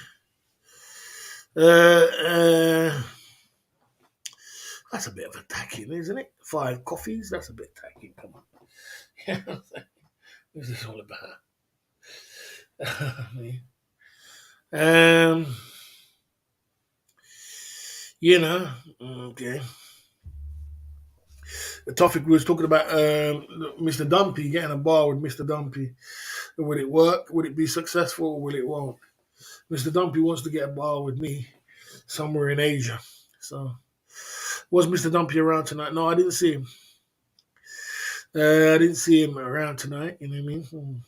A: That's a bit of a tacking, isn't it? 5 coffees, that's a bit tacking, come on. What's this all about? You know, okay. The topic we was talking about Mr. Dumpy, getting a bar with Mr. Dumpy. Will it work? Will it be successful or will it won't? Mr. Dumpy wants to get a bar with me somewhere in Asia. So, was Mr. Dumpy around tonight? No, I didn't see him. I didn't see him around tonight, you know what I mean?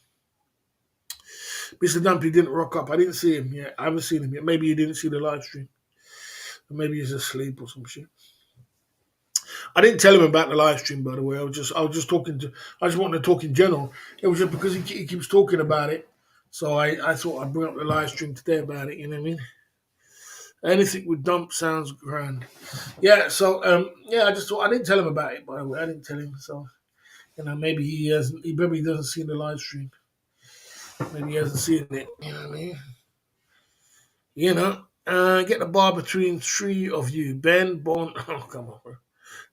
A: Mr. Dumpy didn't rock up. I didn't see him yet. I haven't seen him yet. Maybe he didn't see the live stream. Or maybe he's asleep or some shit. I didn't tell him about the live stream, by the way. I was just talking to. I just wanted to talk in general. It was just because he keeps talking about it, so I thought I'd bring up the live stream today about it. You know what I mean? Anything with dump sounds grand. Yeah. So I just thought I didn't tell him about it. By the way, I didn't tell him. So maybe he hasn't. He probably doesn't see the live stream. Maybe he hasn't seen it. You know what I mean? Get the bar between 3 of you. Ben, Bon. Oh, come on, bro.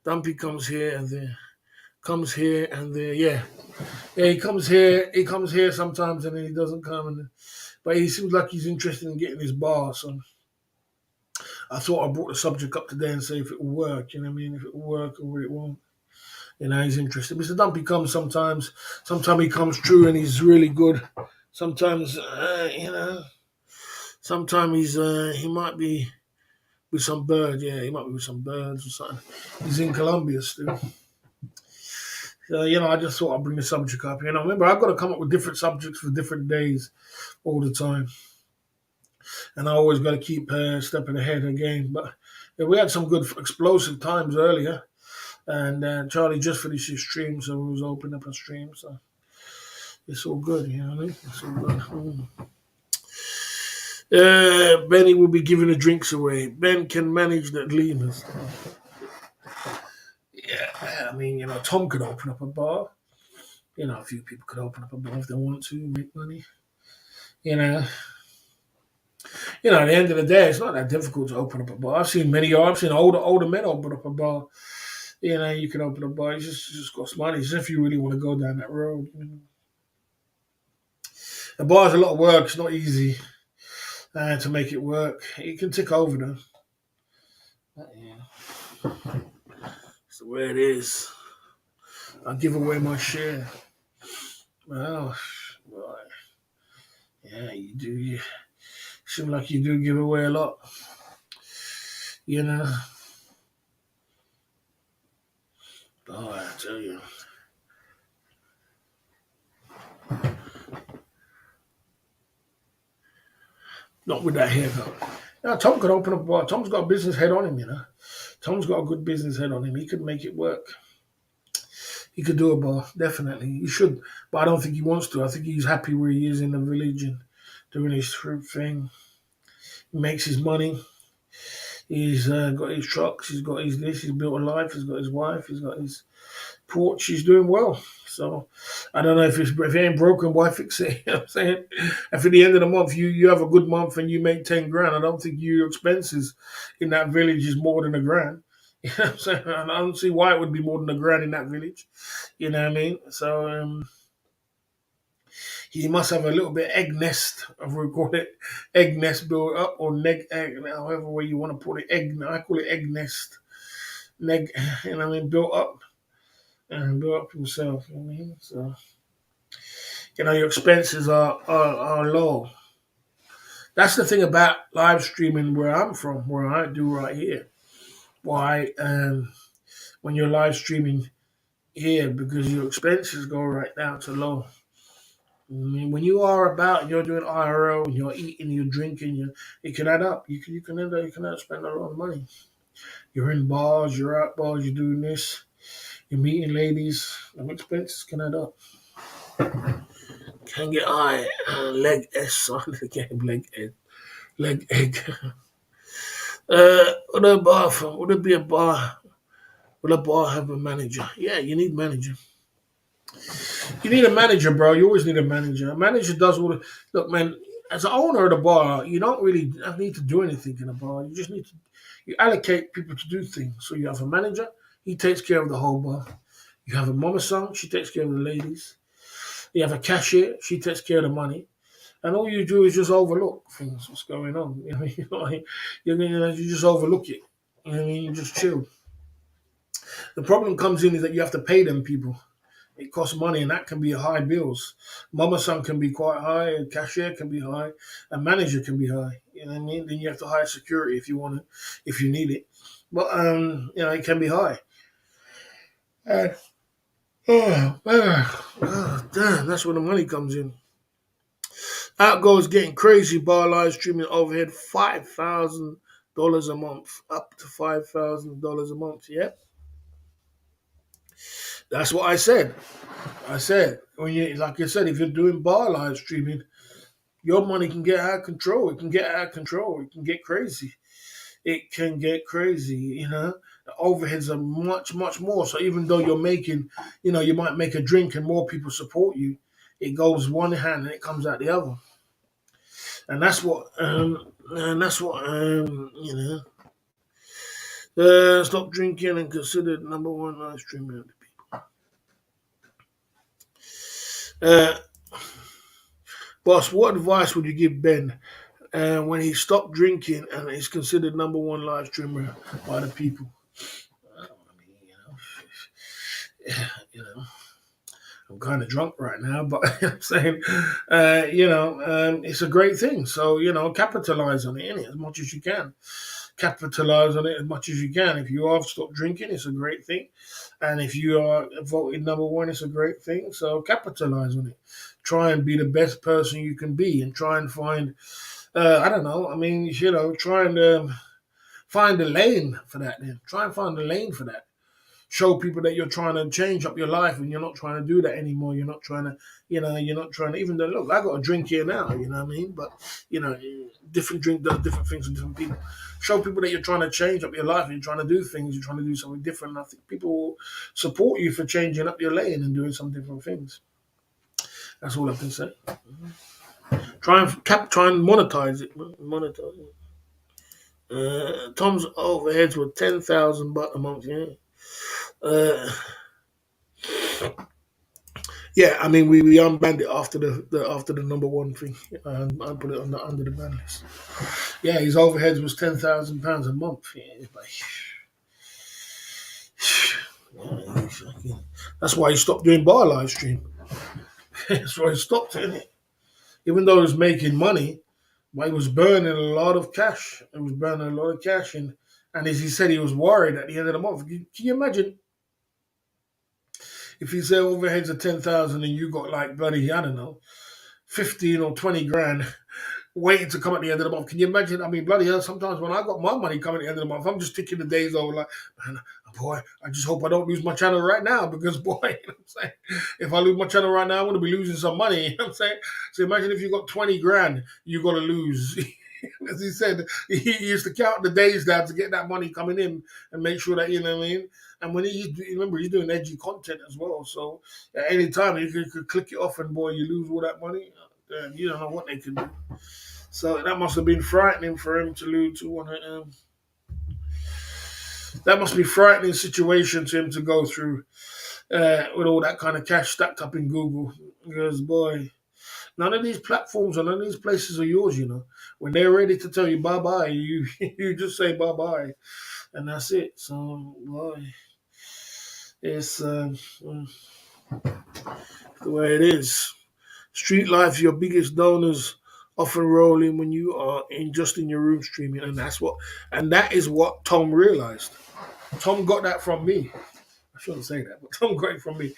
A: Dumpy comes here and there. Comes here and there. Yeah. He comes here. He comes here sometimes and then he doesn't come. But he seems like he's interested in getting his bar. So I thought I brought the subject up today and say if it will work. You know what I mean? If it will work or it won't. He's interested. Mr. Dumpy comes sometimes. Sometimes he comes true and he's really good. Sometimes, sometimes he might be with some bird. Yeah, he might be with some birds or something. He's in Colombia still. So, I just thought I'd bring the subject up. Remember, I've got to come up with different subjects for different days all the time. And I always got to keep stepping ahead of the game. But we had some good explosive times earlier. And Charlie just finished his stream, so we was opening up a stream. So it's all good, you know what I mean? It's all good. Benny will be giving the drinks away. Ben can manage the lemurs. Yeah, I mean, Tom could open up a bar. A few people could open up a bar if they want to make money. At the end of the day, it's not that difficult to open up a bar. I've seen older men open up a bar. You can open a bar. It just costs money. It's if you really want to go down that road. A bar's a lot of work. It's not easy to make it work. It can tick over though. But, it's the way it is. I give away my share. Well, yeah, you do. You seem like you do give away a lot. You know, oh, I tell you, not with that haircut. Now, Tom could open up a bar. Tom's got a business head on him, you know. Tom's got a good business head on him. He could make it work. He could do a bar, definitely. He should, but I don't think he wants to. I think he's happy where he is in the village and doing his fruit thing. He makes his money. He's got his trucks. He's got his this. He's built a life. He's got his wife. He's got his porch. He's doing well. So I don't know if he ain't broken, why fix it? You know what I'm saying? If at the end of the month you have a good month and you make 10 grand, I don't think your expenses in that village is more than a grand. You know what I'm saying? I don't see why it would be more than a grand in that village. You know what I mean? So he must have a little bit egg nest, as we call it, egg nest built up or egg, however way you want to put it. Egg, I call it egg nest, neg, you know what I mean, built up and built up himself. You know what I mean? So your expenses are low. That's the thing about live streaming where I'm from, where I do right here. Why when you're live streaming here, because your expenses go right down to low. I mean, when you are about and you're doing IRL and you're eating, you're drinking, it can add up. You can end up spending a lot of money. You're in bars, you're out bars, you're doing this, you're meeting ladies. The expenses can add up. Can get high. Leg S on the game. Leg egg. Leg egg. Would a bar from? Would it be a bar? Would a bar have a manager? Yeah, you need manager. You need a manager, bro. You always need a manager. A manager does all the look, man. As an owner of the bar, you don't really need to do anything in a bar. You just need to you allocate people to do things. So you have a manager, he takes care of the whole bar. You have a mama son, she takes care of the ladies. You have a cashier, she takes care of the money. And all you do is just overlook things, what's going on. You know, you just overlook it. You know what I mean? You just chill. The problem comes in is that you have to pay them people. It costs money, and that can be high bills. Mama son can be quite high, a cashier can be high, a manager can be high. You know what I mean? Then you have to hire security if you want it, if you need it. But it can be high. And, damn, that's where the money comes in. Outgo's getting crazy. Bar live streaming overhead $5,000 a month, up to $5,000 a month. Yep, that's what I said. I said when you, like I said, if you're doing bar live streaming, your money can get out of control. It can get out of control. It can get crazy. It can get crazy. The overheads are much, much more. So even though you're making, you might make a drink and more people support you, it goes one hand and it comes out the other. And that's what, stop drinking and considered number one live streamer. Uh, Boss, what advice would you give Ben when he stopped drinking and is considered number one live streamer by the people? I mean, you know, I'm kind of drunk right now, but I'm saying, it's a great thing. So, capitalize on it, innit, as much as you can. Capitalize on it as much as you can. If you have stopped drinking, it's a great thing. And if you are voted number one, it's a great thing. So capitalize on it. Try and be the best person you can be and try and find, I don't know, I mean, try and find a lane for that then. Try and find a lane for that. Show people that you're trying to change up your life and you're not trying to do that anymore. You're not trying to, even though, look, I got a drink here now, you know what I mean? But, different drink does different things to different people. Show people that you're trying to change up your life and you're trying to do things, you're trying to do something different. And I think people will support you for changing up your lane and doing some different things. That's all I can say. Try and monetize it. Monetize it. Tom's overheads were 10,000 baht a month, yeah. Yeah, I mean we unbanned it after the number one thing. I put it under the ban list. Yeah, his overheads was £10,000 a month. Yeah, that's why he stopped doing bar live stream. That's why he stopped it. Even though he was making money, but he was burning a lot of cash. He was burning a lot of cash, and And as he said, he was worried at the end of the month. Can you imagine if you say overheads are 10,000 and you got like bloody, I don't know, 15 or 20 grand waiting to come at the end of the month. Can you imagine? I mean, bloody hell, sometimes when I got my money coming at the end of the month, I'm just ticking the days over like, man, boy, I just hope I don't lose my channel right now because, boy, you know what I'm saying? If I lose my channel right now, I'm going to be losing some money. You know what I'm saying? So imagine if you got 20 grand, you got to lose. As he said, he used to count the days down to get that money coming in and make sure that, you know what I mean? And when remember, he's doing edgy content as well. So at any time, you could click it off and, boy, you lose all that money. You don't know what they can do. So that must have been frightening for him to lose to one. That must be a frightening situation to him to go through with all that kind of cash stacked up in Google. Because boy, none of these platforms or none of these places are yours. You know, when they're ready to tell you bye bye, you you just say bye bye, and that's it. So boy, it's the way it is. Street life, your biggest donors often roll in when you are in your room streaming, and that is what Tom realized. Tom got that from me. I shouldn't say that, but Tom got it from me.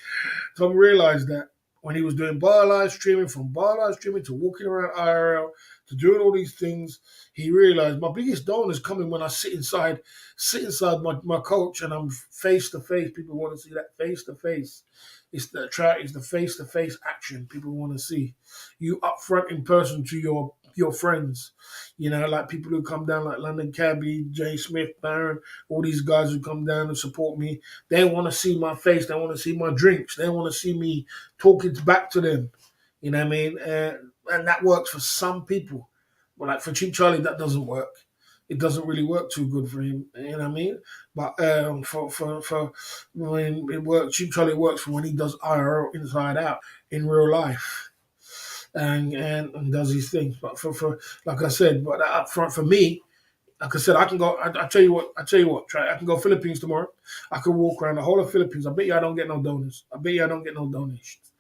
A: Tom realized that when he was doing bar live streaming, from bar live streaming to walking around IRL to doing all these things, he realized my biggest donor is coming when I sit inside my coach and I'm face to face. People want to see that face to face. It's the face to face action people want to see. You up front in person to your friends. You know, like people who come down like London Cabby, Jay Smith, Baron, all these guys who come down and support me. They want to see my face. They want to see my drinks. They want to see me talking back to them. You know what I mean? And that works for some people. But like for Cheap Charlie, that doesn't work. It doesn't really work too good for him. You know what I mean? But for when it works, Cheap Charlie works for when he does IRL inside out in real life. And does his thing. But for like I said, but up front for me, like I said, I can go. I tell you what. Try. I can go Philippines tomorrow. I can walk around the whole of Philippines. I bet you I don't get no donors. I bet you I don't get no donations.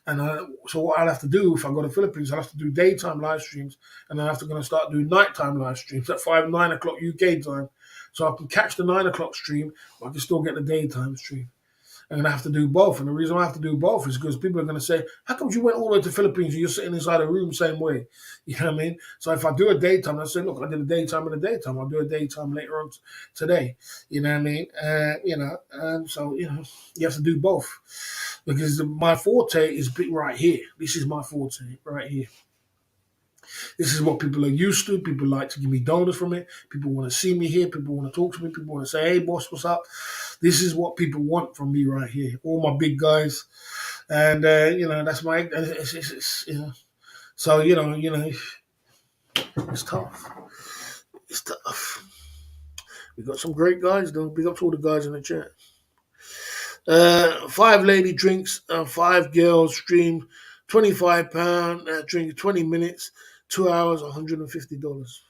A: And so what I'll have to do if I go to Philippines, I'll have to do daytime live streams, and then I have to going to start doing nighttime live streams at 9 o'clock UK time, so I can catch the 9 o'clock stream, but I can still get the daytime stream. I'm gonna have to do both, and the reason I have to do both is because people are gonna say, "How come you went all the way to the Philippines and you're sitting inside a room same way?" You know what I mean? So if I do a daytime, I say, "Look, I did a daytime and a daytime. I'll do a daytime later on today." You know what I mean? So you have to do both because my forte is right here. This is my forte right here. This is what people are used to. People like to give me donors from it. People want to see me here. People want to talk to me. People want to say, "Hey, boss, what's up?" This is what people want from me right here. All my big guys, and that's my. So it's tough. It's tough. We got some great guys though. Big up to all the guys in the chat. 5 lady drinks, 5 girls stream, £25, drink 20 minutes, 2 hours, $150.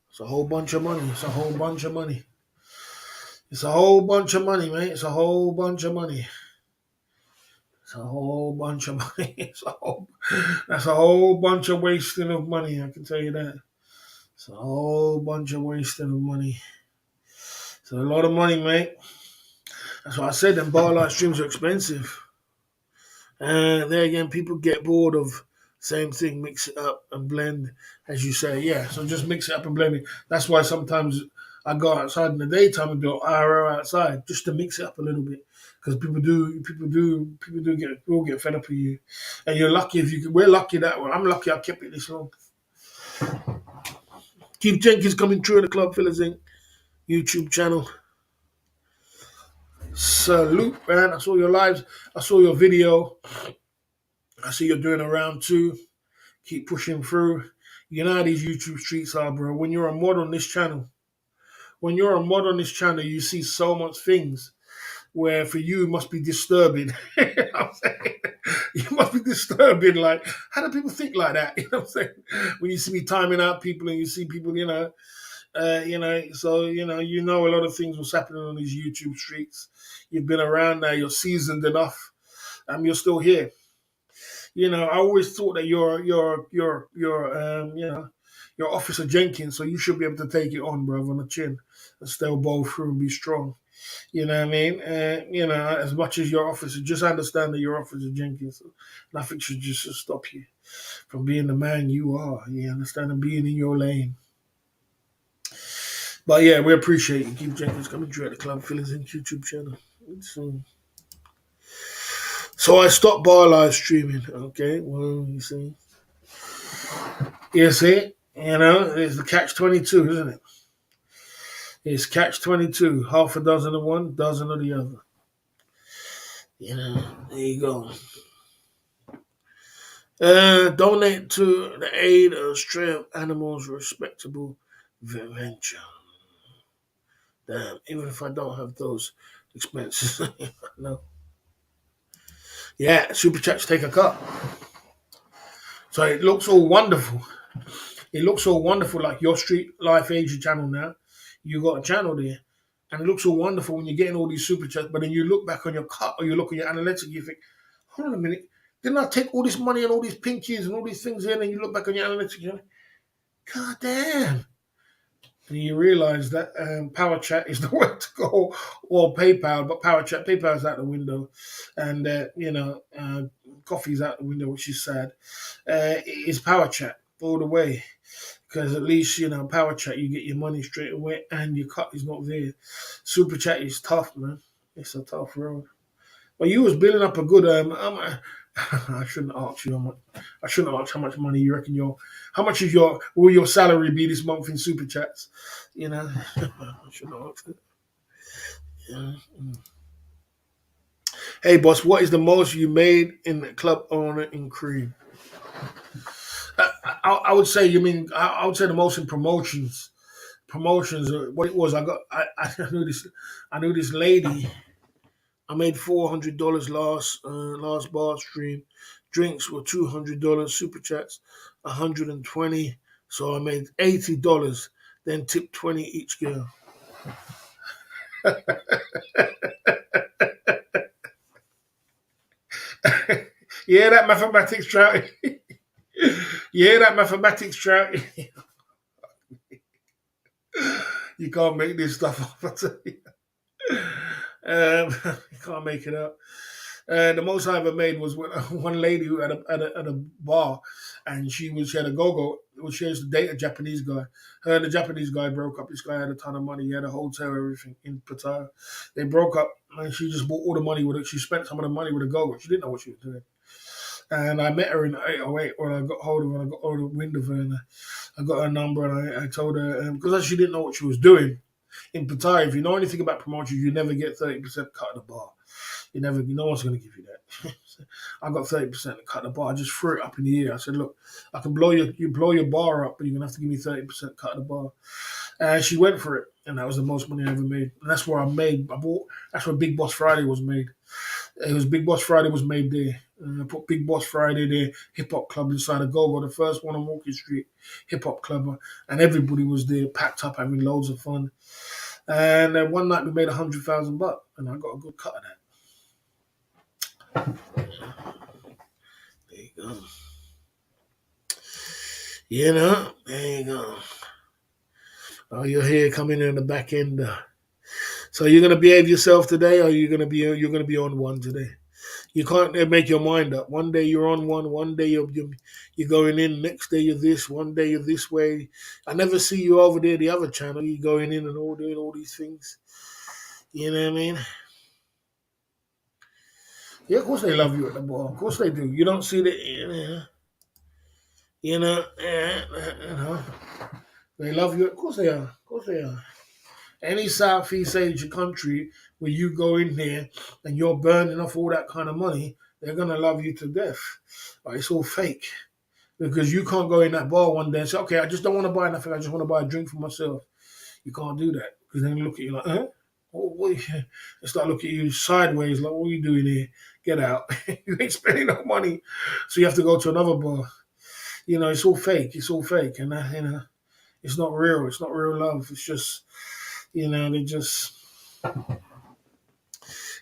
A: It's a whole bunch of money. It's a whole bunch of money. It's a whole bunch of money, mate. It's a whole bunch of money. It's a whole bunch of money. That's a whole bunch of wasting of money, I can tell you that. It's a whole bunch of wasting of money. It's a lot of money, mate. That's why I said them bar live streams are expensive. And there again, people get bored of same thing, mix it up and blend, as you say. Yeah, so just mix it up and blend it. That's why sometimes I go outside in the daytime and do IRL outside just to mix it up a little bit. Because people will get fed up with you, and you're lucky if you can. We're lucky that way. I'm lucky I kept it this long. Keith Jenkins coming through in the Club Fillers Inc. YouTube channel. Salute, man. I saw your lives. I saw your video. I see you're doing a round 2. Keep pushing through. You know how these YouTube streets are, bro. When you're a mod on this channel, you see so much things where for you it must be disturbing. You know what I'm saying? You must be disturbing. Like, how do people think like that? You know what I'm saying? When you see me timing out people and you see people, so a lot of things was happening on these YouTube streets. You've been around now. You're seasoned enough. You're still here. I always thought that you're you're Officer Jenkins, so you should be able to take it on, bro, on the chin and still bowl through and be strong. You know what I mean? As much as you're Officer, just understand that you're Officer Jenkins. So nothing should just stop you from being the man you are. You understand? And being in your lane. But yeah, we appreciate you. Keep Jenkins coming through at the Club Phillies Inc. YouTube channel. So I stopped bar live streaming. Okay, well, you see. You see? It's the catch 22, isn't it? It's catch 22. Half a dozen of one, dozen of the other. There you go. Donate to the aid of stray animals respectable venture. Damn, even if I don't have those expenses. No. Yeah, Super Chats take a cut. So it looks all wonderful. It looks all wonderful, like your Street Life Asia channel now. You got a channel there. And it looks all wonderful when you're getting all these super chats, but then you look back on your cut or you look at your analytics, you think, hold on a minute, didn't I take all this money and all these pinkies and all these things in? And you look back on your analytics, you're like, God damn. And you realize that Power Chat is the way to go, or PayPal, but PayPal's out the window. And, coffee's out the window, which is sad. It's Power Chat all the way. Because at least, Power Chat, you get your money straight away and your cut is not there. Super Chat is tough, man. It's a tough road. But you was building up a good, I shouldn't ask you how much, I shouldn't ask how much money you reckon how much will your salary be this month in Super Chats? I shouldn't ask it. Yeah. Hey, boss, what is the most you made in the club owner in Cream? I would say, I would say the most in promotions. Promotions, what it was, I knew this lady. I made $400 last bar stream. Drinks were $200. Super chats, 120. So I made $80. Then tipped 20 each girl. Yeah, that mathematics trout. Yeah, that mathematics trout. You can't make this stuff up. I tell you. You can't make it up. The most I ever made was with one lady who had a bar, and she had a go-go. She used to date a Japanese guy. Her and the Japanese guy broke up. This guy had a ton of money. He had a hotel, everything in Pattaya. They broke up, and she just bought all the money with it. She spent some of the money with a go-go. She didn't know what she was doing. And I met her in 808 when I got hold of her. I got hold of wind of her, and I got her number, and I told her, because she didn't know what she was doing. In Pattaya, if you know anything about promotions, you never get 30% cut of the bar. No one's going to give you that. I got 30% cut the bar. I just threw it up in the air. I said, look, I can blow your bar up, but you're going to have to give me 30% cut of the bar. And she went for it, and that was the most money I ever made. And that's where that's where Big Boss Friday was made. It was Big Boss Friday was made there. I put Big Boss Friday there, hip hop club inside of Go-Go, the first one on Walking Street, hip hop club, and everybody was there, packed up, having loads of fun. And then one night we made $100,000, and I got a good cut of that. There you go. There you go. Oh, you're here coming in the back end. So you're gonna behave yourself today, or you're gonna be on one today. You can't make your mind up. One day you're on one day you're going in, next day you're this, one day you're this way. I never see you over there, the other channel. You going in and all doing all these things. You know what I mean? Yeah, of course they love you at the bar. Of course they do. You don't see the, they love you. Of course they are. Of course they are. Any Southeast Asia country where you go in there and you're burning off all that kind of money, they're going to love you to death. But it's all fake. Because you can't go in that bar one day and say, okay, I just don't want to buy nothing. I just want to buy a drink for myself. You can't do that. Because then they look at you like, huh? They start looking at you sideways like, what are you doing here? Get out. You ain't spending no money. So you have to go to another bar. It's all fake. It's all fake. And, it's not real. It's not real love. It's just,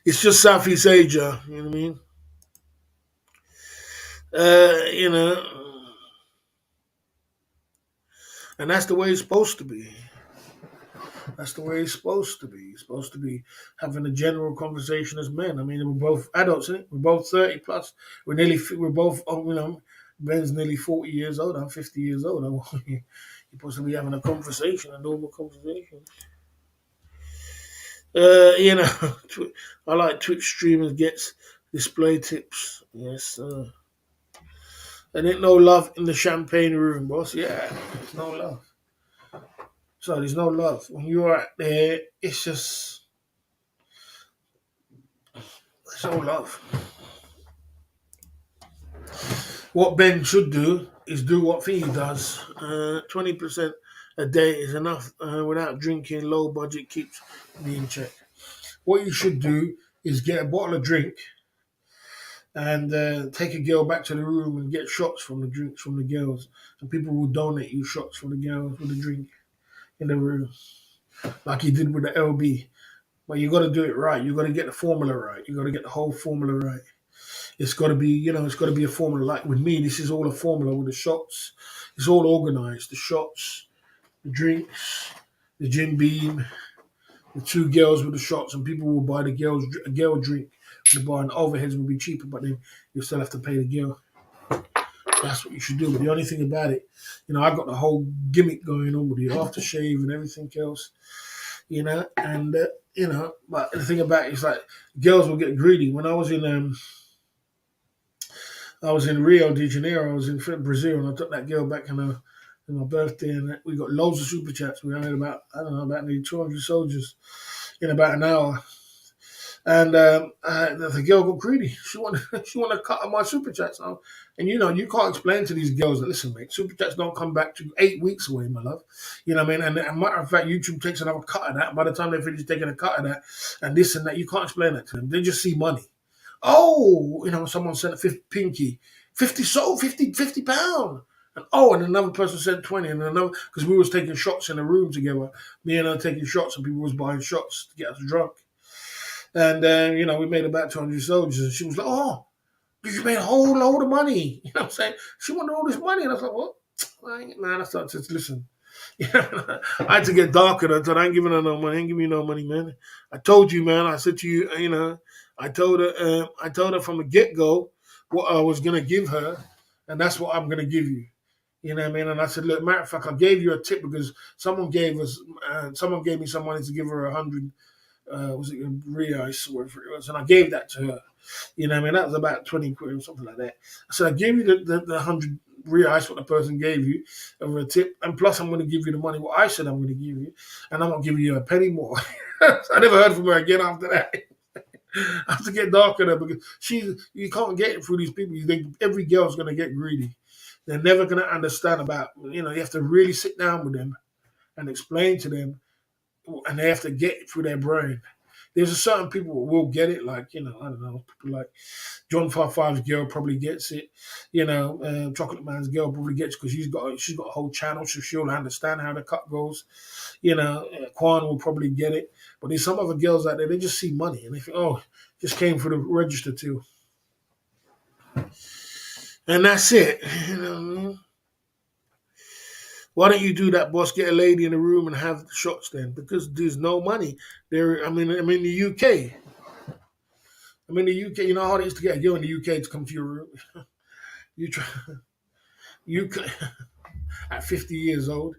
A: it's just Southeast Asia. You know what I mean? And that's the way it's supposed to be. That's the way it's supposed to be. It's supposed to be having a general conversation as men. I mean, we're both adults, isn't it? We're both 30 plus. We're both, Ben's nearly 40 years old. I'm 50 years old. You're supposed to be having a conversation, a normal conversation. You know, I like Twitch streamers gets display tips. Yes, there ain't no love in the champagne room, boss. Yeah, there's no love. So there's no love. When you're out there, there's no love. What Ben should do is do what Fee does. 20% a day is enough without drinking. Low budget keeps me in check. What you should do is get a bottle of drink and take a girl back to the room and get shots from the drinks from the girls. And people will donate you shots from the girls with the drink in the room, like he did with the LB. But you got to do it right. You got to get the formula right. You got to get the whole formula right. It's got to be, it's got to be a formula. Like with me, this is all a formula with the shots. It's all organized. The shots, the drinks, the Jim Beam, the two girls with the shots, and people will buy a girl drink in the bar, and the overheads will be cheaper, but then you still have to pay the girl. That's what you should do. But the only thing about it, I got the whole gimmick going on with the aftershave and everything else, and but the thing about it is like girls will get greedy. When I was in Rio de Janeiro. I was in Brazil, and I took that girl back in my birthday, and we got loads of super chats. We had about nearly 200 soldiers in about an hour. And the girl got greedy. She wanted she wanted to cut on my super chats. And you can't explain to these girls that, listen, mate, super chats don't come back to 8 weeks away, my love. You know what I mean? And a matter of fact, YouTube takes another cut of that. By the time they finish taking a cut of that and this and that, you can't explain that to them. They just see money. Oh, someone sent a 50 pinky, 50 £50. And another person sent 20, and another, because we was taking shots in a room together. Me and her taking shots, and people was buying shots to get us drunk. And we made about 200 soldiers, and she was like, "Oh, you made a whole load of money." You know what I'm saying? She wanted all this money, and I was like, "What?" Man, I started to listen. I had to get darker. I said, "I ain't giving her no money. I ain't giving you no money, man. I told you, man. I said to you, I told her from the get-go what I was gonna give her, and that's what I'm gonna give you. You know what I mean?" And I said, "Look, matter of fact, I gave you a tip because someone gave me some money to give her 100. Was it Rios or whatever it was?" And I gave that to her. You know what I mean? That was about 20 quid or something like that. So I gave you the 100 Rios, what the person gave you, over a tip, and plus I'm going to give you the money what I said I'm going to give you, and I'm not giving you a penny more. I never heard from her again after that. I have to get darker there because you can't get it through these people. You think every girl's going to get greedy. They're never going to understand about, you have to really sit down with them and explain to them, and they have to get it through their brain. There's a certain people who will get it, like, I don't know, people like John 55's girl probably gets it. Chocolate Man's girl probably gets it because she's got a whole channel, so she'll understand how the cut goes. Quan will probably get it. But there's some other girls out there, they just see money and they think, oh, just came for the register too. And that's it. You know what I mean? Why don't you do that, boss? Get a lady in the room and have the shots then, because there's no money there. I'm in the UK. I'm in the UK. You know how hard it is to get a girl in the UK to come to your room. You try, you at 50 years old.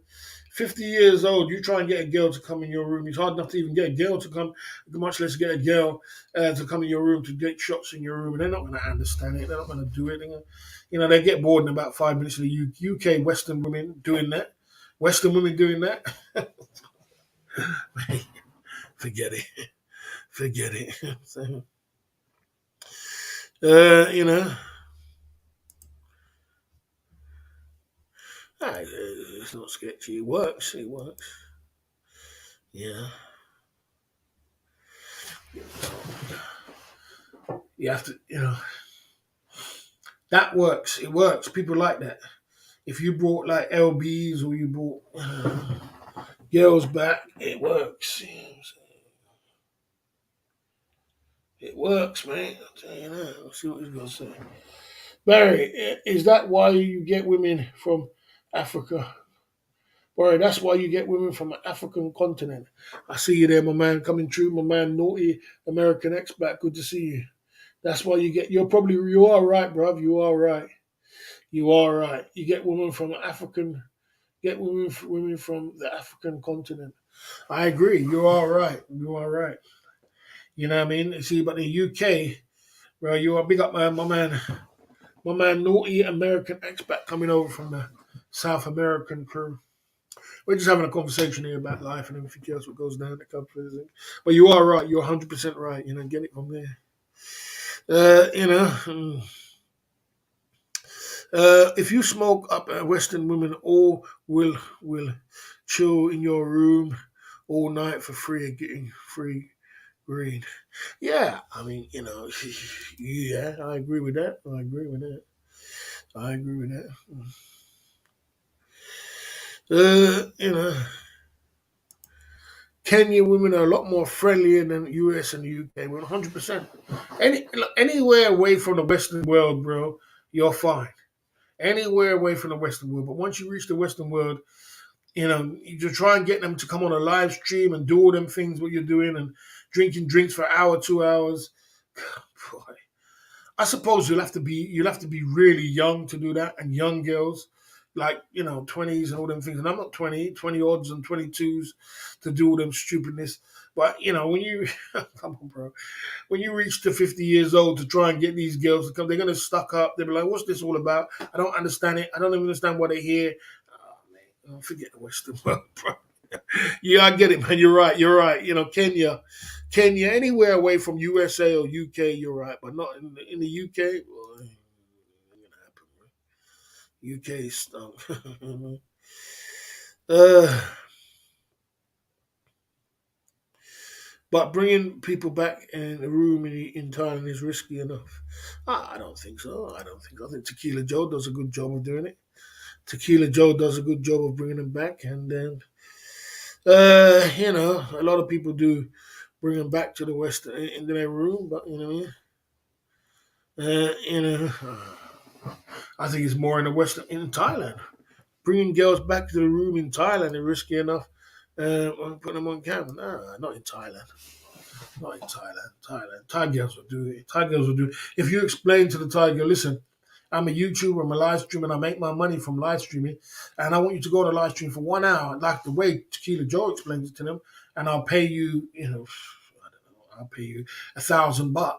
A: 50 years old, you try and get a girl to come in your room. It's hard enough to even get a girl to come, much less get a girl to come in your room to get shots in your room. And they're not going to understand it. They're not going to do it. They get bored in about 5 minutes. The UK Western women doing that. Western women doing that. Forget it. Forget it. So, it's not sketchy. It works. It works. Yeah. You have to, that works. It works. People like that. If you brought like LBs or you brought girls back, it works. It works, man. I'll tell you that. Let's see what he's going to say. Barry, is that why you get women from Africa? Boy, that's why you get women from the African continent. I see you there, my man, coming through, my man, naughty American expat. Good to see you. That's why you get. You are right, bruv. You are right. You are right. You get women from African. Get women from the African continent. I agree. You are right. You are right. You know what I mean? You see, but the UK, bro, you are big up, man. My man, naughty American expat coming over from the South American crew. We're just having a conversation here about life and everything else what goes down in the country. But you are right. You're 100% right. You know, get it from there. You know, if you smoke up Western women, all will chill in your room all night for free and getting free green. Yeah, I mean, you know, yeah, I agree with that. I agree with that. I agree with that. You know, Kenya women are a lot more friendlier than US and UK. 100%. Anywhere away from the Western world, bro, you're fine. Anywhere away from the Western world. But once you reach the Western world, you know, you try and get them to come on a live stream and do all them things what you're doing and drinking drinks for an hour, 2 hours. Boy, I suppose you'll have to be really young to do that, and young girls, like, you know, 20s and all them things. And I'm not 20 odds and 22s to do all them stupidness. But you know, when you come on, bro, when you reach to 50 years old to try and get these girls to come, they're gonna stuck up. They'll be like, "What's this all about? I don't understand it. I don't even understand what they hear." Oh, man, forget the Western world, bro. Yeah, I get it, man. You're right. You're right. You know, Kenya, anywhere away from USA or UK, you're right, but not in the UK. Well, ain't gonna happen, bro. UK stunk. uh, but bringing people back in the room in Thailand is risky enough. I don't think so. I don't think. I think Tequila Joe does a good job of doing it. Tequila Joe does a good job of bringing them back, and then you know, a lot of people do bring them back to the West into their room, but you know, you know, I think it's more in the West in Thailand. Bringing girls back to the room in Thailand is risky enough. Putting them on camera, no, not in Thailand. Not in Thailand. Thai girls will do it. Thai girls will do it. If you explain to the Thai girl, listen, I'm a YouTuber, I'm a live streamer, and I make my money from live streaming, and I want you to go on a live stream for 1 hour, like the way Tequila Joe explains it to them, and I'll pay you, you know, I don't know, I'll pay you 1,000 baht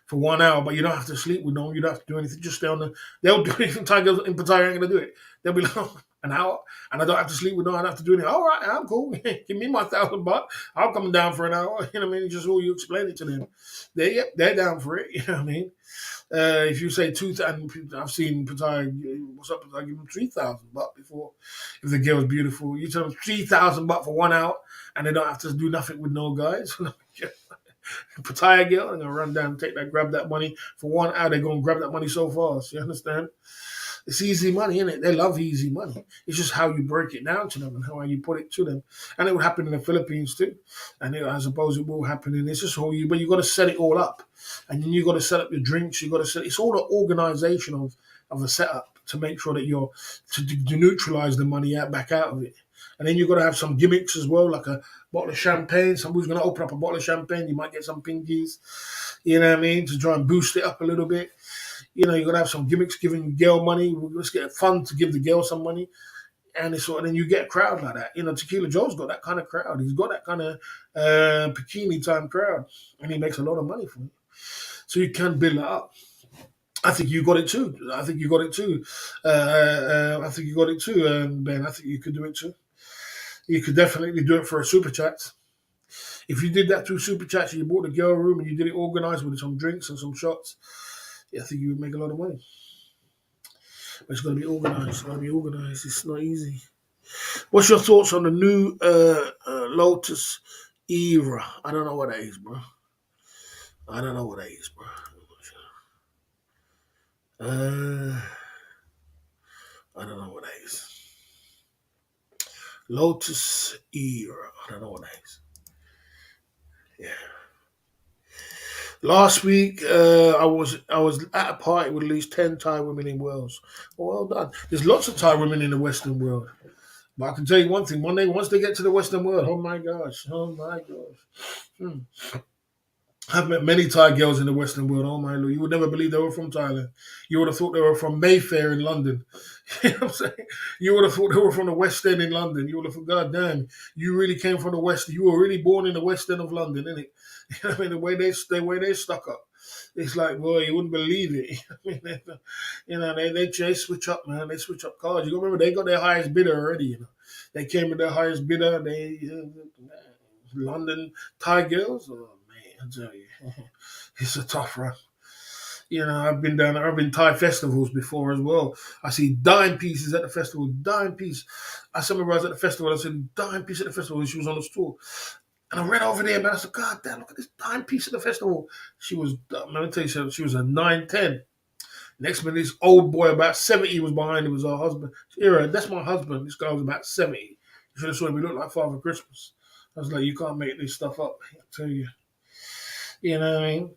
A: for 1 hour, but you don't have to sleep with them. You don't have to do anything. Just stay on the. They'll do anything. Tigers in Pattaya ain't gonna do it. They'll be like an hour, and I don't have to sleep with them. I don't have to do anything. All right, I'm cool. Give me my 1,000 baht. I'll come down for an hour. You know what I mean? It's just all you explain it to them. They're down for it. You know what I mean? If you say 2,000, I've seen Pattaya. What's up, Pattaya? Give them 3,000 baht before. If the girl's beautiful, you tell them 3,000 baht for 1 hour, and they don't have to do nothing with no guys. Pattaya girl, I'm gonna run down, grab that money for 1 hour. They're gonna grab that money so fast. You understand? It's easy money, isn't it? They love easy money. It's just how you break it down to them and how you put it to them. And it will happen in the Philippines too. And I suppose it will happen in this. It's just all you, but you got to set it all up, and then you got to set up your drinks. You got to set. It's all the organisation of the setup to make sure that you're to neutralise the money back out of it. And then you've got to have some gimmicks as well, like a bottle of champagne. Somebody's going to open up a bottle of champagne. You might get some pinkies, you know what I mean, to try and boost it up a little bit. You know, you got to have some gimmicks giving the girl money. Let's get it fun to give the girl some money. And it's and then you get a crowd like that. You know, Tequila Joe's got that kind of crowd. He's got that kind of bikini time crowd. And he makes a lot of money from it. So you can build it up. I think you got it too. I think you got it too. I think you got it too, Ben. I think you could do it too. You could definitely do it for a super chat. If you did that through super chats, you bought the girl room and you did it organized with some drinks and some shots, yeah, I think you would make a lot of money. But it's got to be organized. It's got to be organized. It's not easy. What's your thoughts on the new Lotus era? I don't know what that is, bro. I don't know what that is, bro. I don't know what that is. Lotus era. I don't know what that is. Yeah. Last week, I was at a party with at least 10 Thai women in Wales. Well done. There's lots of Thai women in the Western world, But I can tell you one thing: once they get to the Western world, oh my gosh. Hmm. I've met many Thai girls in the Western world. Oh my lord, you would never believe they were from Thailand. You would have thought they were from Mayfair in London. You know what I'm saying? You would have thought they were from the West End in London. You would have thought, God damn, you really came from the West. You were really born in the West End of London, innit? You know what I mean? The way they stuck up. It's like, boy, you wouldn't believe it. You know, they switch up, man. They switch up cars. You remember they got their highest bidder already. You know, they came with their highest bidder. London Thai girls. Oh man, I tell you, it's a tough run. You know, I've been down there. I've been Thai festivals before as well. I see dime pieces at the festival. Dime piece. I saw my brother at the festival. I said dime piece at the festival. And she was on the store. And I ran over there, man. I said, God damn, look at this dime piece at the festival. She was, let me tell you something, she was a 9'10". Next minute, this old boy about 70 was behind him, was her husband. Era, that's my husband. This guy was about 70. You should have saw him. He looked like Father Christmas. I was like, you can't make this stuff up. I tell you. You know what I mean?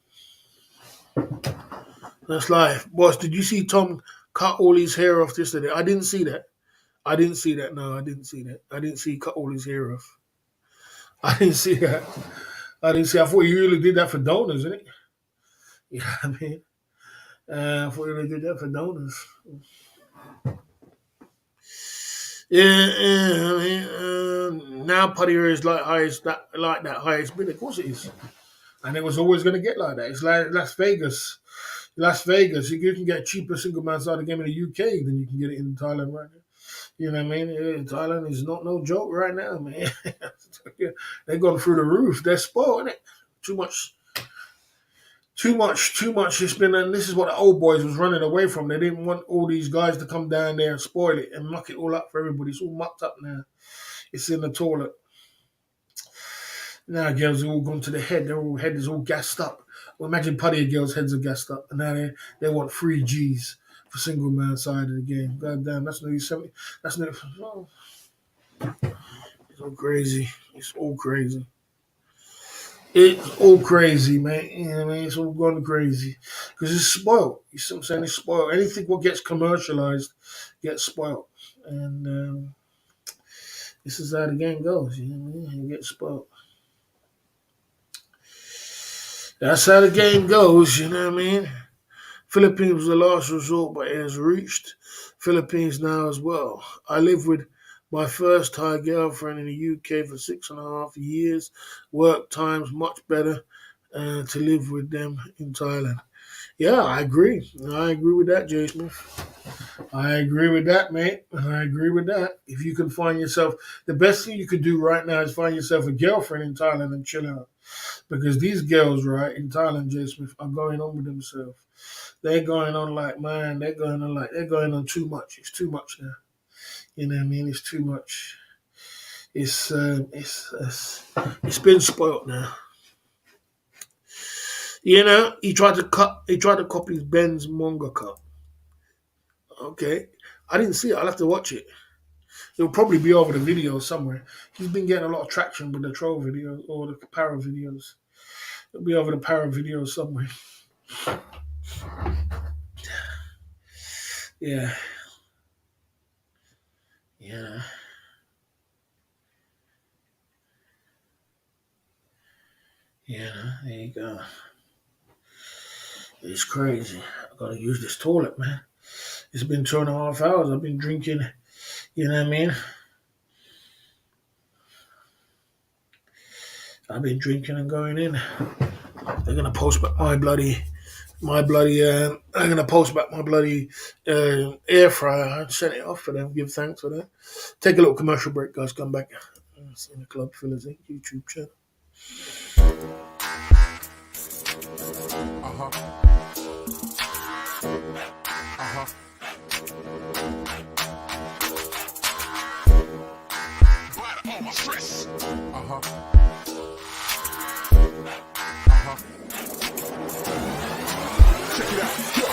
A: That's life. Boss, did you see Tom cut all his hair off yesterday? I didn't see that. I didn't see that. No, I didn't see that. I didn't see he cut all his hair off. I didn't see that. I thought you really did that for donors, isn't it? You know what I mean? I thought you really did that for donors. Yeah, I mean, now Putty is like that highest bid. Of course it is. And it was always going to get like that. It's like Las Vegas. Las Vegas, you can get cheaper single man side game in the UK than you can get it in Thailand right now. You know what I mean? Thailand is not no joke right now, man. They're going through the roof. They're spoiled, isn't it? Too much. It's been, and this is what the old boys was running away from. They didn't want all these guys to come down there and spoil it and muck it all up for everybody. It's all mucked up now. It's in the toilet. Now girls are all gone to the head. Their all head is all gassed up. Well, imagine Putty girls' heads are gassed up, and now they want 3 G's for single man side of the game. God damn, that's nearly 70. That's nearly. Oh, it's all crazy. It's all crazy. It's all crazy, man. You know what I mean? It's all gone crazy because it's spoiled. You see what I'm saying? It's spoiled. Anything what gets commercialized gets spoiled, and this is how the game goes. You know what I mean? It gets spoiled. That's how the game goes, you know what I mean? Philippines was the last resort, but it has reached Philippines now as well. I lived with my first Thai girlfriend in the UK for 6.5 years. Work times much better to live with them in Thailand. Yeah, I agree. I agree with that, Jay Smith. I agree with that, mate. I agree with that. If you can find yourself, the best thing you could do right now is find yourself a girlfriend in Thailand and chill out. Because these girls, right, in Thailand, Jay Smith, are going on with themselves. They're going on like, man, they're going on too much. It's too much now. You know what I mean? It's too much. It's been spoiled now. You know, he tried to copy Ben's manga cut. Okay. I didn't see it. I'll have to watch it. It'll probably be over the video somewhere. He's been getting a lot of traction with the troll videos or the para videos. It'll be over the para videos somewhere. Yeah. Yeah. Yeah, there you go. It's crazy. I gotta use this toilet, man. It's been 2.5 hours. I've been drinking, you know what I mean? I've been drinking and going in. They're gonna post back my bloody I'm gonna post back my bloody air fryer. I sent it off for them. Give thanks for that. Take a little commercial break, guys. Come back. It's in the Club Fillers Inc. YouTube channel.
B: Check it out, yo.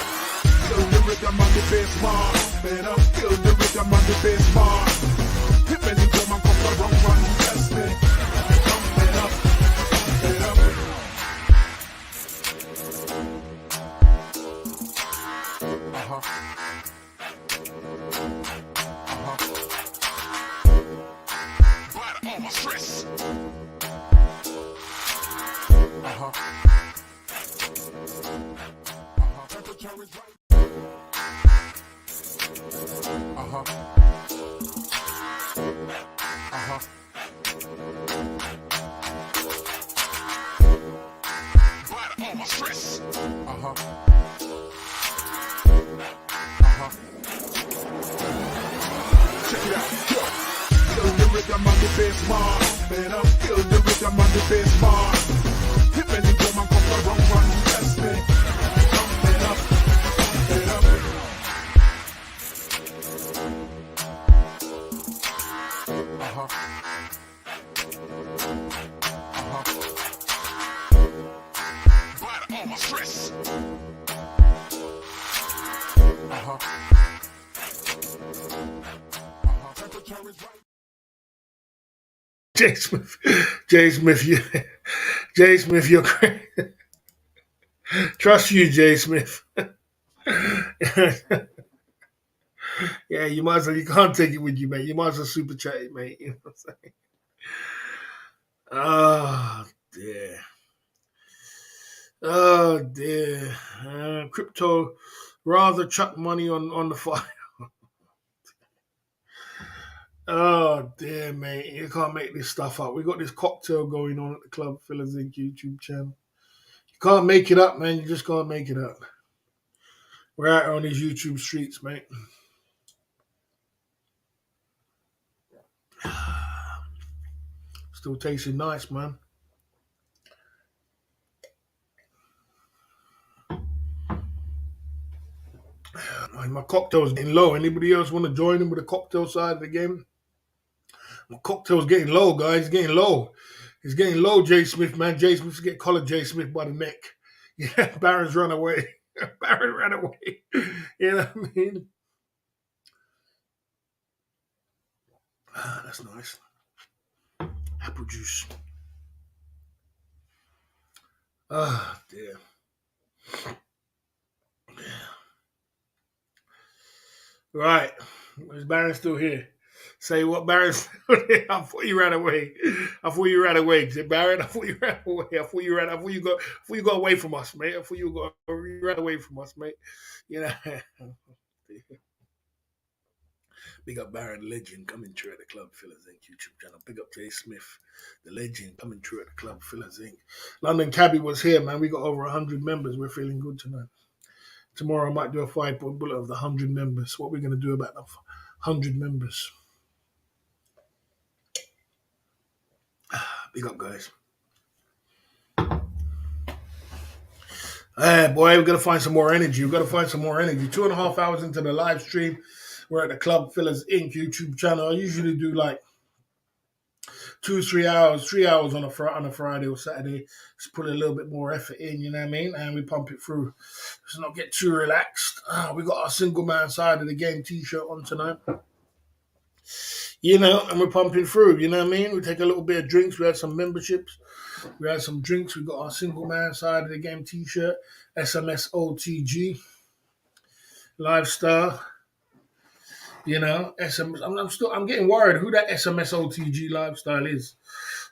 B: Feel the rhythm on the bass bar. Better feel the rhythm on the bass bar. Hip and the drum and come around, run, test me. Pump it up, pump it up. Uh-huh. Temperature is right. Uh-huh. Uh-huh. Bottom all my stress. Uh-huh. Uh-huh. Check it out. Yo. Feel the rhythm on the bass mark. Man up. Feel the rhythm on the bass mark. Hip and the drum and come around one test me. Pump it up. Pump it up. Uh-huh. Uh-huh. Bottom all my stress. Uh-huh. Uh-huh. Temperature is right.
A: Jay Smith, Jay Smith, you're crazy. Trust you, Jay Smith. Yeah, you might as well. You can't take it with you, mate. You might as well super chat it, mate. You know what I'm saying? Oh dear. Oh dear. Crypto rather chuck money on the fire. Oh dear, mate. You can't make this stuff up. We got this cocktail going on at the Club Fillers Inc. YouTube channel. You can't make it up, man. You just can't make it up. We're out on these YouTube streets, mate. Still tasting nice, man. My cocktail's getting low. Anybody else want to join in with the cocktail side of the game? My cocktail's getting low, guys. It's getting low. It's getting low, Jay Smith, man. Jay Smith's getting collared Jay Smith by the neck. Yeah, Barron's run away. Barron ran away. You know what I mean? Ah, that's nice. Apple juice. Ah, dear. Right. Is Baron still here? Say what, Baron? I thought you ran away. I thought you ran away. Say, Baron, I thought you ran away. I thought you got away from us, mate. I thought you ran away from us, mate. You know. Big up Baron Legend coming through at the Club Fillers Inc. YouTube channel. Big up Jay Smith, the legend, coming through at the Club Fillers Inc. London Cabby was here, man. We got over 100 members. We're feeling good tonight. Tomorrow I might do a 5-point bullet of the 100 members. What we're going to do about the 100 members. Big up, guys. Hey, boy, we've got to find some more energy. We've got to find some more energy. 2.5 hours into the live stream. We're at the Club Fillers Inc. YouTube channel. I usually do like 3 hours on a Friday or Saturday. Just put a little bit more effort in, you know what I mean? And we pump it through. Let's not get too relaxed. We got our single man side of the game t-shirt on tonight. You know, and we're pumping through, you know what I mean? We take a little bit of drinks. We had some memberships. We had some drinks. We got our single man side of the game t-shirt. SMS OTG. Lifestyle. You know, I'm getting worried who that SMS OTG lifestyle is.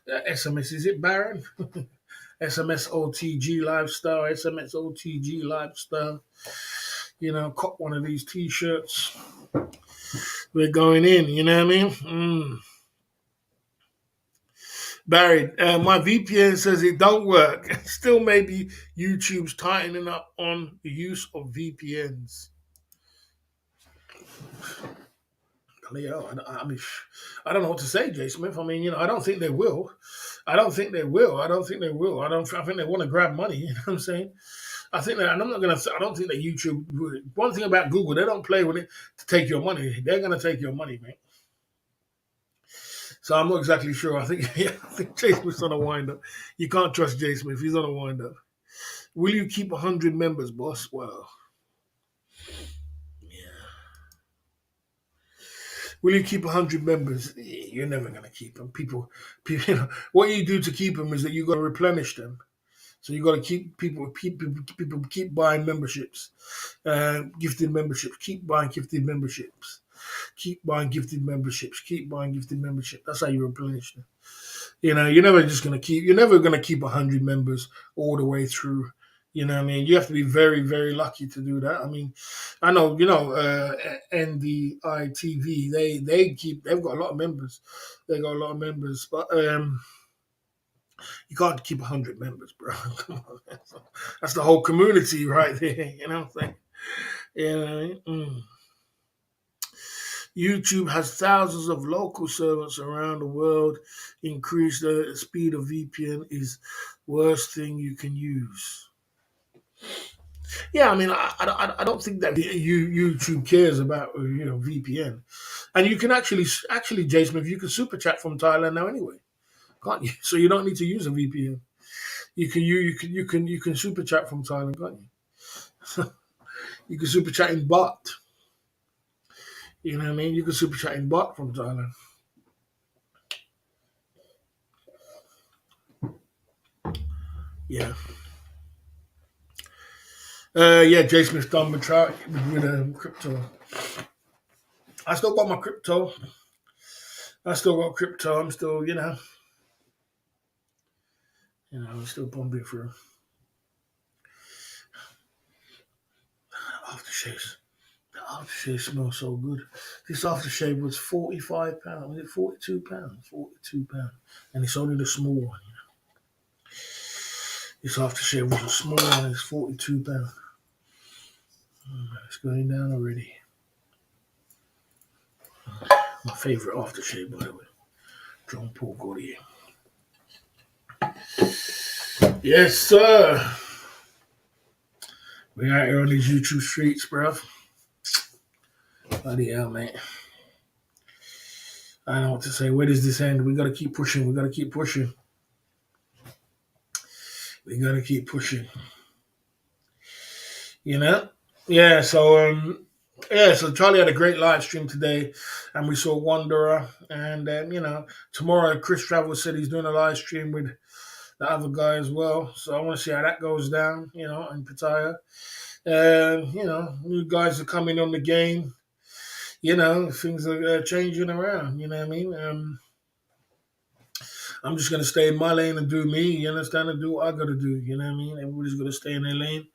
A: SMS, is it Baron? SMS OTG lifestyle, SMS OTG lifestyle. You know, cop one of these t-shirts. We're going in, you know what I mean? Barry, my VPN says it don't work. Still maybe YouTube's tightening up on the use of VPNs. Yeah, I mean, I don't know what to say, Jay Smith. I mean, you know, I don't think they will. I think they want to grab money. You know what I'm saying? I think that, and I'm not gonna. I don't think that YouTube. One thing about Google, they don't play with it to take your money. They're gonna take your money, man. So I'm not exactly sure. I think Jay Smith's on a wind up. You can't trust Jay Smith. He's on a wind up. Will you keep 100 members, boss? Well. Will you keep 100 members? You're never going to keep them. People, you know, what you do to keep them is that you got to replenish them. So you got to keep people keep buying memberships, gifted memberships. Keep buying gifted memberships. Keep buying gifted memberships. Keep buying gifted memberships. That's how you replenish them. You know, you're never gonna keep 100 members all the way through. You know what I mean? You have to be very, very lucky to do that. I mean, I know, NDITV, they've got a lot of members. They got a lot of members, but you can't keep 100 members, bro. Come on, that's the whole community right there. You know what I'm saying? Yeah. YouTube has thousands of local servers around the world. Increase the speed of VPN is worst thing you can use. Yeah, I mean, I don't think that YouTube cares about VPN, and you can actually Jay Smith, you can super chat from Thailand now anyway, can't you? So you don't need to use a VPN. You can super chat from Thailand, can't you? You can super chat in bot. You know what I mean? You can super chat in bot from Thailand. Yeah. Yeah, Jay Smith done with crypto. I still got my crypto. I still got crypto. I'm still, I'm still pumping through. Aftershaves. The aftershave smells so good. This aftershave was £45. Was it £42? £42. And it's only the small one. This aftershave was a small one. It's £42. It's going down already. My favourite aftershave, by the way. John Paul Gaultier. Yes, sir. We out here on these YouTube streets, bruv. Bloody hell, mate. I don't know what to say. Where does this end? We gotta keep pushing. We gotta keep pushing. We gotta keep pushing. You know? Yeah, so Charlie had a great live stream today, and we saw Wanderer. And tomorrow Chris Travels said he's doing a live stream with the other guy as well. So I want to see how that goes down, in Pattaya. New guys are coming on the game. Things are changing around. You know what I mean? I'm just gonna stay in my lane and do me. You understand? And do what I gotta do. You know what I mean? Everybody's gonna stay in their lane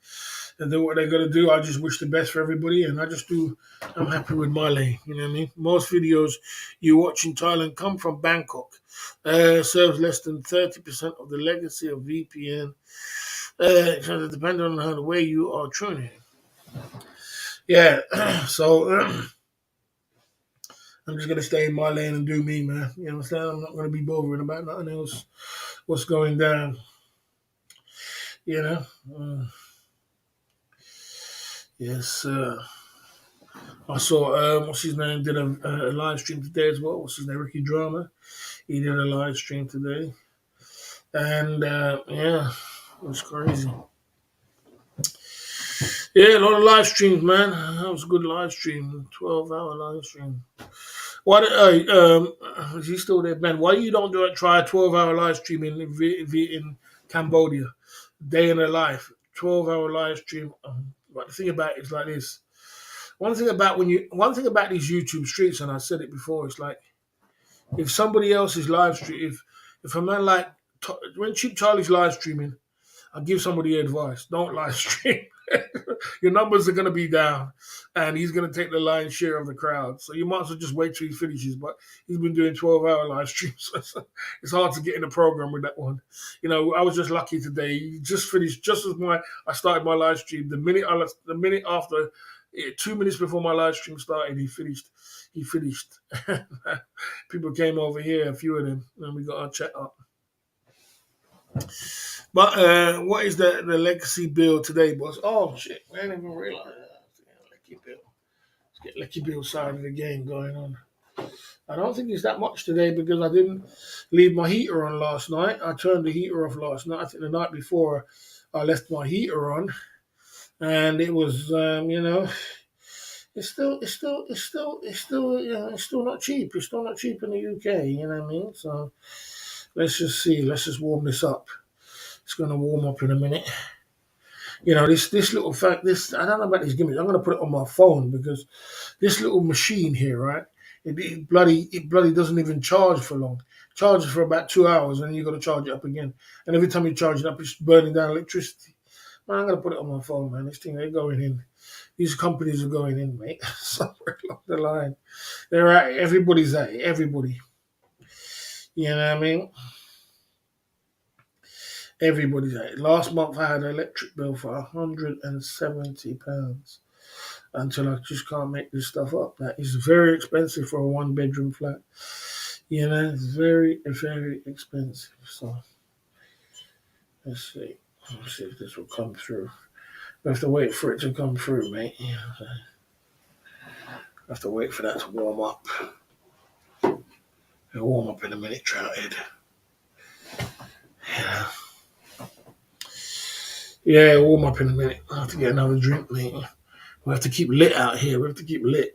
A: and do what they gotta do. I just wish the best for everybody, and I'm happy with my lane. You know what I mean? Most videos you watch in Thailand come from Bangkok. Serves less than 30% of the legacy of VPN. Depending on the way you are tuning. Yeah. So. I'm just gonna stay in my lane and do me, man. You know what I'm saying? I'm not gonna be bothering about nothing else. What's going down? You know. Yes. I saw what's his name did a live stream today as well. What's his name? Ricky Drama. He did a live stream today, and yeah, it was crazy. Yeah, a lot of live streams, man. That was a good live stream. 12-hour live stream. Why? Is he still there, man? Why you don't try a 12-hour live stream in Cambodia, day in a life, 12-hour live stream? But the thing about it is like this. One thing about these YouTube streets, and I said it before, it's like if somebody else is live stream, if a man like when Cheap Charlie's live streaming, I give somebody advice: don't live stream. Your numbers are going to be down, and he's going to take the lion's share of the crowd. So you might as well just wait till he finishes. But he's been doing 12-hour live streams. So it's hard to get in the program with that one. I was just lucky today. He just finished just as I started my live stream. The minute after, 2 minutes before my live stream started, he finished. People came over here, a few of them, and we got our chat up. But what is the legacy build today, boss? Oh shit, I didn't even realize that. Legacy build. Let's get legacy build side of the game going on. I don't think it's that much today because I didn't leave my heater on last night. I turned the heater off last night. I think the night before I left my heater on, and it was it's still not cheap. It's still not cheap in the UK. You know what I mean? So let's just see. Let's just warm this up. It's going to warm up in a minute. This little fact, I don't know about these gimmicks. I'm going to put it on my phone because this little machine here, right? It bloody doesn't even charge for long. Charges for about 2 hours, and you got to charge it up again. And every time you charge it up, it's burning down electricity. Man, I'm gonna put it on my phone, man. This thing, they're going in. These companies are going in, mate. Somewhere along the line, they're at. Everybody's at it. Everybody. You know what I mean? Everybody's at it. Last month, I had an electric bill for £170 until I just can't make this stuff up. That is very expensive for a one-bedroom flat. You know, it's very, very expensive. So let's see. Let's see if this will come through. We have to wait for it to come through, mate. You know, I have to wait for that to warm up. It'll warm up in a minute, Trouthead. Yeah. Yeah, it'll warm up in a minute. I have to get another drink, mate. We have to keep lit out here. We have to keep lit.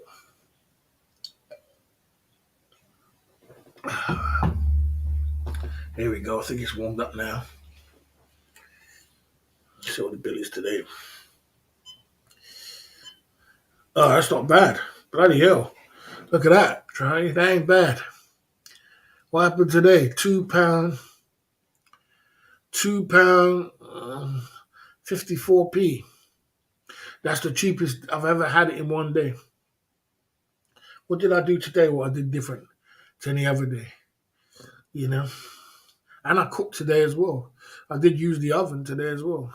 A: Here we go. I think it's warmed up now. Let's see what the bill is today. Oh, that's not bad. Bloody hell. Look at that. Try. That ain't bad. What happened today? £2. £2, 54p. That's the cheapest I've ever had it in one day. What did I do today? What I did different to any other day? You know? And I cooked today as well. I did use the oven today as well.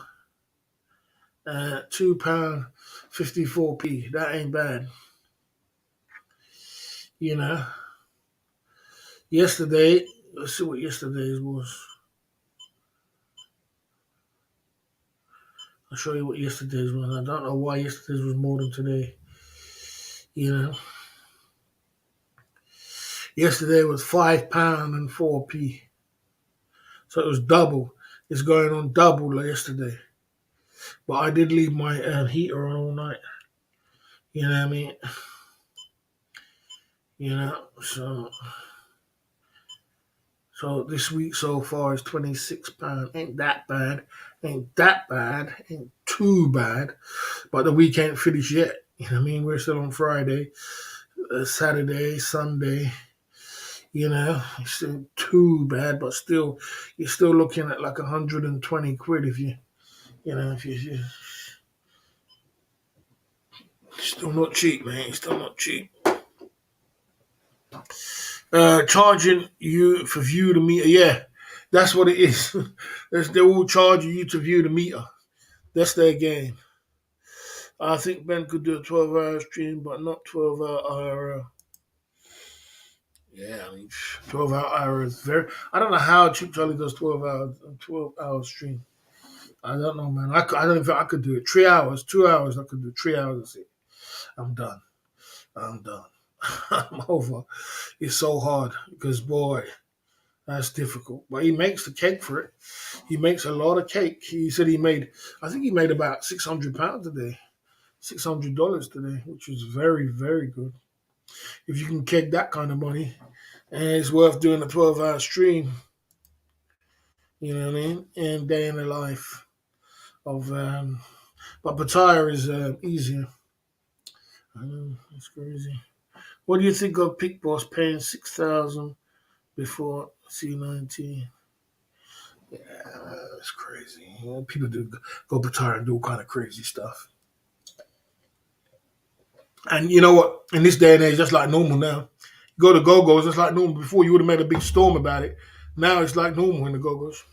A: £2, 54p. That ain't bad. You know? Yesterday, let's see what yesterday's was. I'll show you what yesterday's was. I don't know why yesterday's was more than today. You know? Yesterday was £5 and 4p. So it was double. It's going on double yesterday. But I did leave my heater on all night. You know what I mean? You know, so this week so far is £26. Ain't that bad. Ain't that bad. Ain't too bad. But the week ain't finished yet. You know what I mean? We're still on Friday, Saturday, Sunday. You know, it's still too bad, but still, you're still looking at like 120 quid if you still not cheap, man. Still not cheap. Charging you for view the meter. Yeah, that's what it is. They will charge you to view the meter. That's their game. I think Ben could do a 12-hour stream, but not 12-hour. Yeah, I mean, 12-hour is very. I don't know how Cheap Charlie does 12-hour stream. I don't know, man. I don't think I could do it. 3 hours, 2 hours. I could do 3 hours. That's it. I'm done. I'm over. It's so hard because boy, that's difficult. But he makes the cake for it. He makes a lot of cake. He said I think he made about £600 today, $600 today, which is very, very good. If you can cake that kind of money, and it's worth doing a 12-hour stream. You know what I mean? And day in the life of. But Pattaya is easier. I know, it's crazy. What do you think of Pick Boss paying 6,000 before C19? Yeah, that's crazy. You know, people do go Pattaya and do all kind of crazy stuff. And you know what? In this day and age, that's like normal now. You go to Go-Go's, it's like normal. Before, you would have made a big storm about it. Now it's like normal in the Go-Go's.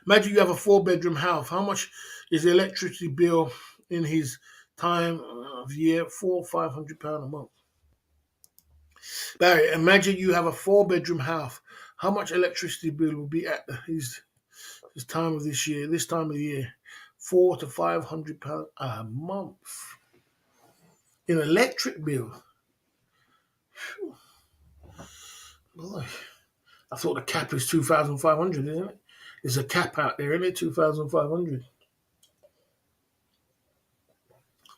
A: Imagine you have a 4-bedroom house. How much is the electricity bill in his time of year? £400-500 a month. Barry, imagine you have a 4-bedroom house. How much electricity bill will be at his time of this year, this time of the year? £400 to £500 a month in electric bill. Whew. Boy, I thought the cap is 2,500, isn't it? There's a cap out there, isn't it? 2,500.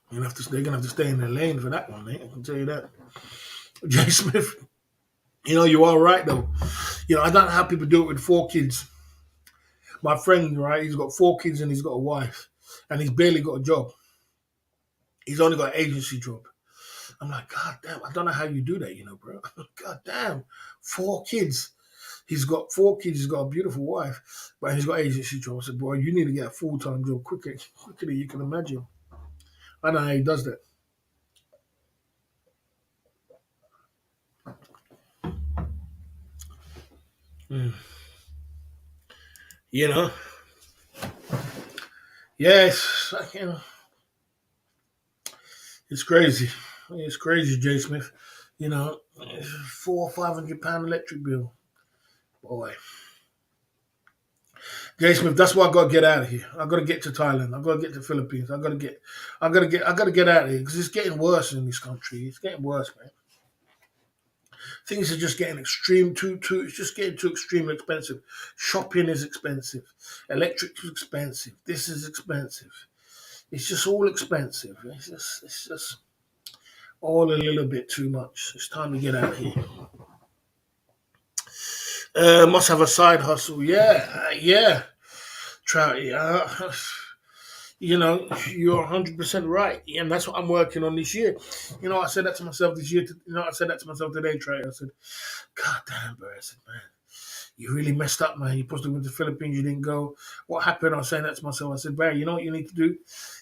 A: They're gonna have to stay in their lane for that one, mate. I can tell you that. Jay Smith, you are right though. I don't know how people do it with 4 kids. My friend, right, he's got 4 kids and he's got a wife, and he's barely got a job. He's only got an agency job, I'm like, God damn, I don't know how you do that, bro. God damn, 4 kids. He's got 4 kids. He's got a beautiful wife, but he's got agency job. I said, boy, you need to get a full-time job quicker than you can imagine. I don't know how he does that. Mm. You know, yes, it's crazy. It's crazy, Jay Smith. You know, £400 or £500 electric bill. Boy, Jay Smith, that's why I gotta get out of here. I gotta get to Thailand. I gotta get to the Philippines. I gotta get out of here because it's getting worse in this country. It's getting worse, man. Things are just getting extreme too. It's just getting too extremely expensive. Shopping is expensive. Electric is expensive. This is expensive. It's just all expensive. It's just all a little bit too much. It's time to get out of here. Must have a side hustle. Yeah, yeah. Try. You're 100% right, and that's what I'm working on this year. I said that to myself this year. I said that to myself today, Trey. I said, God damn, bro. I said, man, you really messed up, man. You supposed to go to the Philippines, you didn't go. What happened? I was saying that to myself. I said, Barry, you know what you need to do?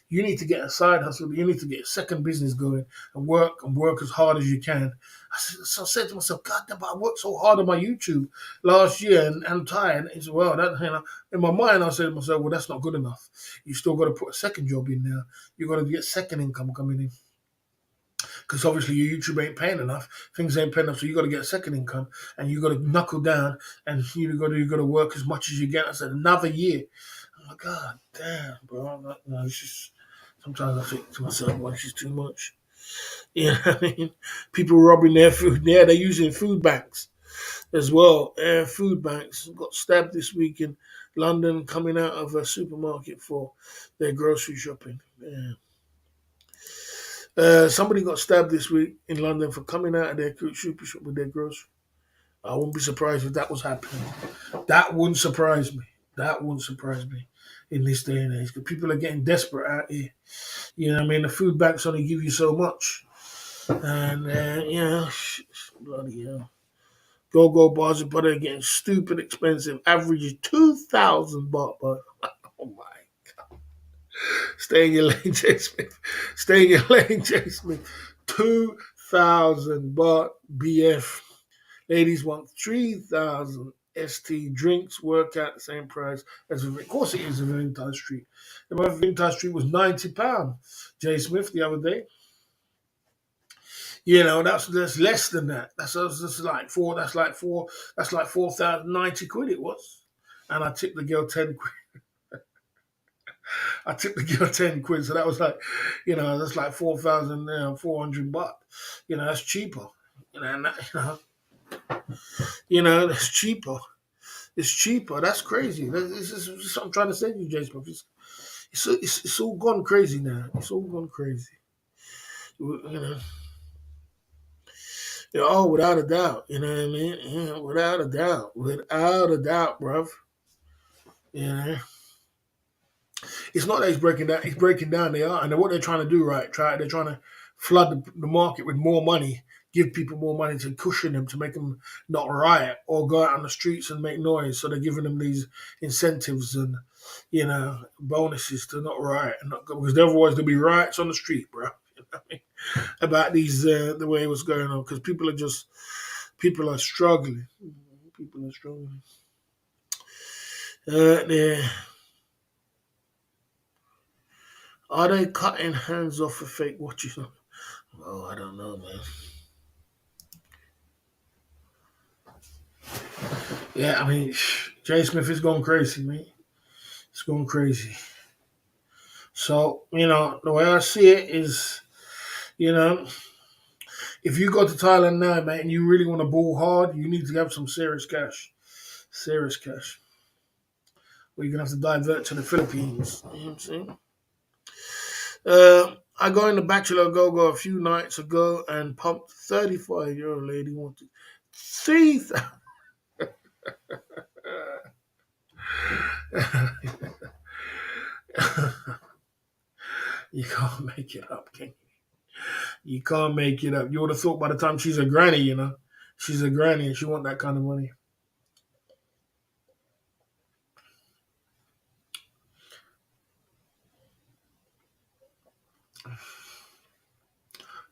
A: You need to get a side hustle. You need to get a second business going and work as hard as you can. I said to myself, God damn, I worked so hard on my YouTube last year and I'm tired. He said, well, in my mind, I said to myself, well, that's not good enough. You still got to put a second job in there. You got to get second income coming in because obviously your YouTube ain't paying enough. Things ain't paying enough, so you got to get a second income, and you got to knuckle down, and you got to work as much as you get. I said another year. I'm like, God damn, bro. I'm like, it's just sometimes I think to myself, well, it's just too much. You know what I mean? People robbing their food. Yeah, they're using food banks as well. Food banks got stabbed this week in London, coming out of a supermarket for their grocery shopping. Yeah. Somebody got stabbed this week in London for coming out of their super shop with their groceries. I wouldn't be surprised if that was happening. That wouldn't surprise me. That wouldn't surprise me in this day and age because people are getting desperate out here. You know what I mean? The food banks only give you so much. And, bloody hell. Go-go bars of butter are getting stupid expensive. Average is 2,000 baht. Oh, my. Stay in your lane, Jay Smith. Stay in your lane, Jay Smith. 2,000 baht BF. Ladies want 3,000 ST drinks. Work out the same price as of course it is in Valentine Street. The Valentine Street was £90. Jay Smith the other day. That's less than that. That's like four. That's like 4,090 quid. It was, and I tipped the girl 10 quid. I tipped the girl 10 quid, so that was like, that's like 4,400 baht. That's cheaper. And that, that's cheaper. It's cheaper. That's crazy. This is what I'm trying to say to you, Jay Smith. It's all gone crazy now. It's all gone crazy. You know. Yeah, oh, without a doubt. You know what I mean? Yeah, without a doubt. Without a doubt, bruv. You know. It's not that he's breaking down. He's breaking down. They are, and what they're trying to do, right? They're trying to flood the market with more money, give people more money to cushion them, to make them not riot or go out on the streets and make noise. So they're giving them these incentives and bonuses to not riot and not go, because otherwise there'll be riots on the street, bro. You know what I mean? About these the way it was going on because people are struggling. People are struggling. Yeah. Are they cutting hands off for fake watches? Oh, I don't know, man. Yeah, I mean, Jay Smith is going crazy, man. It's going crazy. So, the way I see it is, you know, if you go to Thailand now, man, and you really want to ball hard, you need to have some serious cash. Serious cash. Or you're going to have to divert to the Philippines. You know what I'm saying? I got in the Bachelor Go-Go a few nights ago and pumped 35-year-old lady wanted 3,000. You can't make it up, can you? You can't make it up. You would have thought by the time she's a granny, she's a granny and she want that kind of money.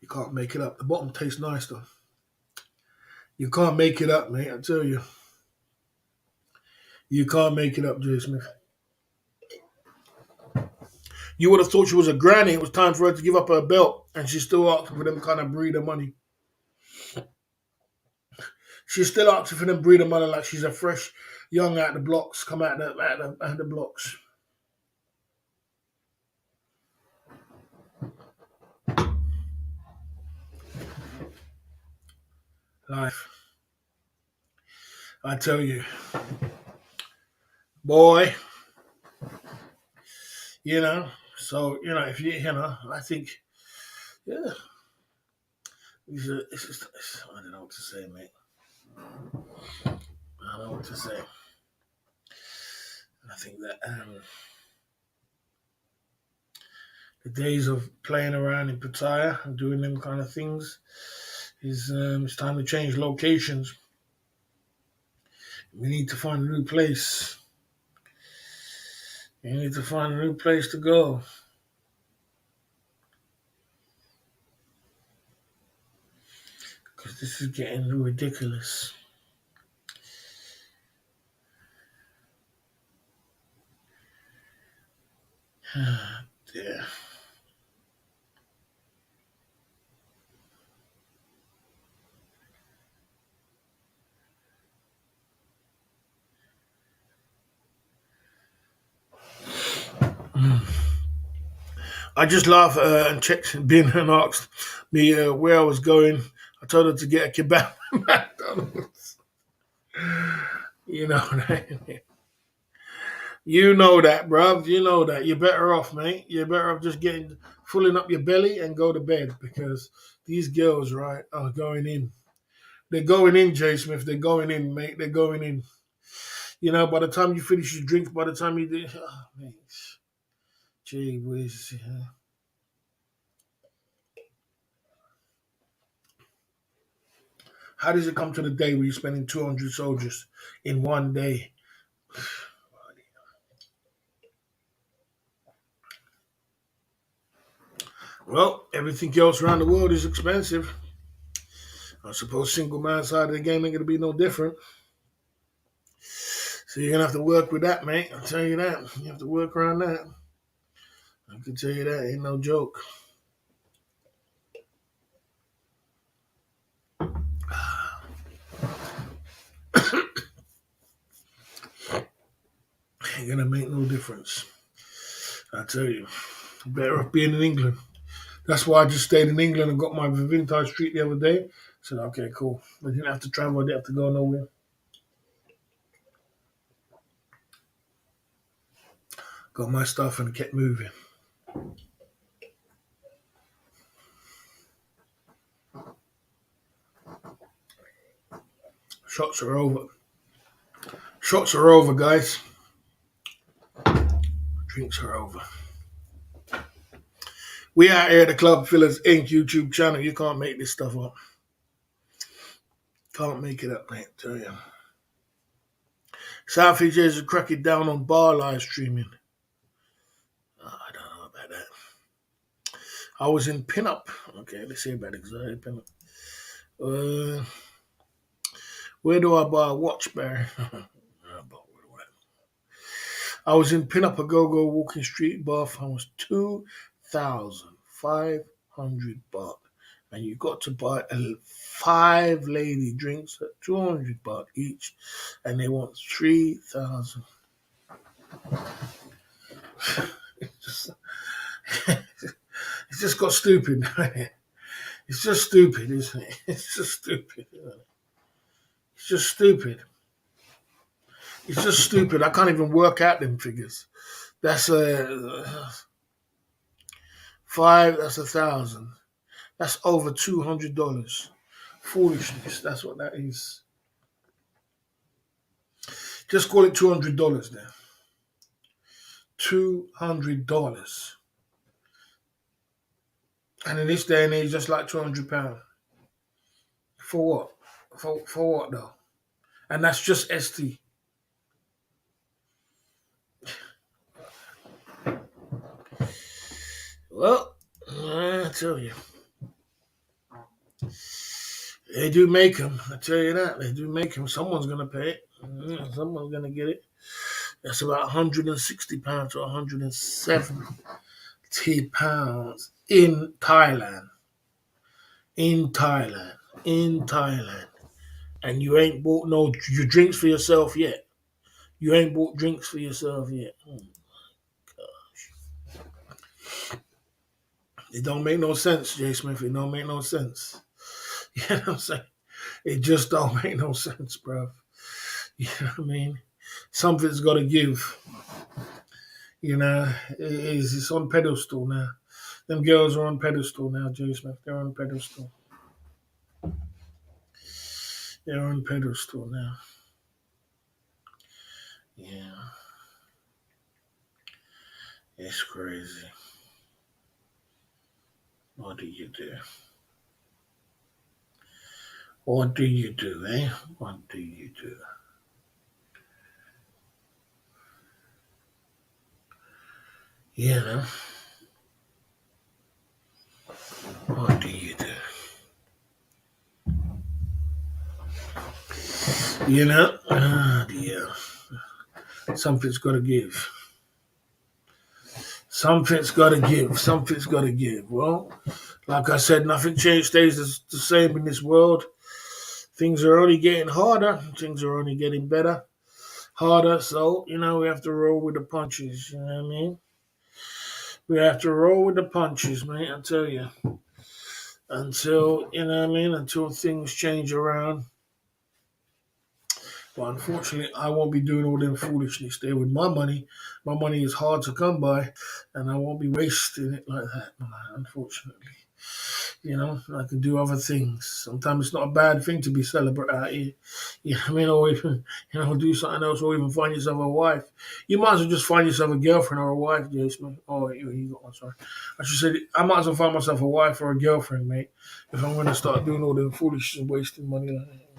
A: You can't make it up. The bottom tastes nice though. You can't make it up, mate. I tell you, you can't make it up, Jay Smith. You would have thought she was a granny. It was time for her to give up her belt, and she's still asking for them kind of breeder money. She's still asking for them breeder money like she's a fresh young out the blocks, come out the blocks. Life. I tell you, boy, so, if I think, yeah, I don't know what to say, mate. I don't know what to say. I think that the days of playing around in Pattaya and doing them kind of things is it's time to change locations. We need to find a new place. We need to find a new place to go. Because this is getting ridiculous. Yeah. I just laughed and checked Bin and asked me where I was going. I told her to get a kebab at McDonald's. You know that. You know that, bruv. You know that. You're better off, mate. You're better off just filling up your belly and go to bed because these girls, right, are going in. They're going in, Jay Smith. They're going in, mate. They're going in. By the time you finish your drinks, by the time you do, mate. Gee whiz. How does it come to the day where you're spending 200 soldiers in one day? Well, everything else around the world is expensive. I suppose single man side of the game ain't going to be no different. So you're going to have to work with that, mate. I'll tell you that. You have to work around that. I can tell you that. Ain't no joke. Ain't going to make no difference. I tell you. Better off being in England. That's why I just stayed in England and got my vintage treat the other day. I said, okay, cool. I didn't have to travel. I didn't have to go nowhere. Got my stuff and kept moving. Shots are over. Shots are over, guys. Drinks are over. We out here at the Club Fillers Inc. YouTube channel. You can't make this stuff up. Can't make it up, mate. I tell you. Southeast Asia crack it down on bar live streaming. I don't know about that. I was in pinup. Okay, let's see about anxiety pinup. Where do I buy a watch, Barry? I was in Pinup a Go-Go Walking Street, Bath. I was 2,500 baht. And you got to buy 5 lady drinks at 200 baht each. And they want 3,000. It's just got stupid. It's just stupid, isn't it? It's just stupid. It's just stupid. It's just stupid. I can't even work out them figures. That's 5. That's 1,000. That's over $200. Foolishness. That's what that is. Just call it $200 then. $200. And in this day and age, just like £200. For what? For what though? And that's just ST. Well, I tell you, they do make them. I tell you that they do make them. Someone's gonna pay it. Someone's gonna get it. That's about £160 to £170 in Thailand. In Thailand. In Thailand. And you ain't bought no your drinks for yourself yet. You ain't bought drinks for yourself yet. It don't make no sense, Jay Smith. It don't make no sense. You know what I'm saying? It just don't make no sense, bro. You know what I mean? Something's got to give. You know, it's on pedestal now. Them girls are on pedestal now, Jay Smith. They're on pedestal. They're on pedestal now. Yeah. It's crazy. What do you do? What do you do, eh? What do you do? You know? What do you do? You know? Yeah. Something's got to give. Something's got to give. Something's got to give. Well, like I said, nothing stays the same in this world. Things are only getting harder. Things are only getting better. Harder. So, we have to roll with the punches. You know what I mean? We have to roll with the punches, man. I tell you. Until, until things change around. But unfortunately, I won't be doing all them foolishness there with my money. My money is hard to come by, and I won't be wasting it like that, unfortunately. I can do other things. Sometimes it's not a bad thing to be celebrate out here. You know what I mean? Or even, do something else, or even find yourself a wife. You might as well just find yourself a girlfriend or a wife, Jason. Oh, you got one, sorry. I should say, I might as well find myself a wife or a girlfriend, mate, if I'm going to start doing all the foolishness and wasting money like that.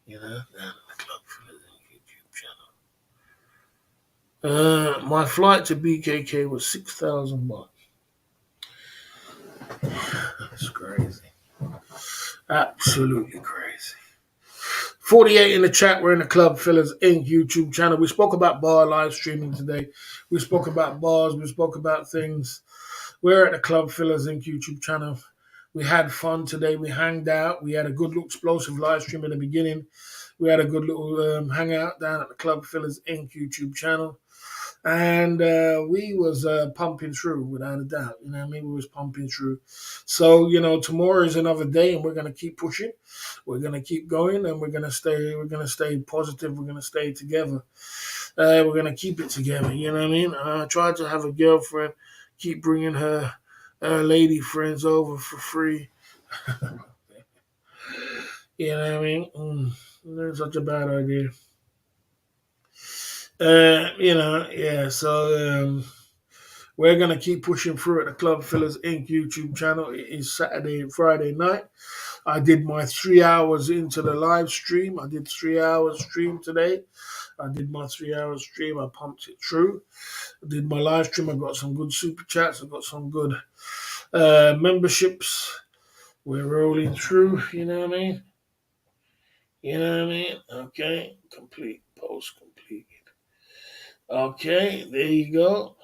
A: Down the club for the YouTube channel. My flight to BKK was 6,000 baht. That's crazy. Absolutely crazy. 48 in the chat. We're in the Club Fillers Inc. YouTube channel. We spoke about bar live streaming today. We spoke about bars. We spoke about things. We're at the Club Fillers Inc. YouTube channel. We had fun today. We hanged out. We had a good little explosive live stream in the beginning. We had a good little hangout down at the Club Fillers Inc. YouTube channel. And we was pumping through without a doubt. You know what I mean? We was pumping through. So, tomorrow is another day and we're going to keep pushing. We're going to keep going and we're going to stay positive. We're going to stay together. We're going to keep it together. You know what I mean? I tried to have a girlfriend, keep bringing her lady friends over for free. You know what I mean? That's such a bad idea. So we're going to keep pushing through at the Club Fillers Inc. YouTube channel. It is Saturday and Friday night. I did my 3 hours into the live stream. I did 3 hours stream today. I did my 3 hours stream. I pumped it through. I did my live stream. I got some good super chats. I got some good memberships. We're rolling through. You know what I mean? Okay. Complete. Post completed. Okay. There you go.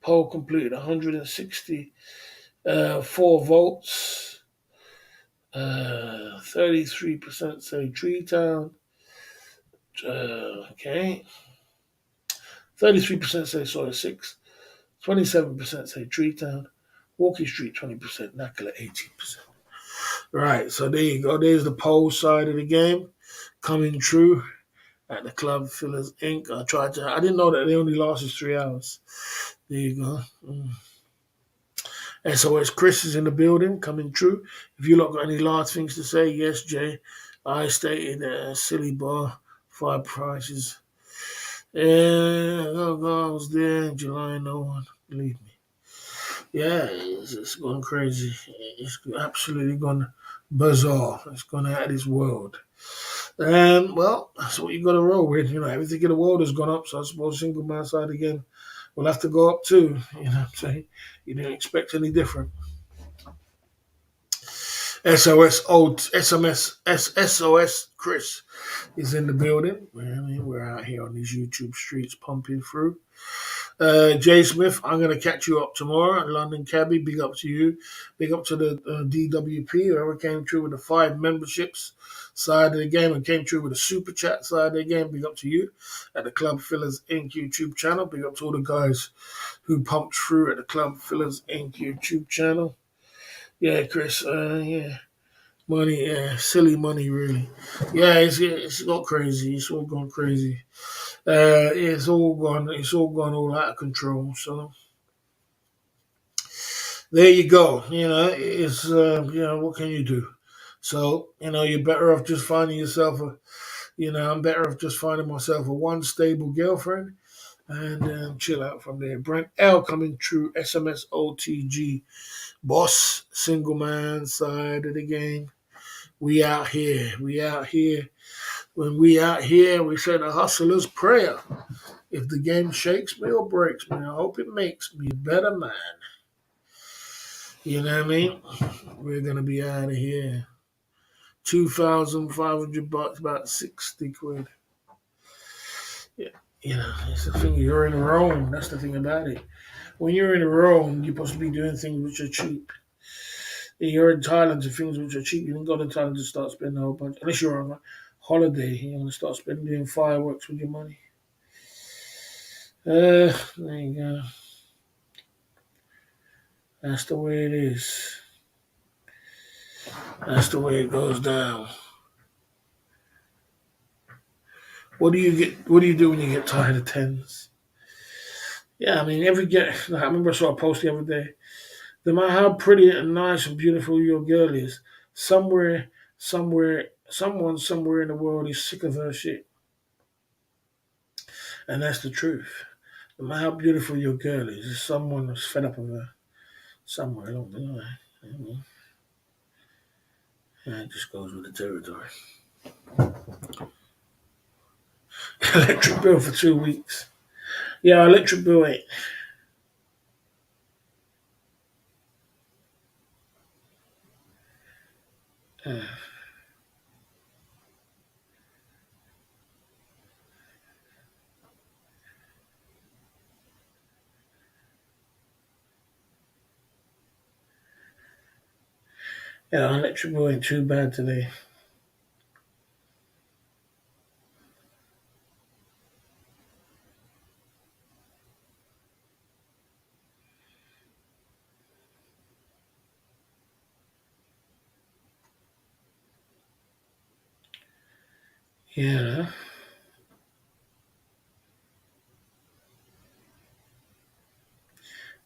A: Poll completed. 164 votes. 33% say Tree Town. Okay. 33% say Sawyer 6. 27% say Tree Town. Walkie Street 20%. Nakala 18%. Right, so there you go. There's the poll side of the game coming true at the Club Fillers Inc. I didn't know that they only lasted 3 hours. There you go. SOS Chris is in the building, coming true. If you lot got any last things to say, yes, Jay. I stated silly bar, 5 prices. Yeah, I was there in July. No one, believe me. Yeah, it's going crazy. It's absolutely gone bizarre. It's gone out of this world. Well, that's what you got to roll with. You know, everything in the world has gone up, so I suppose single man side again will have to go up too. You know what I'm saying? You didn't expect any different. SOS old SMS SOS Chris is in the building. I mean, we're out here on these YouTube streets pumping through. Jay Smith, I'm going to catch you up tomorrow. London Cabby, big up to you. Big up to the DWP, whoever came through with the 5 memberships side of the game and came through with the super chat side of the game. Big up to you at the Club Fillers Inc. YouTube channel. Big up to all the guys who pumped through at the Club Fillers Inc. YouTube channel. Yeah, Chris, yeah. Money, yeah, silly money, really. Yeah, it's got crazy. It's all gone crazy. It's all gone all out of control. So there you go. You know, it's you know, what can you do? So you know, you're better off just finding yourself a. You know, I'm better off just finding myself a one stable girlfriend and chill out from there. Brent L coming through. SMS OTG, boss, single man side of the game. We out here. We out here. When we out here, we say the hustler's prayer. If the game shakes me or breaks me, I hope it makes me a better man. You know what I mean? We're gonna be out of here. $2,500, about 60 quid. Yeah, you know, it's the thing. You're in Rome. That's the thing about it. When you're in Rome, you're supposed to be doing things which are cheap. You're in Thailand, the things which are cheap. You don't go to Thailand to start spending a whole bunch. Unless you're on a holiday, you want to start spending doing fireworks with your money. There you go. That's the way it is. That's the way it goes down. What do you get? What do you do when you get tired of tens? Yeah, I mean, I remember I saw a post the other day. No matter how pretty and nice and beautiful your girl is, someone somewhere in the world is sick of her shit, and that's the truth. No matter how beautiful your girl is, there's someone who's fed up of her somewhere along the line. You know? And it just goes with the territory. Electric bill for 2 weeks. Yeah, electric bill ain't. Uh, yeah, electric bill ain't too bad today. Yeah,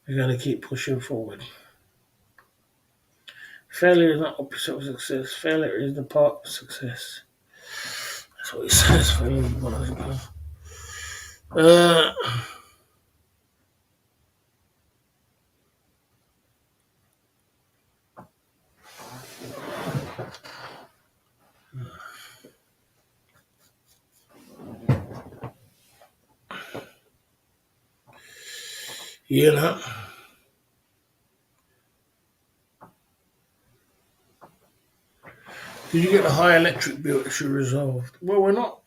A: we gotta keep pushing forward. Failure is not opposite of success. Failure is the part of success. That's what he says. Failure is part of success. Uh, you know. Did you get the high electric bill issue resolved? Well, we're not.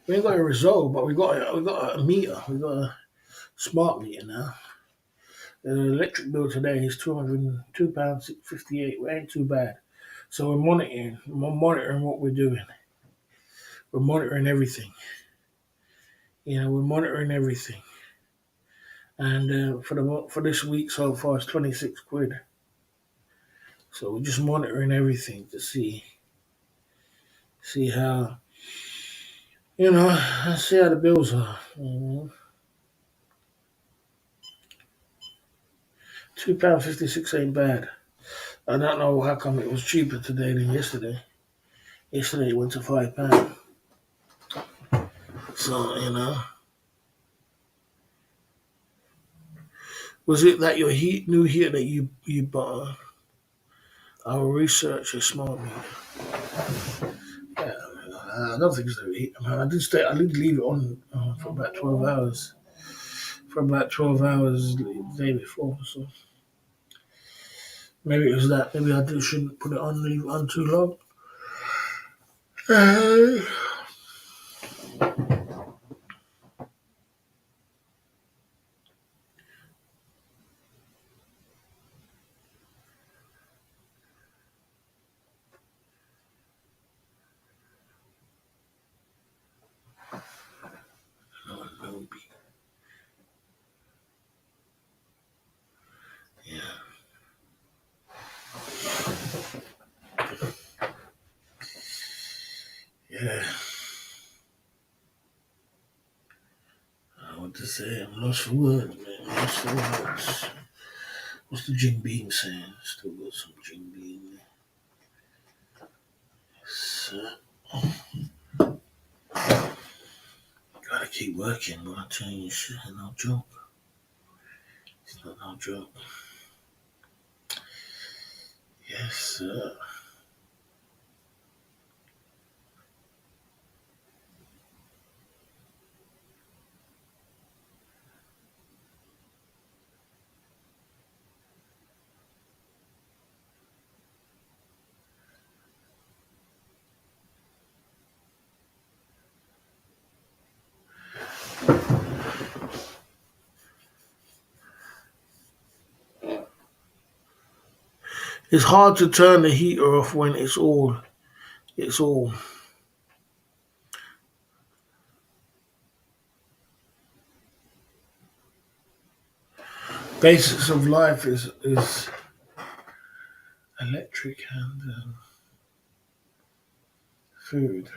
A: We ain't got it resolved, but we got a meter. We got a smart meter now. The electric bill today is £202.58. It ain't too bad. So we're monitoring. We're monitoring what we're doing. We're monitoring everything. You know, we're monitoring everything. And for this week so far, it's 26 quid. So we're just monitoring everything to see how see how the bills are. £2.56 ain't bad. I don't know how come it was cheaper today than yesterday. Yesterday it went to £5. So. Was it that your new heater that you bought? Our research is smart meter. Yeah, I don't think it's the heat. Man, I did leave it on for about 12 hours. For about 12 hours the day before, so maybe it was that. Maybe I shouldn't put it on, leave it on too long. Uh, yeah, yeah. I want to say I'm lost for words, man. Lost for words. What's the Jim Beam saying? Still got some Jim Beam. So, gotta keep working, but I tell you, shit, no joke. It's not no joke. Yes, sir. It's hard to turn the heater off when it's all basics of life is electric and food.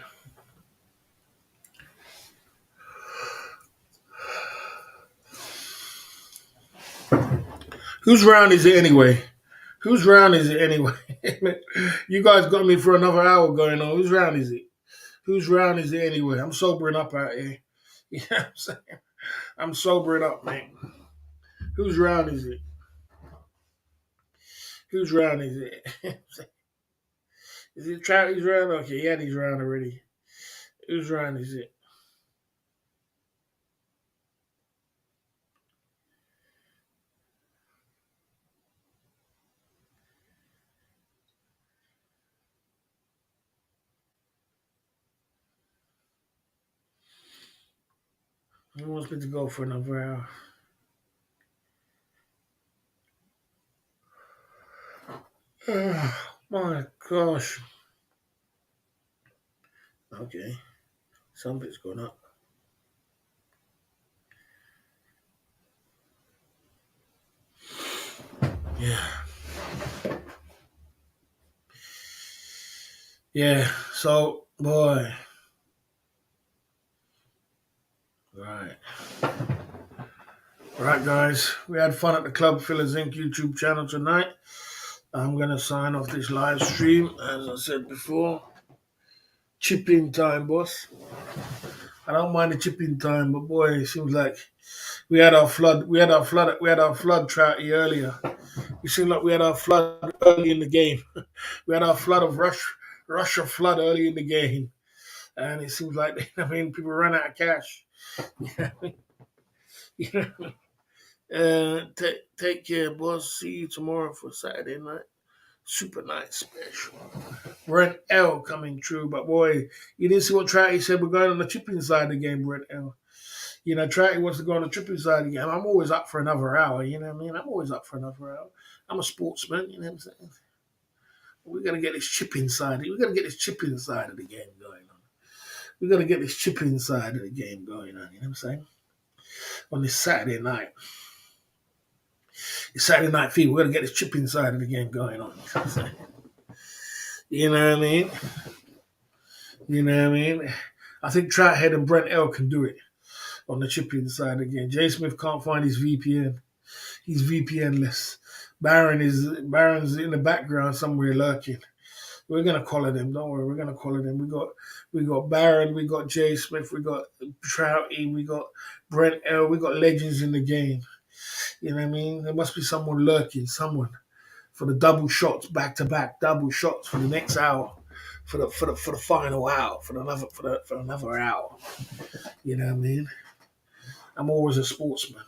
A: Whose round is it anyway? Whose round is it anyway? You guys got me for another hour going on. Whose round is it? Whose round is it anyway? I'm sobering up out here. You know what I'm saying? I'm sobering up, man. Whose round is it? Whose round is it? Is it Trouty's round? Okay, he had his round already. Whose round is it? He wants me to go for another hour. Oh, my gosh. Okay, something's going up. Yeah. Yeah. So, boy. Right. Right, guys. We had fun at the Club Fillers Inc. YouTube channel tonight. I'm going to sign off this live stream, as I said before. Chip-in time, boss. I don't mind the chip-in time, but boy, it seems like we had our flood. We had our flood Trouty earlier. It seemed like we had our flood early in the game. We had our flood of Russia flood early in the game. And it seems like, I mean, people ran out of cash. Take care, boss. See you tomorrow for Saturday night. Super night special. Brent L coming true, but boy, you didn't see what Trouty said. We're going on the chipping side of the game, Brent L. You know, Trouty wants to go on the chipping side again. I'm always up for another hour, you know what I mean? I'm always up for another hour. I'm a sportsman, you know what I'm saying? We're gonna get this chipping side. We're gonna get this chipping side of the game going on. We're gonna get this chipping side of the game going on, you know what I'm saying? On this Saturday night. It's Saturday night fever. We're gonna get this chipping side of the game going on. You know what I mean? You know what I mean? I think Trout and Brent L can do it on the chipping side again. Jay Smith can't find his VPN. He's VPNless. Baron's in the background somewhere lurking. We're gonna collar them. Don't worry. We're gonna collar them. We got Baron. We got Jay Smith. We got Trouty. We got Brent L. We got legends in the game. You know what I mean? There must be someone lurking, someone for the double shots back to back, double shots for the next hour, for the final hour, for another hour. You know what I mean? I'm always a sportsman.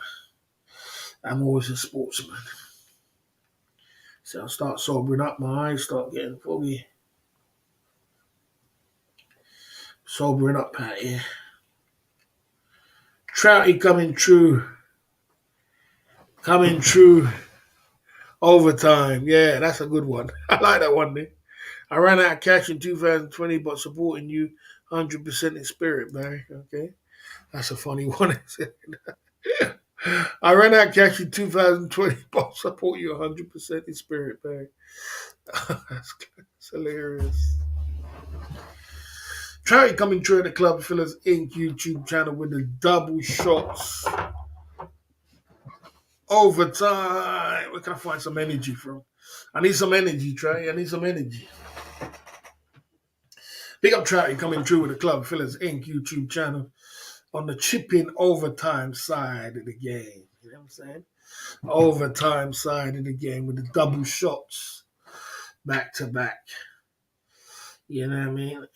A: I'm always a sportsman. So I'll start sobering up. My eyes start getting foggy. Sobering up out here. Trouty coming true. Coming true. Overtime. Yeah, that's a good one. I like that one, Nick. I ran out of cash in 2020, but supporting you 100% in spirit, Barry. Okay. That's a funny one. I ran out of cash in 2020, but support you 100% in spirit, Barry. That's hilarious. Charity coming through at the Club Fillers Inc. YouTube channel with the double shots. Overtime. Where can I find some energy from? I need some energy, Trey. I need some energy. Big up Charity coming through with the Club Fillers Inc. YouTube channel on the chipping overtime side of the game. You know what I'm saying? Overtime side of the game with the double shots back to back. You know what I mean?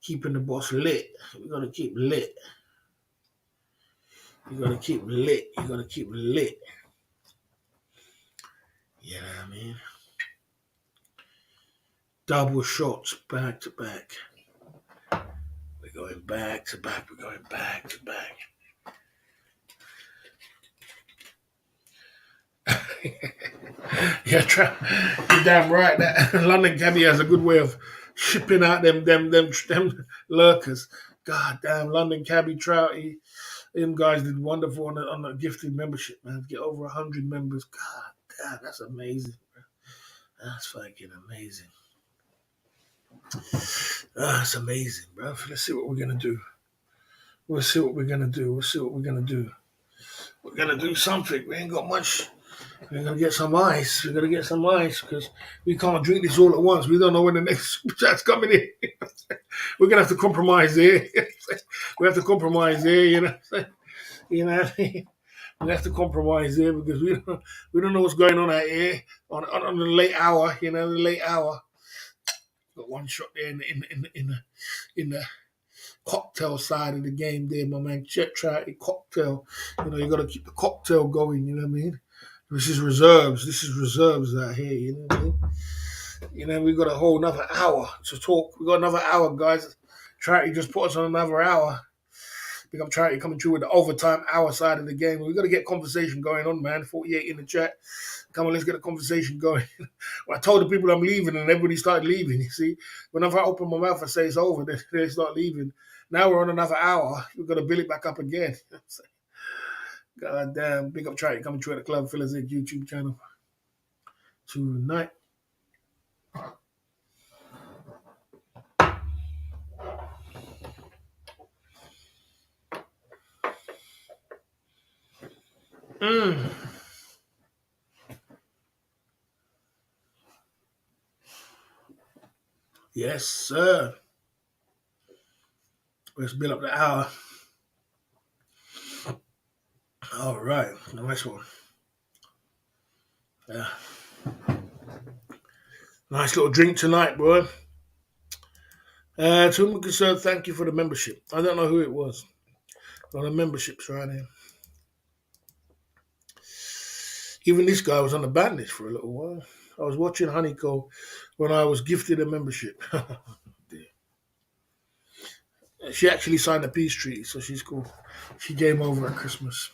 A: Keeping the boss lit. We gotta keep lit. You gotta keep lit. You gotta keep lit. You know what I mean? Double shots back to back. We're going back to back. We're going back to back. Yeah, you're damn right. That London Cabbie has a good way of shipping out them lurkers. God damn, London Cabbie Trouty, them guys did wonderful on the gifted membership, man. Get over 100 members. God damn, that's amazing, bro. That's fucking amazing. That's amazing, bro. Let's see what we're gonna do. We'll see what we're gonna do. We'll see what we're gonna do. We're gonna do something. We ain't got much. We're gonna get some ice. We're gonna get some ice because we can't drink this all at once. We don't know when the next super chat's coming in. We're gonna have to compromise here. We have to compromise here. You know. You know. We have to compromise here because we don't know what's going on out here on the late hour. You know, the late hour. Got one shot there in the cocktail side of the game there, my man. Try a cocktail. You know, you got to keep the cocktail going. You know what I mean? This is reserves. This is reserves out here. You know what I mean? You know, we got a whole another hour to talk. We got another hour, guys. Charity just put us on another hour. Big up Charity coming through with the overtime hour side of the game. We got to get conversation going on, man. 48 in the chat. Come on, let's get a conversation going. Well, I told the people I'm leaving, and everybody started leaving. You see, whenever I open my mouth and say it's over, they start leaving. Now we're on another hour. We're gonna build it back up again. God damn! Big up Charity coming through at the Club Fillers Inc. YouTube channel tonight. Yes, sir. Let's build up the hour. All right, nice one. Yeah, nice little drink tonight, boy. To whom concerned, thank you for the membership. I don't know who it was. A lot of memberships right here. Even this guy was on the ban list for a little while. I was watching Honeycomb when I was gifted a membership. She actually signed a peace treaty, so she's cool. She came over at Christmas.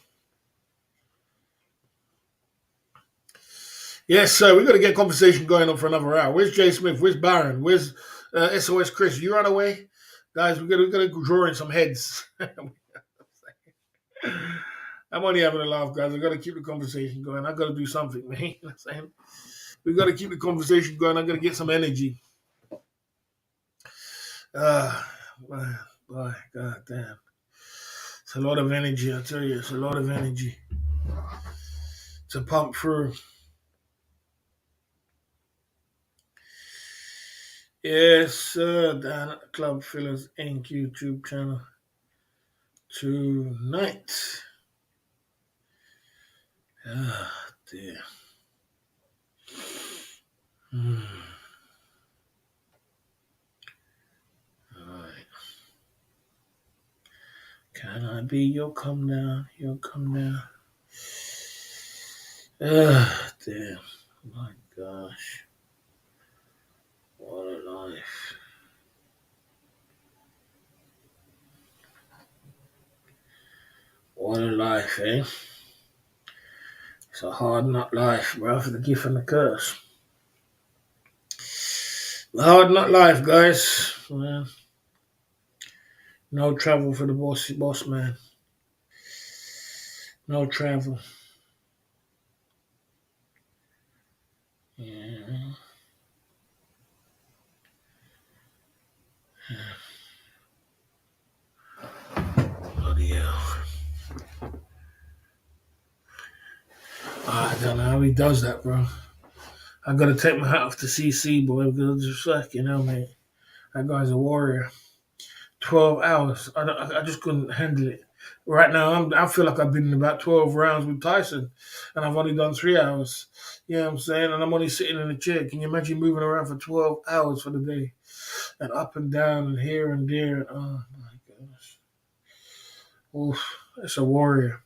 A: Yes, sir. We've got to get a conversation going on for another hour. Where's Jay Smith? Where's Baron? Where's SOS Chris? You run away? Guys, we've got to draw in some heads. I'm only having a laugh, guys. I've got to keep the conversation going. I've got to do something, man. You know what I'm saying? We've got to keep the conversation going. I've got to get some energy. My God damn. It's a lot of energy, I tell you. It's a lot of energy to pump through. Yes, sir. Down at the Club Fillers Inc. YouTube channel tonight. Ah, dear. Hmm. All right. Can I be your come down? Your come down. Ah, damn. My gosh. What a life. What a life, eh? It's a hard nut life, bro, for the gift and the curse. The hard nut life, guys. Well, no travel for the boss man. No travel. Yeah. Bloody hell. I don't know how he does that, bro. I gotta take my hat off to CC, boy, because it's just like, mate. That guy's a warrior. 12 hours. I just couldn't handle it. Right now, I feel like I've been in about 12 rounds with Tyson, and I've only done 3 hours. You know what I'm saying? And I'm only sitting in a chair. Can you imagine moving around for 12 hours for the day? And up and down and here and there. And, oh, my goodness. Oof. That's a warrior.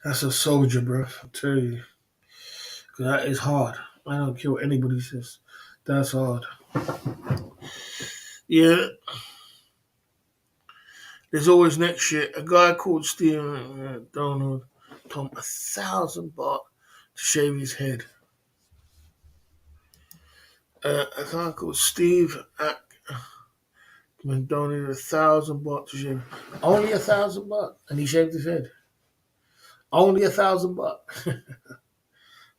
A: That's a soldier, bro. I tell you. 'Cause that is hard. I don't care what anybody says. That's hard. Yeah, there's always next year. A guy called Steven Donald told him 1,000 baht to shave his head. A guy called Steve donated 1,000 baht to shave. Only 1,000 baht, and he shaved his head. Only 1,000 baht.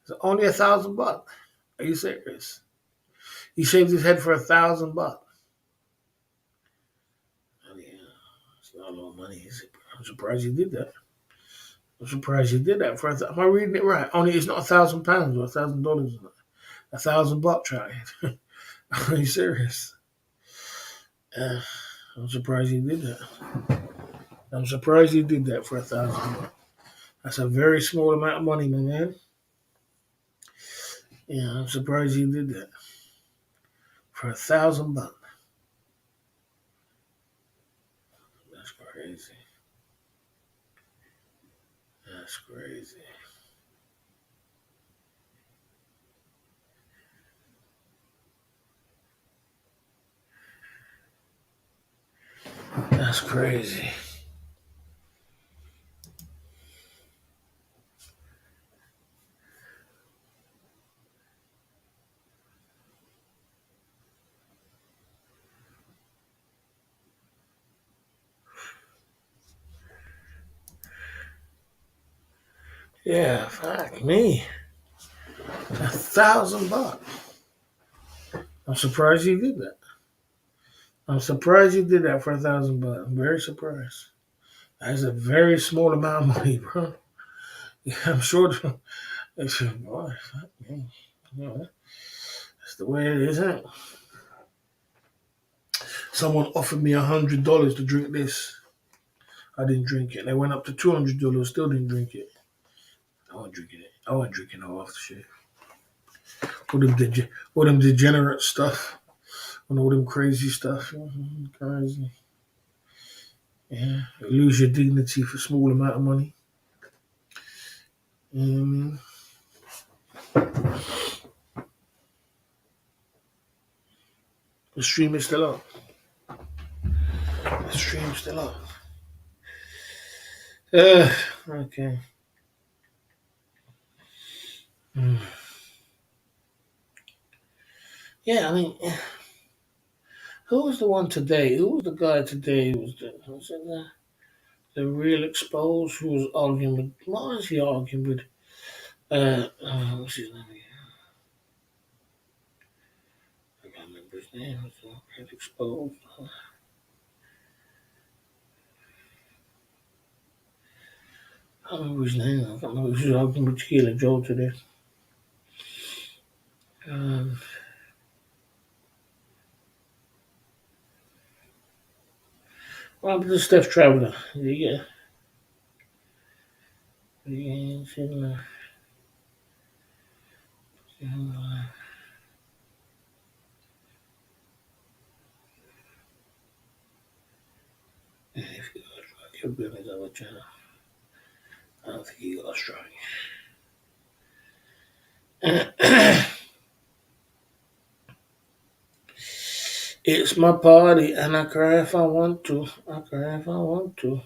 A: So only 1,000 baht. Are you serious? He shaved his head for 1,000 baht. I mean, it's not a lot of money, is it? I'm surprised he did that. I'm surprised he did that for. Am I reading it right? Only it's not £1,000 or $1,000. 1,000 baht. Try it. Are you serious? Uh, I'm surprised he did that. I'm surprised he did that for 1,000 baht. That's a very small amount of money, my man. Yeah, I'm surprised he did that for 1,000 baht. That's crazy. That's crazy. That's crazy. Yeah, fuck me. 1,000 baht. I'm surprised he did that. I'm surprised he did that for 1,000 baht. I'm very surprised. That's a very small amount of money, bro. Yeah, I'm sure. It's boy, fuck me. Yeah, that's the way it is, isn't it? Someone offered me $100 to drink this. I didn't drink it. They went up to $200. Still didn't drink it. I wasn't drinking it. I wasn't drinking no aftershave. All them degenerate stuff and all them crazy stuff. Crazy. Yeah, you lose your dignity for a small amount of money. You know what I mean? The stream is still up. The stream's still up. Okay. Mm. Yeah, I mean, who was the one today? Who was the guy today? Was it the real exposed who was arguing with? What was he arguing with? What's his name again? I can't remember his name. It's real exposed. I can't remember his name. I can't remember. He was arguing with Tequila Joe today. Um, well, the Steph Traveler. Yeah. If you he'll be on his other channel. I don't think he got Australian. It's my party, and I cry if I want to. I cry if I want to.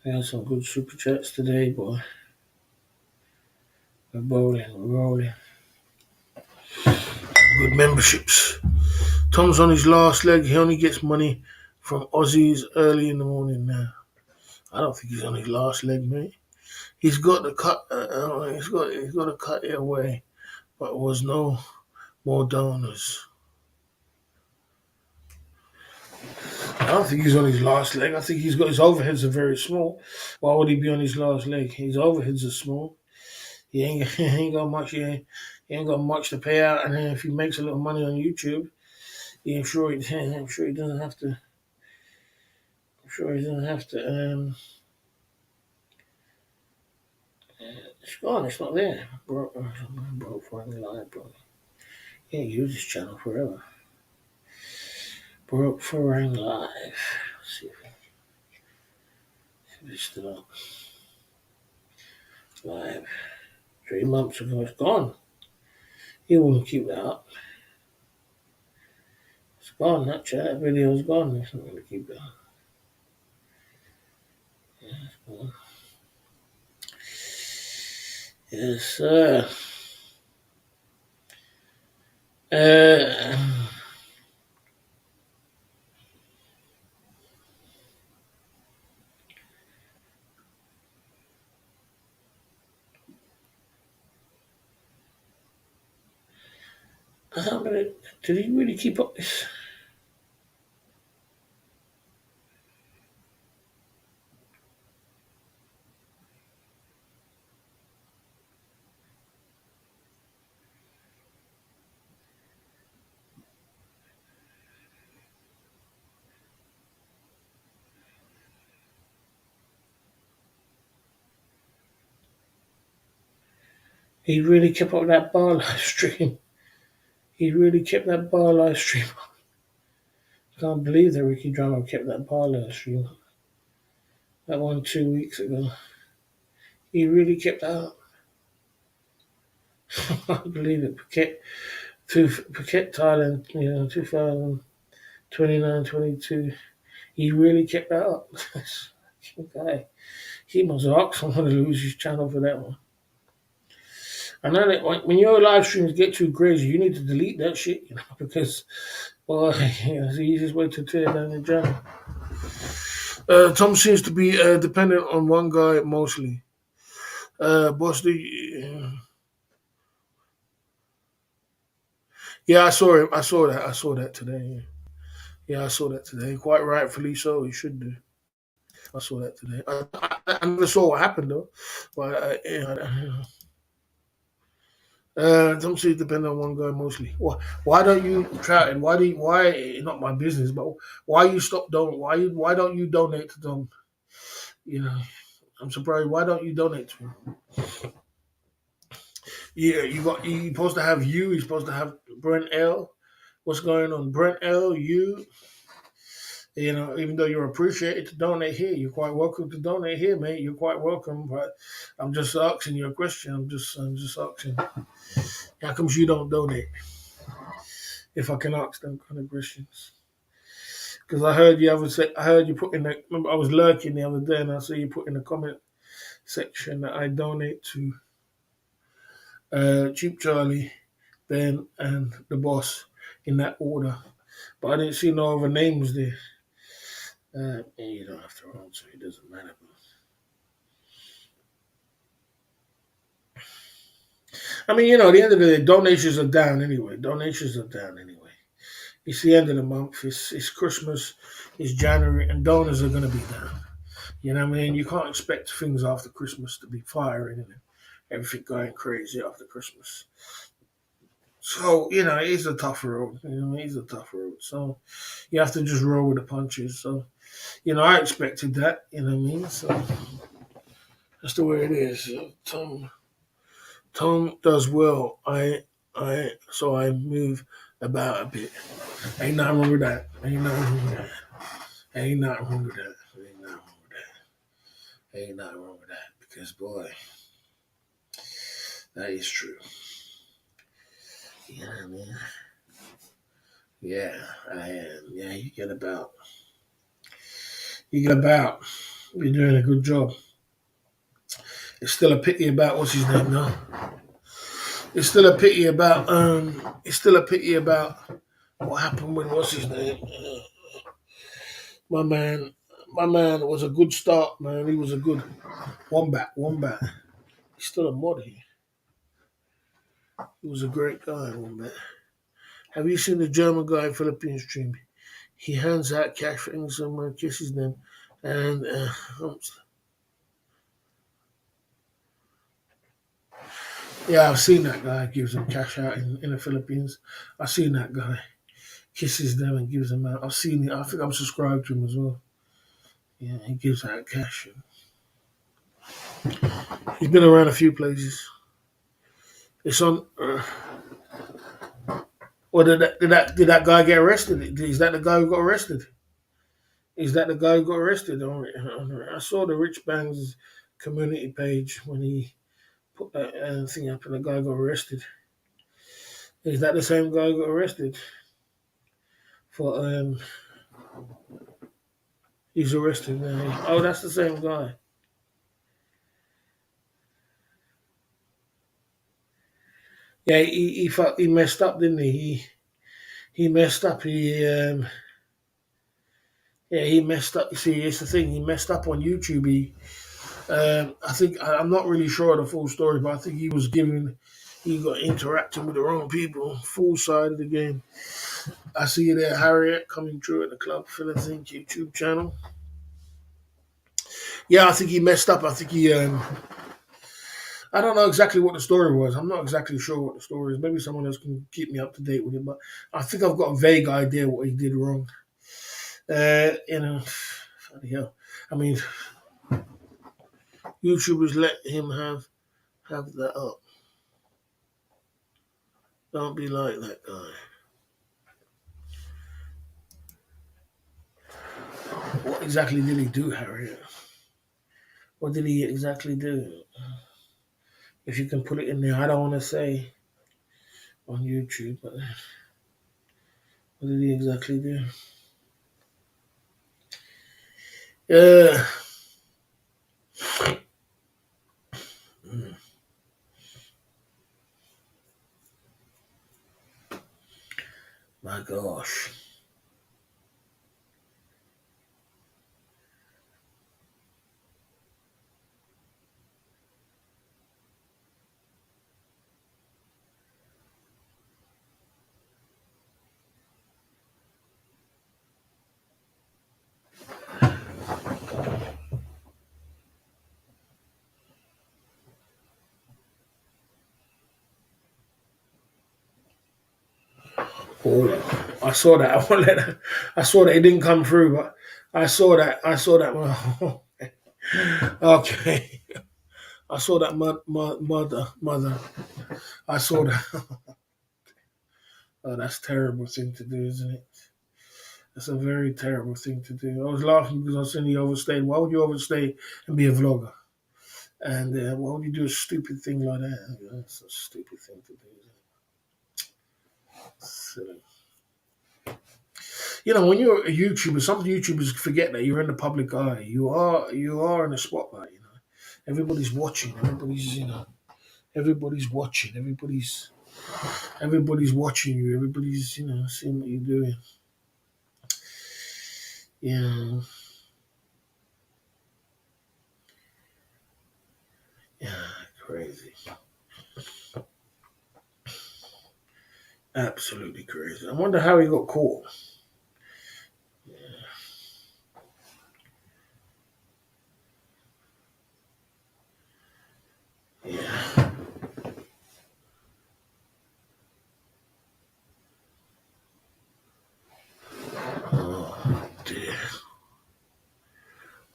A: I had some good super chats today, boy. We're rolling, we're rolling. Good memberships. Tom's on his last leg. He only gets money from Aussies early in the morning now. I don't think he's on his last leg, mate. He's got to cut. He's got to cut it away, but there was no more donors. I don't think he's on his last leg. I think he's got his overheads are very small. Why would he be on his last leg? His overheads are small. He ain't got much. He ain't got much to pay out. And then if he makes a little money on YouTube, I'm sure he doesn't have to. I'm sure he doesn't have to. It's gone. It's not there. Broke for any live, bro. He ain't use this channel forever. Broke for Ring Live. Let's see if it's still up. Live. 3 months ago, it's gone. He wouldn't keep that up. It's gone. That chat video's gone. It's not going to keep it up. Yeah, it's gone. Yes, sir. How many? Did he really keep up this? He really kept up that bar live stream. He really kept that bar live stream up. I can't believe that Ricky Drama kept that bar live stream up. That one 2 weeks ago. He really kept that up. I can't believe it. Phuket, Thailand, 2029, 22. He really kept that up. Guy, he must have asked someone to lose his channel for that one. I know that when your live streams get too crazy, you need to delete that shit, because, well, it's the easiest way to tear down your channel. Tom seems to be dependent on one guy mostly. Boss, yeah, I saw him. I saw that today. Yeah, I saw that today. Quite rightfully so. He should do. I saw that today. I never saw what happened though, but some cities depend on one guy mostly. Why don't you try and why not my business, but why you stop donating? Why don't you donate to them? I'm surprised. Why don't you donate to him? Yeah, you supposed to have you. You're supposed to have Brent L. What's going on, Brent L? Even though you're appreciated to donate here, you're quite welcome to donate here, mate. You're quite welcome. But I'm just asking you a question. I'm just asking. How comes you don't donate? If I can ask them kind of questions, because I heard you put in the. Remember, I was lurking the other day, and I saw you put in the comment section that I donate to Cheap Charlie, Ben, and the boss in that order, but I didn't see no other names there. You don't have to answer; it doesn't matter. I mean, at the end of the day, donations are down anyway. It's the end of the month. It's Christmas. It's January, and donors are going to be down. You know what I mean? You can't expect things after Christmas to be firing and everything going crazy after Christmas. So, it is a tough road. It is a tough road. So you have to just roll with the punches. So, I expected that. You know what I mean? So That's the way it is. Tom does well. So I move about a bit. Ain't nothing wrong with that. Ain't nothing wrong with that. Ain't nothing wrong with that. Ain't nothing wrong with that. Ain't nothing wrong with that. Because boy, that is true. You know what I mean? Yeah, I am. Yeah, you get about. You get about. You're doing a good job. It's still a pity about what's his name now. It's still a pity about It's still a pity about what happened with what's his name. My man, my man was a good start, man. He was a good wombat. He's still a mod here. He was a great guy, wombat. Have you seen the German guy in Philippines stream? He hands out cash for someone, kisses them, and yeah, I've seen that guy gives them cash out in the Philippines. I've seen that guy kisses them and gives them out. I've seen it. I think I'm subscribed to him as well. Yeah, he gives out cash. He's been around a few places. It's on. Or did that guy get arrested? Is that the guy who got arrested? Is that the guy who got arrested? I saw the Rich Bangs community page when he put that thing up, and the guy got arrested. Is that the same guy who got arrested for? He's arrested now. Oh, that's the same guy. Yeah, he messed up, didn't he? He messed up. He messed up. You see, it's the thing. He messed up on YouTube. I think I'm not really sure of the full story, but I think he got interacting with the wrong people. Full side of the game. I see you there, Harriet, coming through at the Club Phillips Inc. YouTube channel. Yeah, I think he messed up. I think I don't know exactly what the story was. I'm not exactly sure what the story is. Maybe someone else can keep me up to date with it, but I think I've got a vague idea what he did wrong. Funny hell. I mean, YouTubers let him have that up. Don't be like that guy. What exactly did he do, Harriet? What did he exactly do? If you can put it in there, I don't want to say on YouTube, but what did he exactly do? Yeah. My gosh. Oh, I saw that. I won't let that. I saw that it didn't come through, but I saw that. I saw that. Okay. I saw that mother. I saw that. Oh, that's a terrible thing to do, isn't it? That's a very terrible thing to do. I was laughing because I was saying he overstayed. Why would you overstay and be a vlogger? And why would you do a stupid thing like that? That's a stupid thing to do, isn't it? Silly. When you're a YouTuber, some YouTubers forget that you're in the public eye. You are in the spotlight. Everybody's watching. Everybody's watching. Everybody's watching you. Everybody's seeing what you're doing. Yeah, yeah, crazy. Absolutely crazy. I wonder how he got caught. Yeah. Oh dear.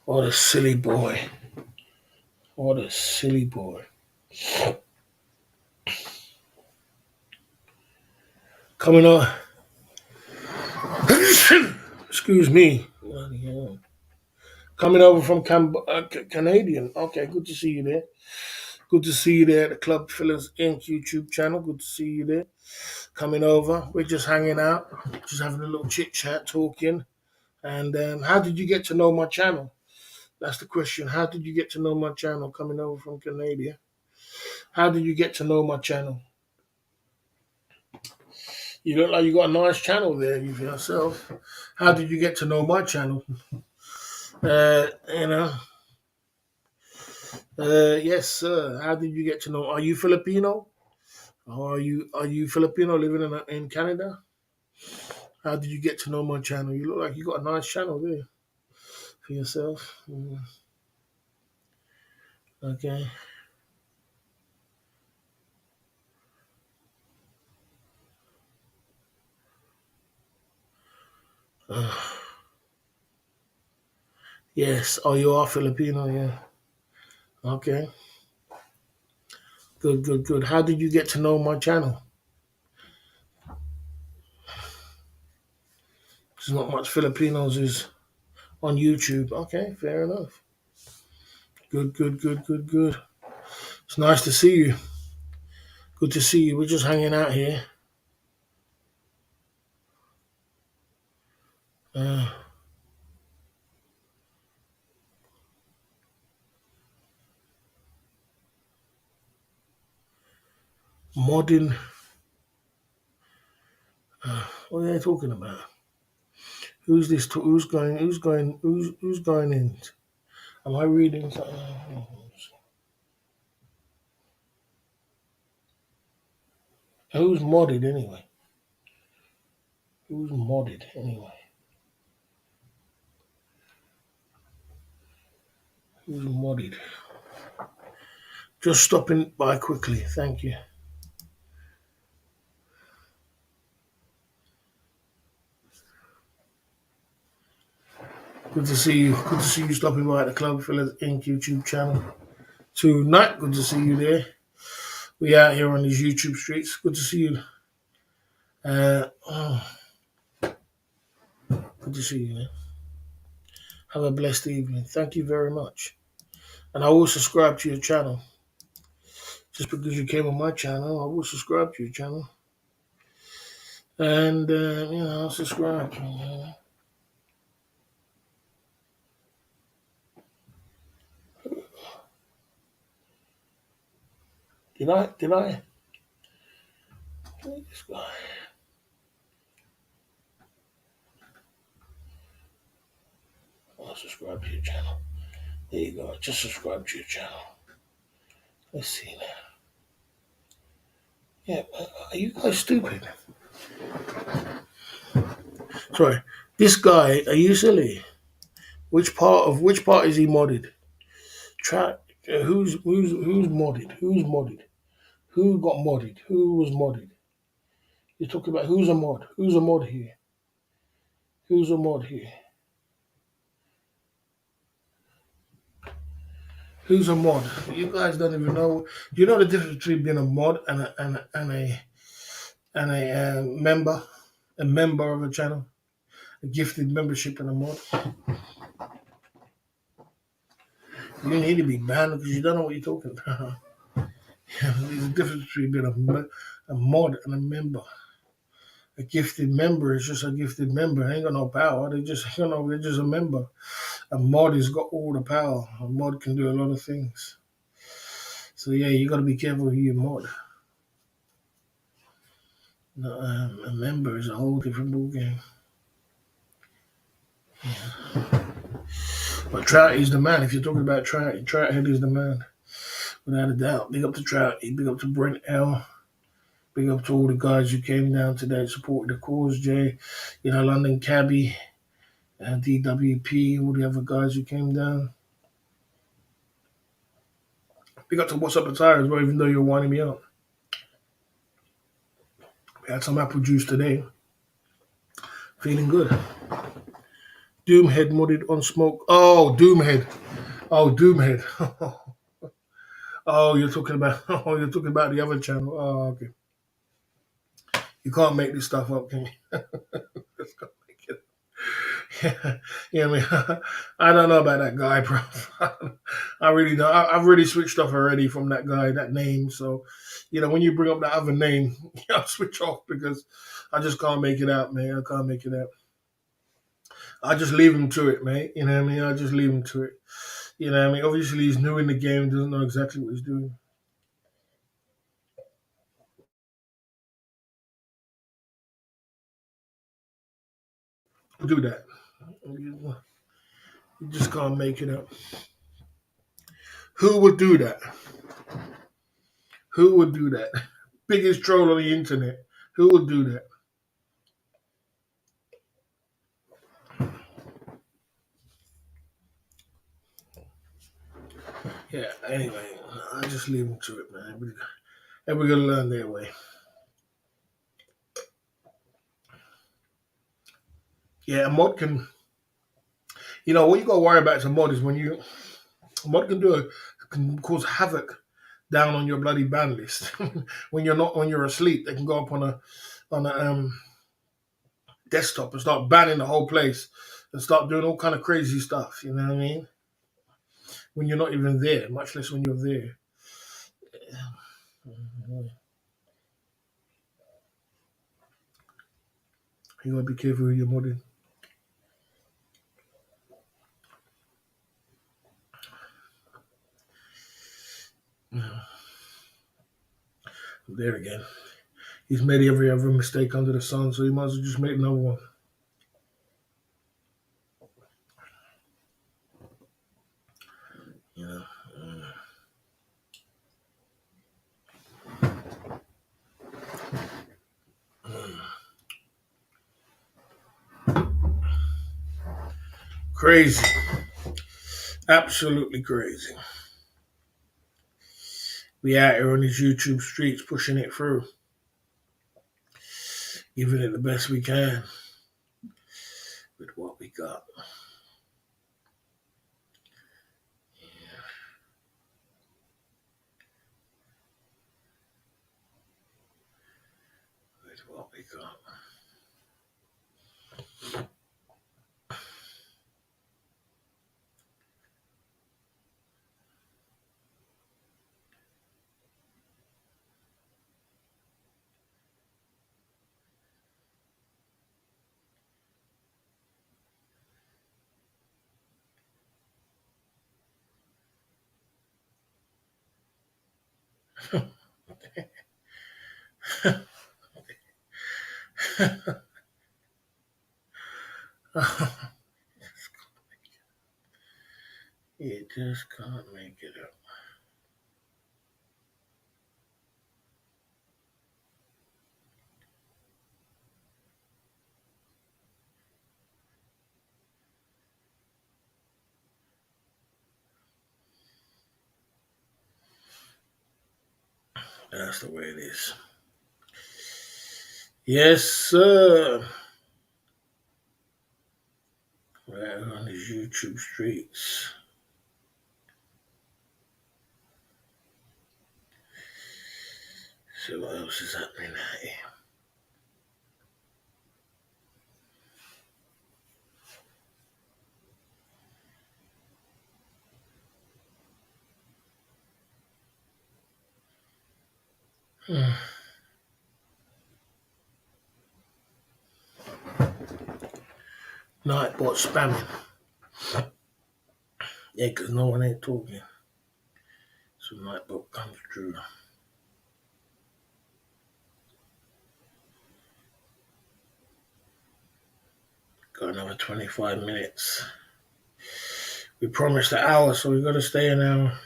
A: What a silly boy. What a silly boy. Coming on. Excuse me. Bloody hell. Coming over from Canadian. Okay, good to see you there. Good to see you there at the Club Fillers Inc. YouTube channel. Good to see you there. Coming over. We're just hanging out, just having a little chit chat, talking. And how did you get to know my channel? That's the question. How did you get to know my channel coming over from Canada? How did you get to know my channel? You look like you got a nice channel there you for yourself. How did you get to know my channel? You know, yes, sir. How did you get to know? Are you Filipino? Or are you Filipino living in Canada? How did you get to know my channel? You look like you got a nice channel there for yourself. Okay. Uh, yes. Oh, you are Filipino, yeah. Okay. Good, good, good. How did you get to know my channel? There's not much Filipinos is on YouTube. Okay, fair enough. Good, good, good, good, good. It's nice to see you. Good to see you. We're just hanging out here. Uh, Modern. What are they talking about? Who's this? Who's going? Who's going? Who's going in? Am I reading something? Who's modded anyway? Who's modded anyway? Who's modded? Just stopping by quickly. Thank you. Good to see you. Good to see you stopping by at the Club Fillers Inc. YouTube channel tonight. Good to see you there. We out here on these YouTube streets. Good to see you. Good to see you, man. Have a blessed evening. Thank you very much. And I will subscribe to your channel. Just because you came on my channel, I will subscribe to your channel. And, I'll subscribe. Did I? This guy. I'll subscribe to your channel. There you go. Just subscribe to your channel. Let's see now. Yeah, are you guys stupid? Sorry. This guy, are you silly? Which part is he modded? Try who's modded? Who's modded? Who got modded? Who was modded? You're talking about who's a mod? Who's a mod here? Who's a mod here? Who's a mod? You guys don't even know. Do you know the difference between being a mod and a member, a member of a channel, a gifted membership and a mod? You need to be banned because you don't know what you're talking about. There's a difference between being a mod and a member. A gifted member is just a gifted member. They ain't got no power. They're just a member. A mod has got all the power. A mod can do a lot of things. So yeah, you got to be careful who you mod. No, a member is a whole different ballgame. Yeah. But Trout is the man. If you're talking about Trout Head is the man, without a doubt. Big up to Trout. Big up to Brent L. Big up to all the guys who came down today supporting the cause, Jay, London Cabby, DWP, all the other guys who came down. Big up to What's Up Attire as well, even though you're winding me up. We had some apple juice today. Feeling good. Doomhead modded on smoke. Oh, Doomhead. Oh, you're talking about. Oh, you're talking about the other channel. Oh, okay. You can't make this stuff up, can you? Just can't make it. Yeah, yeah. I mean, I don't know about that guy, bro. I really don't. I've really switched off already from that guy, that name. So, when you bring up that other name, I'll switch off because I just can't make it out, man. I can't make it out. I just leave him to it, mate. You know what I mean? I just leave him to it. You know what I mean? Obviously, he's new in the game, doesn't know exactly what he's doing. Do that. You just can't make it up. Who would do that? Who would do that? Biggest troll on the internet. Who would do that? Yeah, anyway, I just leave them to it, man. And we're gonna learn their way. Yeah, a mod can. What you gotta worry about as a mod is when a mod can cause havoc down on your bloody ban list. When you're asleep, they can go up on a desktop and start banning the whole place and start doing all kind of crazy stuff. You know what I mean? When you're not even there, much less when you're there. You gotta be careful with your modding. There again. He's made every other mistake under the sun, so he might as well just make another one. You know. Crazy. Absolutely crazy. We out here on these YouTube streets pushing it through, giving it the best we can with what we got. With what we got. You just can't make it up. That's the way it is. Yes, sir. Right on these YouTube streets. So what else is happening out here? Nightbot spamming. Yeah, because no one ain't talking. So Nightbot comes through. Got another 25 minutes. We promised an hour, so we got to stay an hour.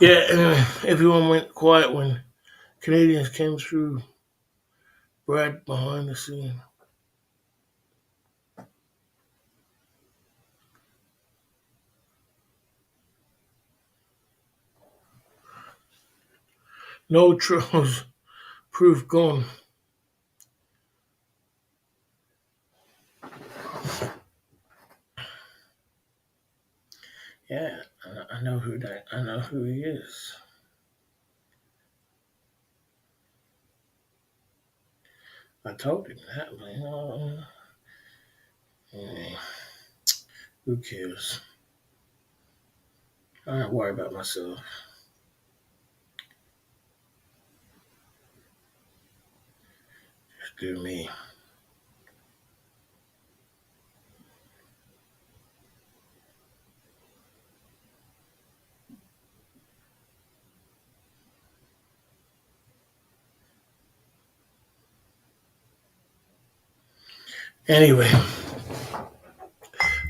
A: Yeah, and everyone went quiet when Canadians came through Brad behind the scene. No trolls, proof gone. Yeah, I know who that. I know who he is. I told him that, but eh, who cares? I don't worry about myself. Just do me. Anyway,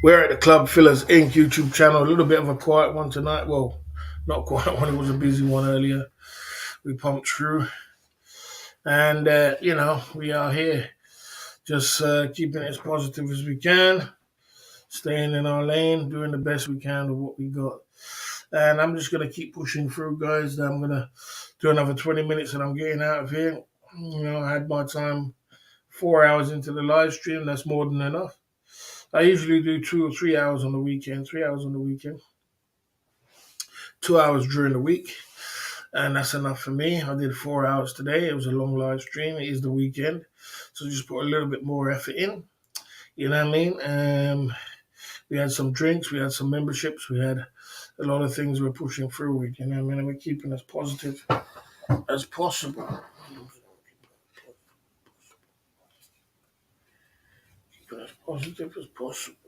A: we're at the Club Fillers Inc. YouTube channel. A little bit of a quiet one tonight. Well, not quiet one. It was a busy one earlier. We pumped through, and we are here, just keeping it as positive as we can, staying in our lane, doing the best we can with what we got. And I'm just gonna keep pushing through, guys. I'm gonna do another 20 minutes, and I'm getting out of here. I had my time 4 hours into the live stream. That's more than enough. I usually do 2 or 3 hours on the weekend. 3 hours on the weekend. 2 hours during the week. And that's enough for me. I did 4 hours today. It was a long live stream. It is the weekend. So just put a little bit more effort in. You know what I mean? We had some drinks. We had some memberships. We had a lot of things we're pushing through with. You know what I mean? And we're keeping as positive as possible. Keeping as positive as possible.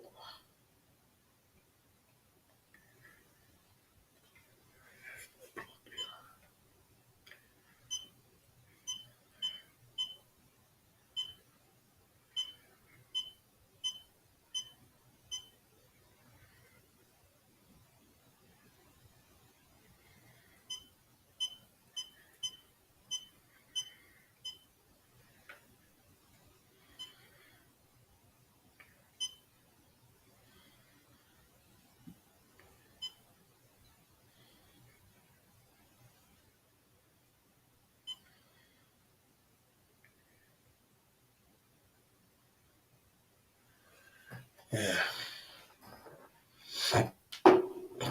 A: Yeah.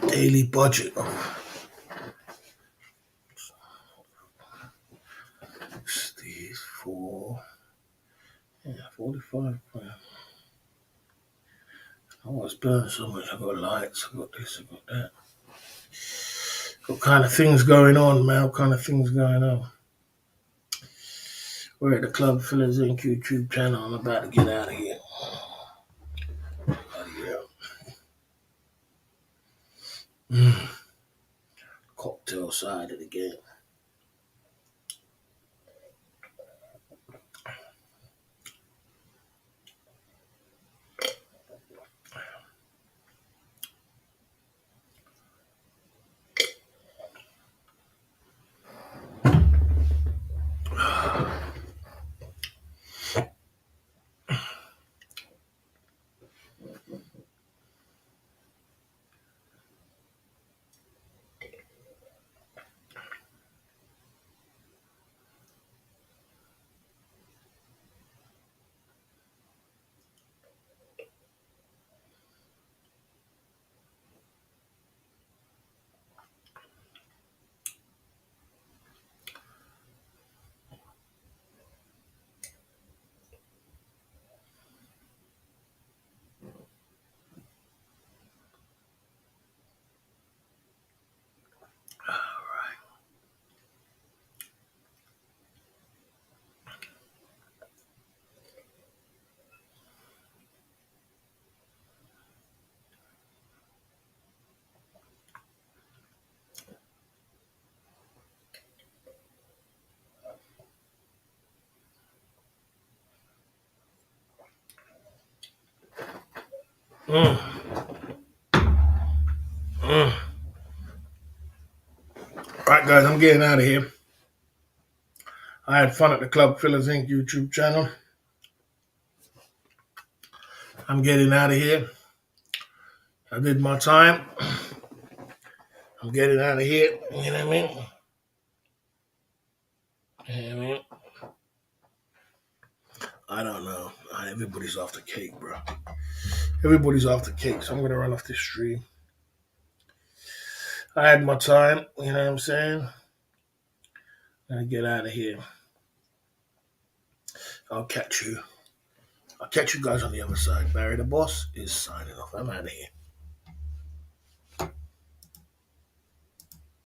A: Daily budget of these four. Yeah, 45. I was burning so much. I got lights, I got this, I got that. What kind of things going on, man? What kind of things going on? We're at the Club Fillers Inc. YouTube channel. I'm about to get out of here. Cocktail side of the game. Mm, mm. guys, I'm getting out of here. I had fun at the Club Fillers Inc. YouTube channel. I'm getting out of here. I did my time. I'm getting out of here. You know what I mean? You know what I mean? I don't know. Everybody's off the cake, bro. Everybody's off the cake, so I'm gonna run off this stream. I had my time. You know what I'm saying? I get out of here. I'll catch you. I'll catch you guys on the other side. Barry the Boss is signing off. I'm out of here.